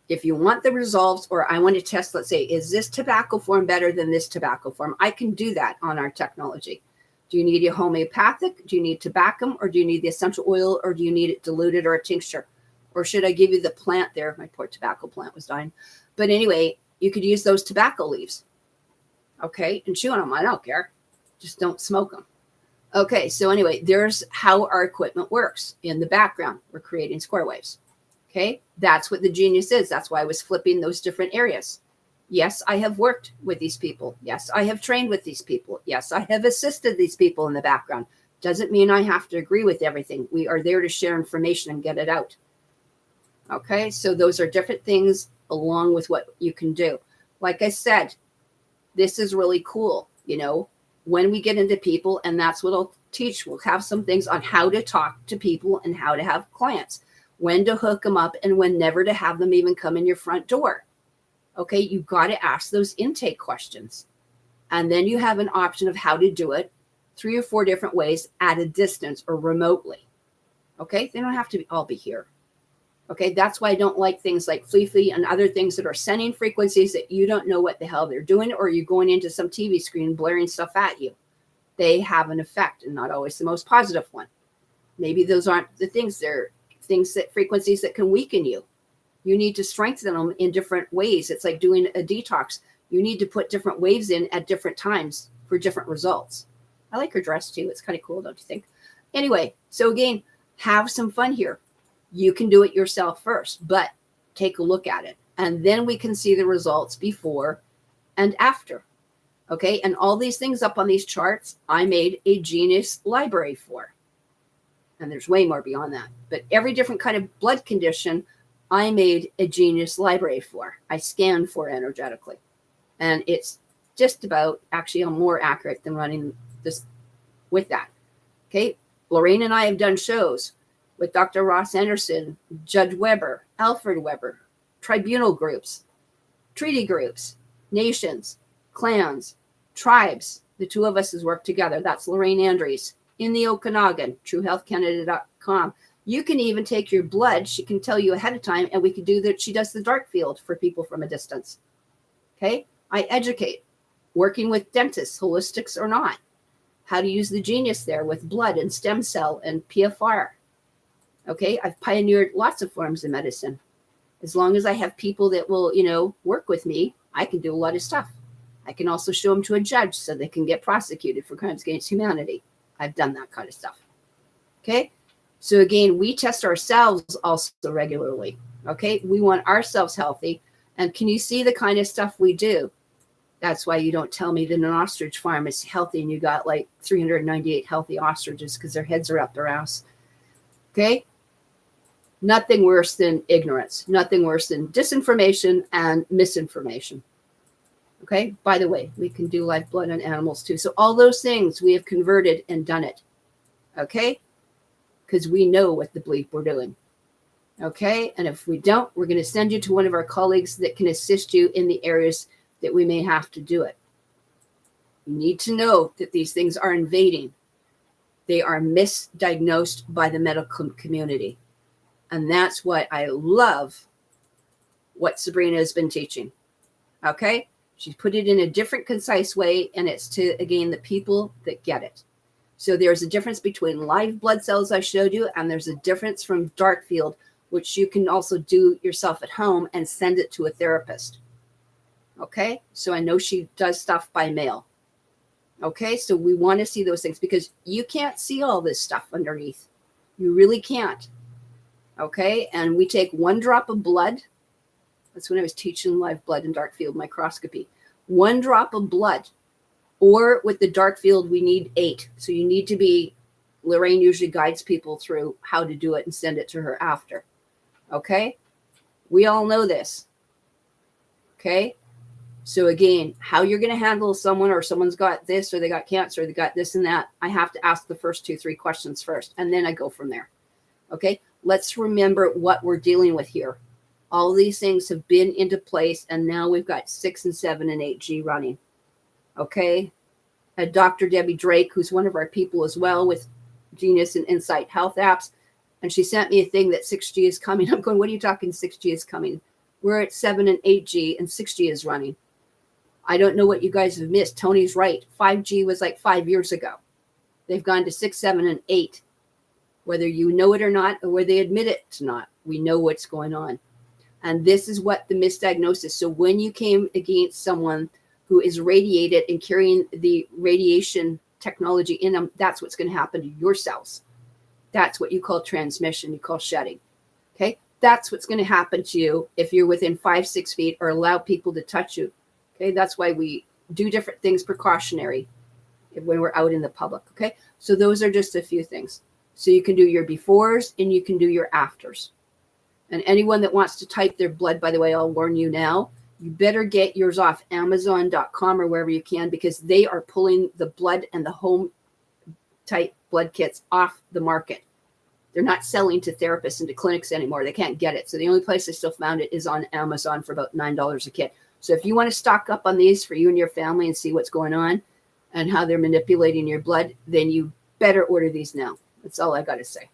If you want the results, or I want to test, let's say, is this tobacco form better than this tobacco form? I can do that on our technology. Do you need a homeopathic? Do you need tobacco? Or do you need the essential oil? Or do you need it diluted or a tincture? Or should I give you the plant there? My poor tobacco plant was dying. But anyway, you could use those tobacco leaves. Okay, and chew on them. I don't care. Just don't smoke them. Okay, so anyway, there's how our equipment works. In the background, we're creating square waves. Okay, that's what the genius is. That's why I was flipping those different areas. Yes, I have worked with these people. Yes, I have trained with these people. Yes, I have assisted these people in the background. Doesn't mean I have to agree with everything. We are there to share information and get it out. Okay, so those are different things along with what you can do. Like I said, this is really cool. You know, when we get into people, and that's what I'll teach. We'll have some things on how to talk to people and how to have clients, when to hook them up and when never to have them even come in your front door. Okay, you've got to ask those intake questions. And then you have an option of how to do it 3 or 4 different ways at a distance or remotely. Okay, they don't have to all be here. Okay, that's why I don't like things like Fleefy and other things that are sending frequencies that you don't know what the hell they're doing, or you're going into some TV screen blaring stuff at you. They have an effect, and not always the most positive one. Maybe those aren't the things. They're things that frequencies that can weaken you. You need to strengthen them in different ways. It's like doing a detox. You need to put different waves in at different times for different results. I like her dress too. It's kind of cool, don't you think? Anyway, so again, have some fun here. You can do it yourself first, but take a look at it. And then we can see the results before and after. Okay, and all these things up on these charts, I made a genius library for. And there's way more beyond that. But every different kind of blood condition, I made a genius library for. I scanned for energetically. And it's just about actually more accurate than running this with that. Okay, Lorraine and I have done shows with Dr. Ross Anderson, Judge Weber, Alfred Weber, tribunal groups, treaty groups, nations, clans, tribes. The 2 of us has worked together. That's Lorraine Andrews in the Okanagan, truehealthcanada.com. You can even take your blood. She can tell you ahead of time, and we could do that. She does the dark field for people from a distance. Okay. I educate, working with dentists, holistics or not, how to use the genius there with blood and stem cell and PFR. Okay. I've pioneered lots of forms of medicine. As long as I have people that will, work with me, I can do a lot of stuff. I can also show them to a judge so they can get prosecuted for crimes against humanity. I've done that kind of stuff. Okay. So again, we test ourselves also regularly. Okay. We want ourselves healthy. And can you see the kind of stuff we do? That's why you don't tell me that an ostrich farm is healthy and you got like 398 healthy ostriches because their heads are up their ass. Okay. Nothing worse than ignorance. Nothing worse than disinformation and misinformation. Okay. By the way, we can do live blood on animals too. So all those things we have converted and done it. Okay. Because we know what the bleep we're doing. Okay. And if we don't, we're going to send you to one of our colleagues that can assist you in the areas that we may have to do it. You need to know that these things are invading. They are misdiagnosed by the medical community. And that's why I love what Sabrina has been teaching. Okay. She's put it in a different, concise way, and it's to, again, the people that get it. So there's a difference between live blood cells I showed you, and there's a difference from dark field, which you can also do yourself at home and send it to a therapist. Okay, so I know she does stuff by mail. Okay, so we want to see those things because you can't see all this stuff underneath. You really can't. Okay, and we take 1 drop of blood. That's when I was teaching live blood and dark field microscopy. 1 drop of blood, or with the dark field, we need 8. So you need to be, Lorraine usually guides people through how to do it and send it to her after. Okay. We all know this. Okay. So again, how you're going to handle someone, or someone's got this, or they got cancer, or they got this and that. I have to ask the first 2-3 questions first, and then I go from there. Okay. Let's remember what we're dealing with here. All of these things have been into place, and now we've got 6 and 7 and 8G running. Okay. Dr. Debbie Drake, who's one of our people as well with Genius and Insight Health apps. And she sent me a thing that 6G is coming. I'm going, what are you talking 6G is coming? We're at 7 and 8G and 6G is running. I don't know what you guys have missed. Tony's right. 5G was like 5 years ago. They've gone to 6, 7, and 8. Whether you know it or not, or whether they admit it to not, we know what's going on. And this is what the misdiagnosis. So when you came against someone who is radiated and carrying the radiation technology in them, that's what's going to happen to your cells. That's what you call transmission, you call shedding. Okay? That's what's going to happen to you if you're within 5, 6 feet or allow people to touch you. Okay? That's why we do different things precautionary when we're out in the public. Okay? So those are just a few things. So you can do your befores and you can do your afters. And anyone that wants to type their blood, by the way, I'll warn you now, you better get yours off Amazon.com or wherever you can, because they are pulling the blood and the home type blood kits off the market. They're not selling to therapists and to clinics anymore. They can't get it. So the only place I still found it is on Amazon for about $9 a kit. So if you want to stock up on these for you and your family and see what's going on and how they're manipulating your blood, then you better order these now. That's all I got to say.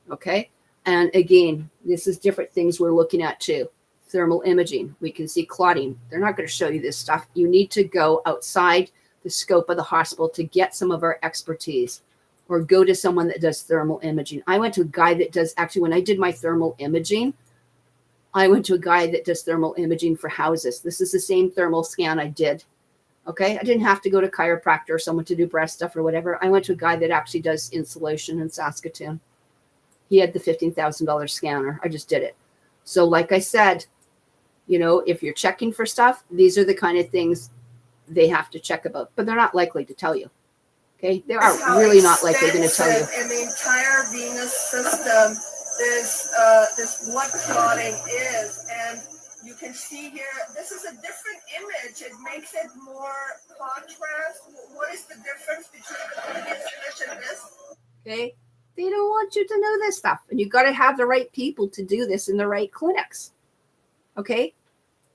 Okay. And again, this is different things we're looking at too. Thermal imaging. We can see clotting. They're not going to show you this stuff. You need to go outside the scope of the hospital to get some of our expertise, or go to someone that does thermal imaging. I went to a guy that does, actually, when I did my thermal imaging, I went to a guy that does thermal imaging for houses. This is the same thermal scan I did. Okay. I didn't have to go to a chiropractor or someone to do breast stuff or whatever. I went to a guy that actually does insulation in Saskatoon. He had the $15,000 scanner. I just did it. So like I said, you know, if you're checking for stuff, these are the kind of things they have to check about, but they're not likely to tell you. Okay. They are really not likely going to tell you. In the entire venous system, this blood clotting is, and you can see here, this is a different image. It makes it more contrast. What is the difference between the previous image and this? Okay. They don't want you to know this stuff. And you've got to have the right people to do this in the right clinics. Okay.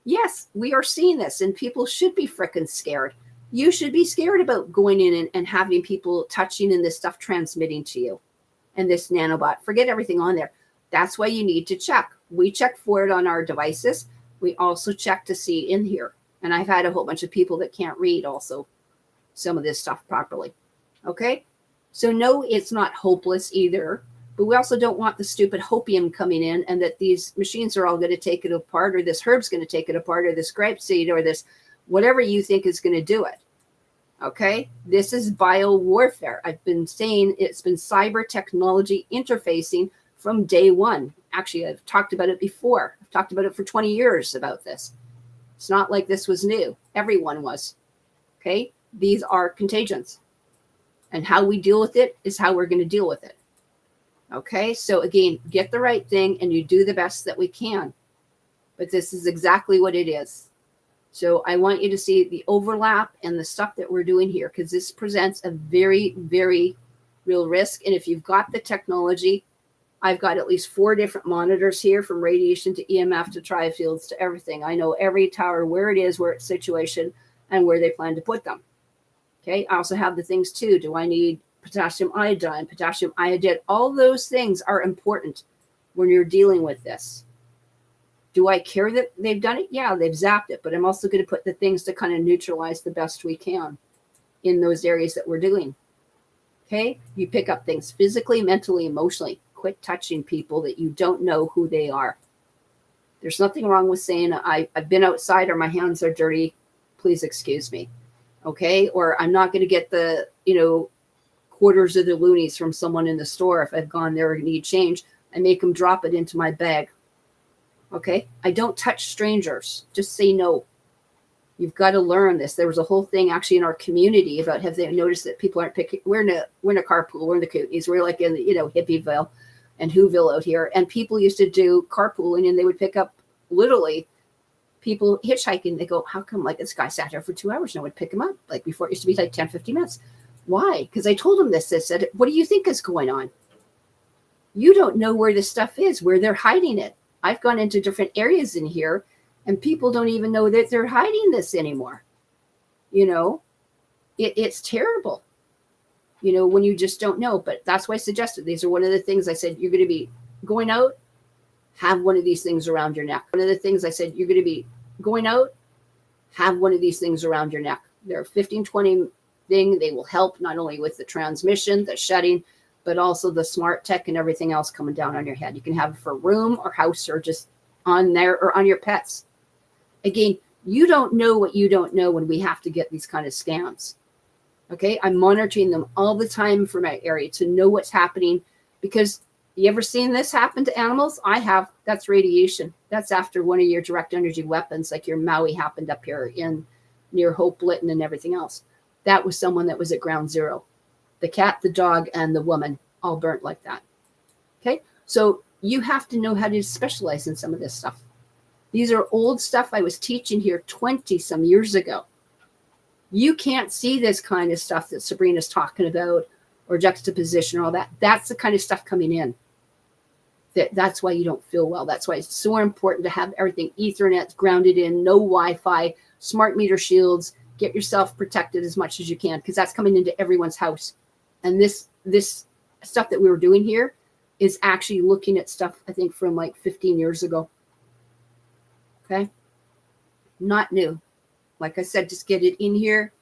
Yes, we are seeing this, and people should be freaking scared. You should be scared about going in and having people touching and this stuff transmitting to you. And this nanobot, forget everything on there. That's why you need to check. We check for it on our devices. We also check to see in here. And I've had a whole bunch of people that can't read also some of this stuff properly. Okay. So no, it's not hopeless either, but we also don't want the stupid hopium coming in and that these machines are all going to take it apart, or this herb's going to take it apart, or this grape seed, or this, whatever you think is going to do it. Okay. This is bio warfare. I've been saying it's been cyber technology interfacing from day one. Actually, I've talked about it before. I've talked about it for 20 years about this. It's not like this was new. Everyone was. Okay. These are contagions. And how we deal with it is how we're going to deal with it. Okay. So again, get the right thing and you do the best that we can. But this is exactly what it is. So I want you to see the overlap and the stuff that we're doing here, because this presents a very, very real risk. And if you've got the technology, I've got at least 4 different monitors here, from radiation to EMF to tri-fields to everything. I know every tower, where it is, where it's situation, and where they plan to put them. Okay. I also have the things too. Do I need potassium iodine, potassium iodide? All those things are important when you're dealing with this. Do I care that they've done it? Yeah, they've zapped it, but I'm also going to put the things to kind of neutralize the best we can in those areas that we're doing. Okay. You pick up things physically, mentally, emotionally. Quit touching people that you don't know who they are. There's nothing wrong with saying, I've been outside or my hands are dirty. Please excuse me. Okay. Or I'm not going to get the, quarters of the loonies from someone in the store. If I've gone there and need change, I make them drop it into my bag. Okay. I don't touch strangers. Just say no. You've got to learn this. There was a whole thing actually in our community about, have they noticed that people aren't picking, we're in a carpool, we're in the Kootenays, we're like in the, Hippieville and Whoville out here. And people used to do carpooling and they would pick up literally people hitchhiking. They go, how come like this guy sat here for 2 hours? No one would pick him up. Like before it used to be like 10, 15 minutes. Why? Because I told him this. I said, what do you think is going on? You don't know where this stuff is, where they're hiding it. I've gone into different areas in here and people don't even know that they're hiding this anymore. It's terrible. when you just don't know. But that's why I suggested these are one of the things I said, you're going to be going out, have one of these things around your neck. One of the things I said, you're going to be going out, have one of these things around your neck. They're 15-20 thing. They will help not only with the transmission, the shedding, but also the smart tech and everything else coming down on your head. You can have it for room or house or just on there or on your pets. Again, you don't know what you don't know when we have to get these kind of scans. Okay, I'm monitoring them all the time for my area to know what's happening, because you ever seen this happen to animals? I have. That's radiation. That's after one of your direct energy weapons, like your Maui happened up here in near Hope Lytton and everything else. That was someone that was at ground zero. The cat, the dog, and the woman all burnt like that. Okay, so you have to know how to specialize in some of this stuff. These are old stuff I was teaching here 20 some years ago. You can't see this kind of stuff that Sabrina's talking about, or juxtaposition or all that. That's the kind of stuff coming in. That's why you don't feel well. That's why it's so important to have everything Ethernet grounded in, no Wi-Fi, smart meter shields. Get yourself protected as much as you can, because that's coming into everyone's house. And this stuff that we were doing here is actually looking at stuff, I think, from like 15 years ago. Okay? Not new. Like I said, just get it in here,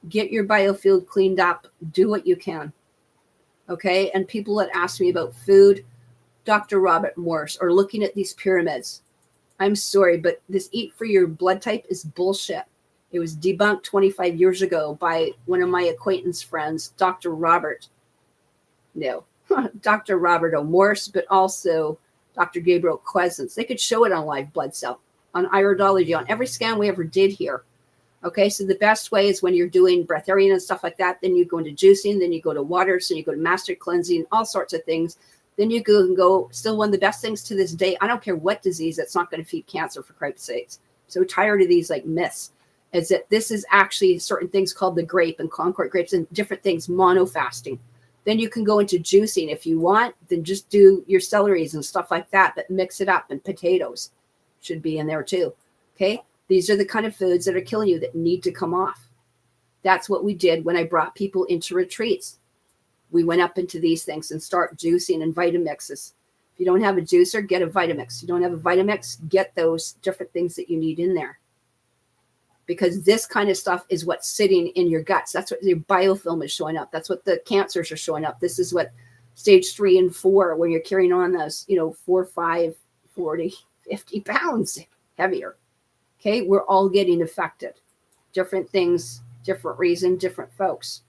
get your biofield cleaned up, do what you can. Okay? And people that ask me about food, Dr. Robert Morse, or looking at these pyramids. I'm sorry, but this eat for your blood type is bullshit. It was debunked 25 years ago by one of my acquaintance friends, Dr. Robert. No, Dr. Robert O. Morse, but also Dr. Gabriel Quezens. They could show it on live blood cell, on iridology, on every scan we ever did here. Okay, so the best way is when you're doing breatharian and stuff like that, then you go into juicing, then you go to waters, then you go to master cleansing, all sorts of things. Then you go, still one of the best things to this day, I don't care what disease, it's not going to feed cancer, for Christ's sakes. So tired of these like myths, is that this is actually certain things called the grape and Concord grapes and different things, monofasting. Then you can go into juicing if you want, then just do your celeries and stuff like that, but mix it up, and potatoes should be in there too. Okay. These are the kind of foods that are killing you that need to come off. That's what we did when I brought people into retreats. We went up into these things and start juicing and Vitamixes. If you don't have a juicer, get a Vitamix. If you don't have a Vitamix, get those different things that you need in there. Because this kind of stuff is what's sitting in your guts. That's what your biofilm is showing up. That's what the cancers are showing up. This is what stage 3 and 4, when you're carrying on those, 4, 5, 40, 50 pounds heavier. Okay, we're all getting affected. Different things, different reason, different folks.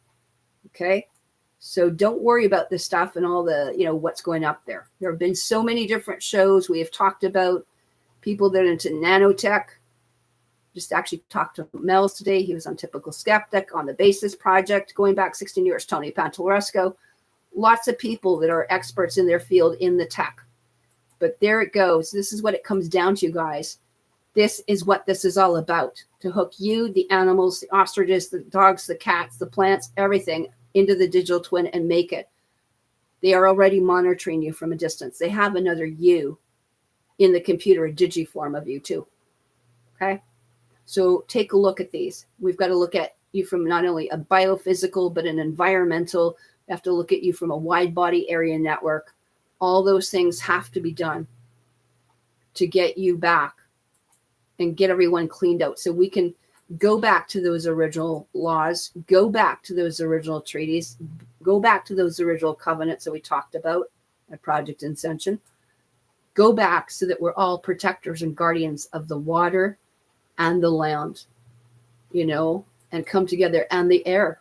Okay, so don't worry about this stuff and all the, what's going up there. There have been so many different shows. We have talked about people that are into nanotech. Just actually talked to Mel's today. He was on Typical Skeptic, on the Basis Project, going back 16 years, Tony Pantalleresco. Lots of people that are experts in their field in the tech. But there it goes. This is what it comes down to, guys. This is what this is all about, to hook you, the animals, the ostriches, the dogs, the cats, the plants, everything into the digital twin and make it. They are already monitoring you from a distance. They have another you in the computer, a digiform of you too. Okay? So take a look at these. We've got to look at you from not only a biophysical, but an environmental. We have to look at you from a wide body area network. All those things have to be done to get you back and get everyone cleaned out, so we can go back to those original laws, go back to those original treaties, go back to those original covenants that we talked about at Project Ascension. Go back so that we're all protectors and guardians of the water and the land, and come together, and the air.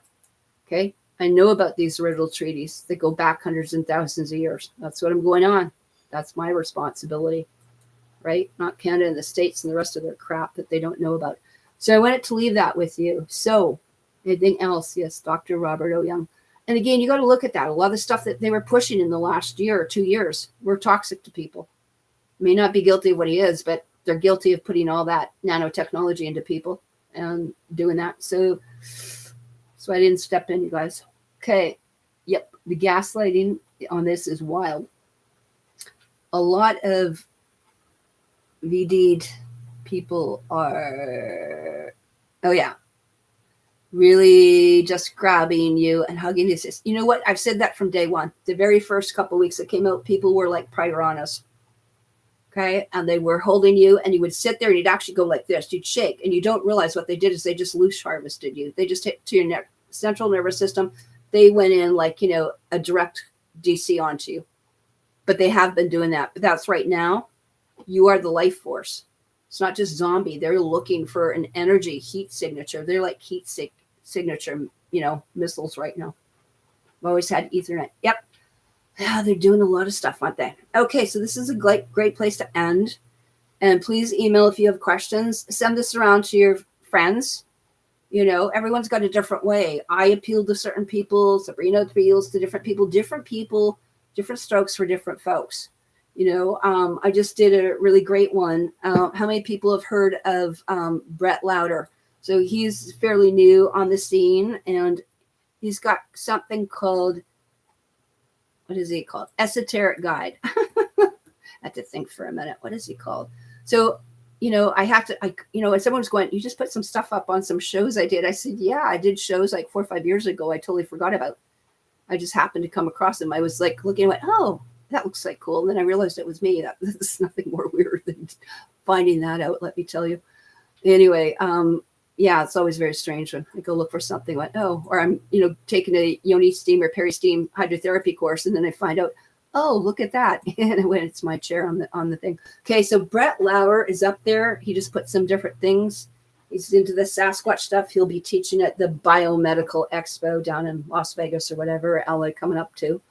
Okay. I know about these original treaties that go back hundreds and thousands of years. That's what I'm going on. That's my responsibility, right? Not Canada and the States and the rest of their crap that they don't know about. So I wanted to leave that with you. So anything else? Yes, Dr. Robert O. Young. And again, you got to look at that. A lot of the stuff that they were pushing in the last year or 2 years were toxic to people. May not be guilty of what he is, but they're guilty of putting all that nanotechnology into people and doing that. So I didn't step in, you guys. Okay. Yep. The gaslighting on this is wild. A lot of VD'd people are, oh yeah, really just grabbing you and hugging you. You know what? I've said that from day one. The very first couple of weeks it came out, people were like piranhas. Okay. And they were holding you, and you would sit there and you'd actually go like this. You'd shake, and you don't realize what they did is they just loose harvested you. They just hit to your central nervous system. They went in like, a direct DC onto you. But they have been doing that. But that's right now. You are the life force. It's not just zombie. They're looking for an energy heat signature. They're like heat signature, missiles right now. I've always had Ethernet. Yep. Yeah, they're doing a lot of stuff, aren't they? Okay, so this is a great place to end. And please email if you have questions. Send this around to your friends. Everyone's got a different way. I appeal to certain people. Sabrina appeals to different people, different strokes for different folks. I just did a really great one. How many people have heard of Brett Lauder? So he's fairly new on the scene, and he's got something called, what is he called? Esoteric Guide. I had to think for a minute. What is he called? So, when someone's going, you just put some stuff up on some shows I did. I said, yeah, I did shows like 4 or 5 years ago. I totally forgot about. I just happened to come across them. I was like looking at, oh, that looks like cool. And then I realized it was me. There's nothing more weird than finding that out, let me tell you. Anyway, yeah, it's always very strange when I go look for something like, or I'm, taking a yoni steam or peri-steam hydrotherapy course, and then I find out, oh, look at that. And when it's my chair on the thing. Okay, so Brett Lauer is up there. He just put some different things. He's into the Sasquatch stuff. He'll be teaching at the Biomedical Expo down in Las Vegas or whatever, LA coming up too.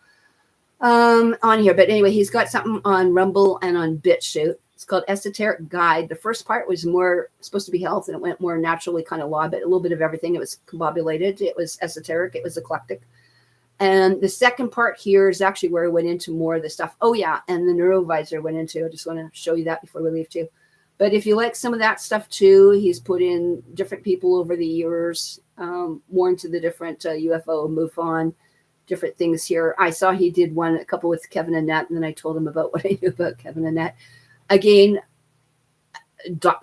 On here. But anyway, he's got something on Rumble and on BitChute. It's called Esoteric Guide. The first part was more supposed to be health, and it went more naturally kind of law, but a little bit of everything. It was combobulated. It was esoteric. It was eclectic. And the second part here is actually where I went into more of the stuff. Oh, yeah. And the neurovisor went into. I just want to show you that before we leave too. But if you like some of that stuff too, he's put in different people over the years, more into the different UFO, MUFON, different things here. I saw he did a couple with Kevin Annett, and then I told him about what I knew about Kevin Annett. Again,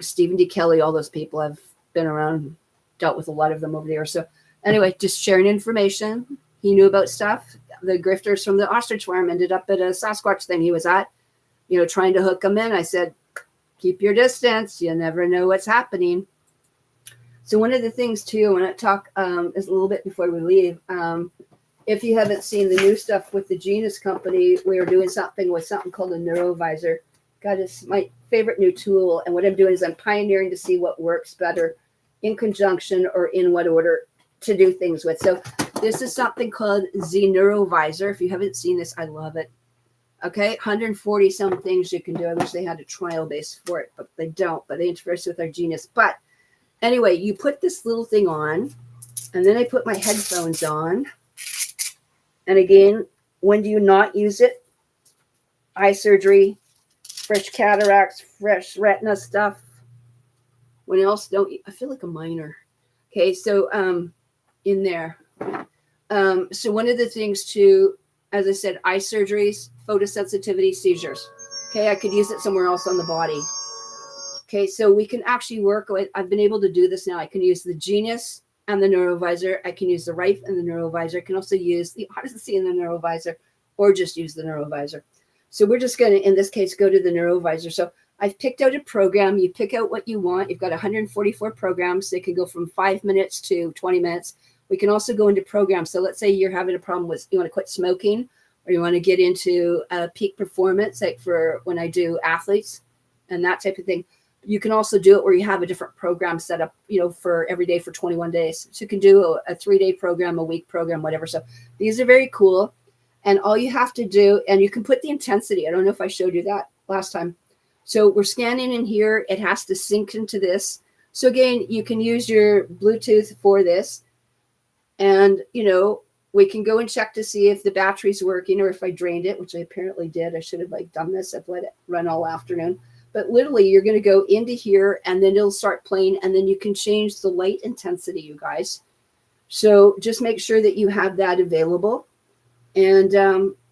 Stephen D. Kelly, all those people, I've been around, dealt with a lot of them over the years. So anyway, just sharing information. He knew about stuff. The grifters from the ostrich farm ended up at a Sasquatch thing he was at, trying to hook them in. I said, keep your distance. You never know what's happening. So one of the things too, I want to talk is a little bit before we leave. If you haven't seen the new stuff with the Genius Company, we are doing something with something called a neurovisor. God, it's my favorite new tool. And what I'm doing is I'm pioneering to see what works better in conjunction or in what order to do things with. So this is something called the Neurovisor. If you haven't seen this, I love it. Okay, 140 some things you can do. I wish they had a trial base for it, but they don't. But they interface with our Genius. But anyway, you put this little thing on, and then I put my headphones on. And again, when do you not use it? Eye surgery, fresh cataracts, fresh retina stuff. When else don't you? I feel like a minor. Okay, so in there. So one of the things too, as I said, eye surgeries, photosensitivity, seizures. Okay, I could use it somewhere else on the body. Okay, so we can actually work with, I've been able to do this now. I can use the Genius and the Neurovisor. I can use the Rife and the Neurovisor. I can also use the Odyssey and the Neurovisor, or just use the Neurovisor. So we're just going to, in this case, go to the Neurovisor. So I've picked out a program. You pick out what you want. You've got 144 programs. They can go from 5 minutes to 20 minutes. We can also go into programs. So let's say you're having a problem with, you want to quit smoking, or you want to get into peak performance, like for when I do athletes and that type of thing. You can also do it where you have a different program set up, for every day for 21 days. So you can do a 3-day program, a week program, whatever. So these are very cool. And all you have to do, and you can put the intensity. I don't know if I showed you that last time. So we're scanning in here. It has to sync into this. So again, you can use your Bluetooth for this. And, we can go and check to see if the battery's working or if I drained it, which I apparently did. I should have done this. I've let it run all afternoon. But literally, you're going to go into here, and then it'll start playing, and then you can change the light intensity, you guys. So just make sure that you have that available. And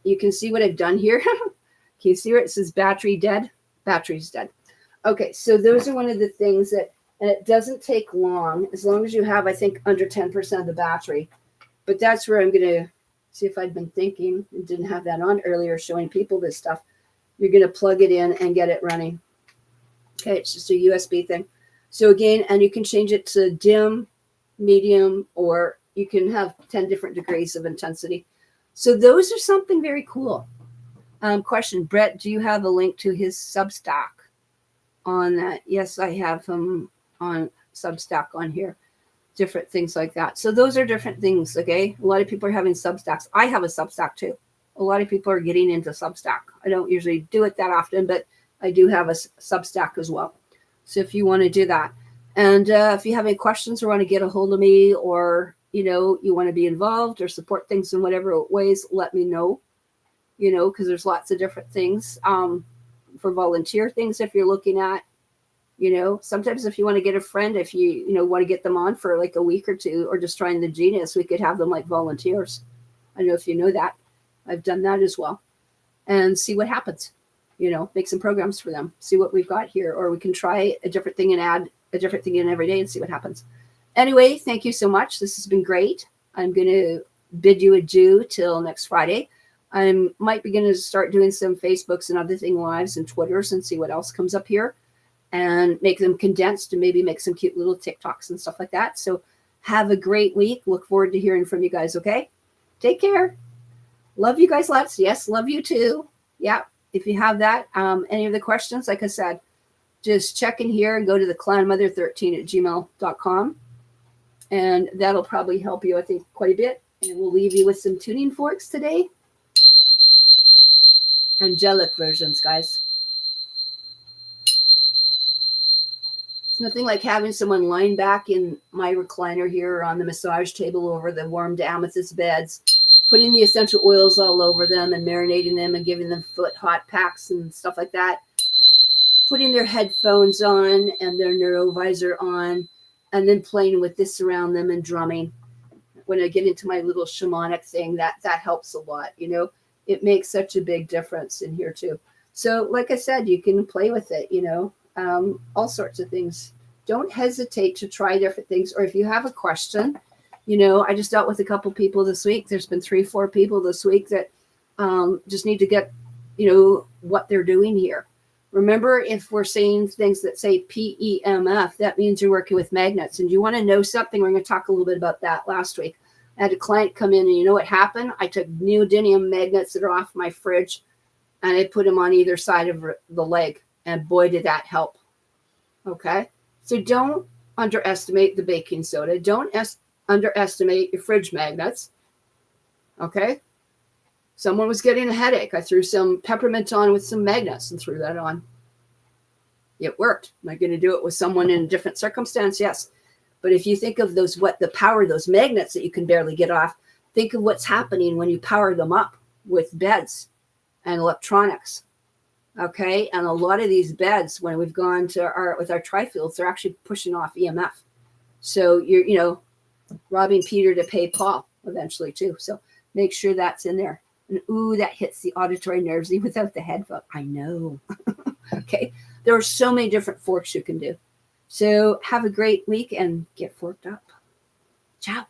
you can see what I've done here. Can you see where it says battery dead? Battery's dead. Okay, so those are one of the things that, And it doesn't take long, as long as you have, I think, under 10% of the battery. But that's where I'm going to see if I'd been thinking and didn't have that on earlier, showing people this stuff. You're going to plug it in and get it running. Okay, it's just a USB thing. So again, and you can change it to dim, medium, or you can have 10 different degrees of intensity. So those are something very cool. Question, Brett, do you have a link to his Substack on that? Yes, I have him on Substack on here. Different things like that. So those are different things, okay? A lot of people are having Substacks. I have a Substack too. A lot of people are getting into Substack. I don't usually do it that often, but I do have a Substack as well. So if you want to do that. And if you have any questions or want to get a hold of me, or, you want to be involved or support things in whatever ways, let me know, because there's lots of different things for volunteer things if you're looking at, sometimes if you want to get a friend, if you, want to get them on for like a week or two, or just trying the genius, we could have them like volunteers. I don't know if you know that. I've done that as well. And see what happens, make some programs for them, see what we've got here, or we can try a different thing and add a different thing in every day and see what happens. Anyway, thank you so much. This has been great. I'm going to bid you adieu till next Friday. I might begin to start doing some Facebooks and other thing lives and Twitters and see what else comes up here and make them condensed and maybe make some cute little TikToks and stuff like that. So have a great week. Look forward to hearing from you guys. Okay. Take care. Love you guys lots. Yes. Love you too. Yeah. If you have that, any of the questions, like I said, just check in here and go to the clanmother13@gmail.com. And that'll probably help you, I think, quite a bit. And we'll leave you with some tuning forks today. Angelic versions, guys. It's nothing like having someone lying back in my recliner here on the massage table over the warmed amethyst beds, putting the essential oils all over them and marinating them and giving them foot hot packs and stuff like that, putting their headphones on and their neurovisor on, and then playing with this around them and drumming. When I get into my little shamanic thing, that helps a lot. It makes such a big difference in here too. So like I said, you can play with it, all sorts of things. Don't hesitate to try different things. Or if you have a question, I just dealt with a couple people this week. There's been 3-4 people this week that just need to get, what they're doing here. Remember, if we're saying things that say PEMF, that means you're working with magnets. And you want to know something? We're going to talk a little bit about that last week. I had a client come in and you know what happened? I took neodymium magnets that are off my fridge and I put them on either side of the leg. And boy, did that help. Okay. So don't underestimate the baking soda. Don't underestimate your fridge magnets. Okay. Someone was getting a headache. I threw some peppermint on with some magnets and threw that on. It worked. Am I going to do it with someone in a different circumstance? Yes. But if you think of the power of those magnets that you can barely get off, think of what's happening when you power them up with beds and electronics. Okay. And a lot of these beds, when we've gone to with our tri-fields, they're actually pushing off EMF. So you're, robbing Peter to pay Paul eventually too. So make sure that's in there. And ooh, that hits the auditory nerves even without the headphone. I know. Okay. There are so many different forks you can do. So have a great week and get forked up. Ciao.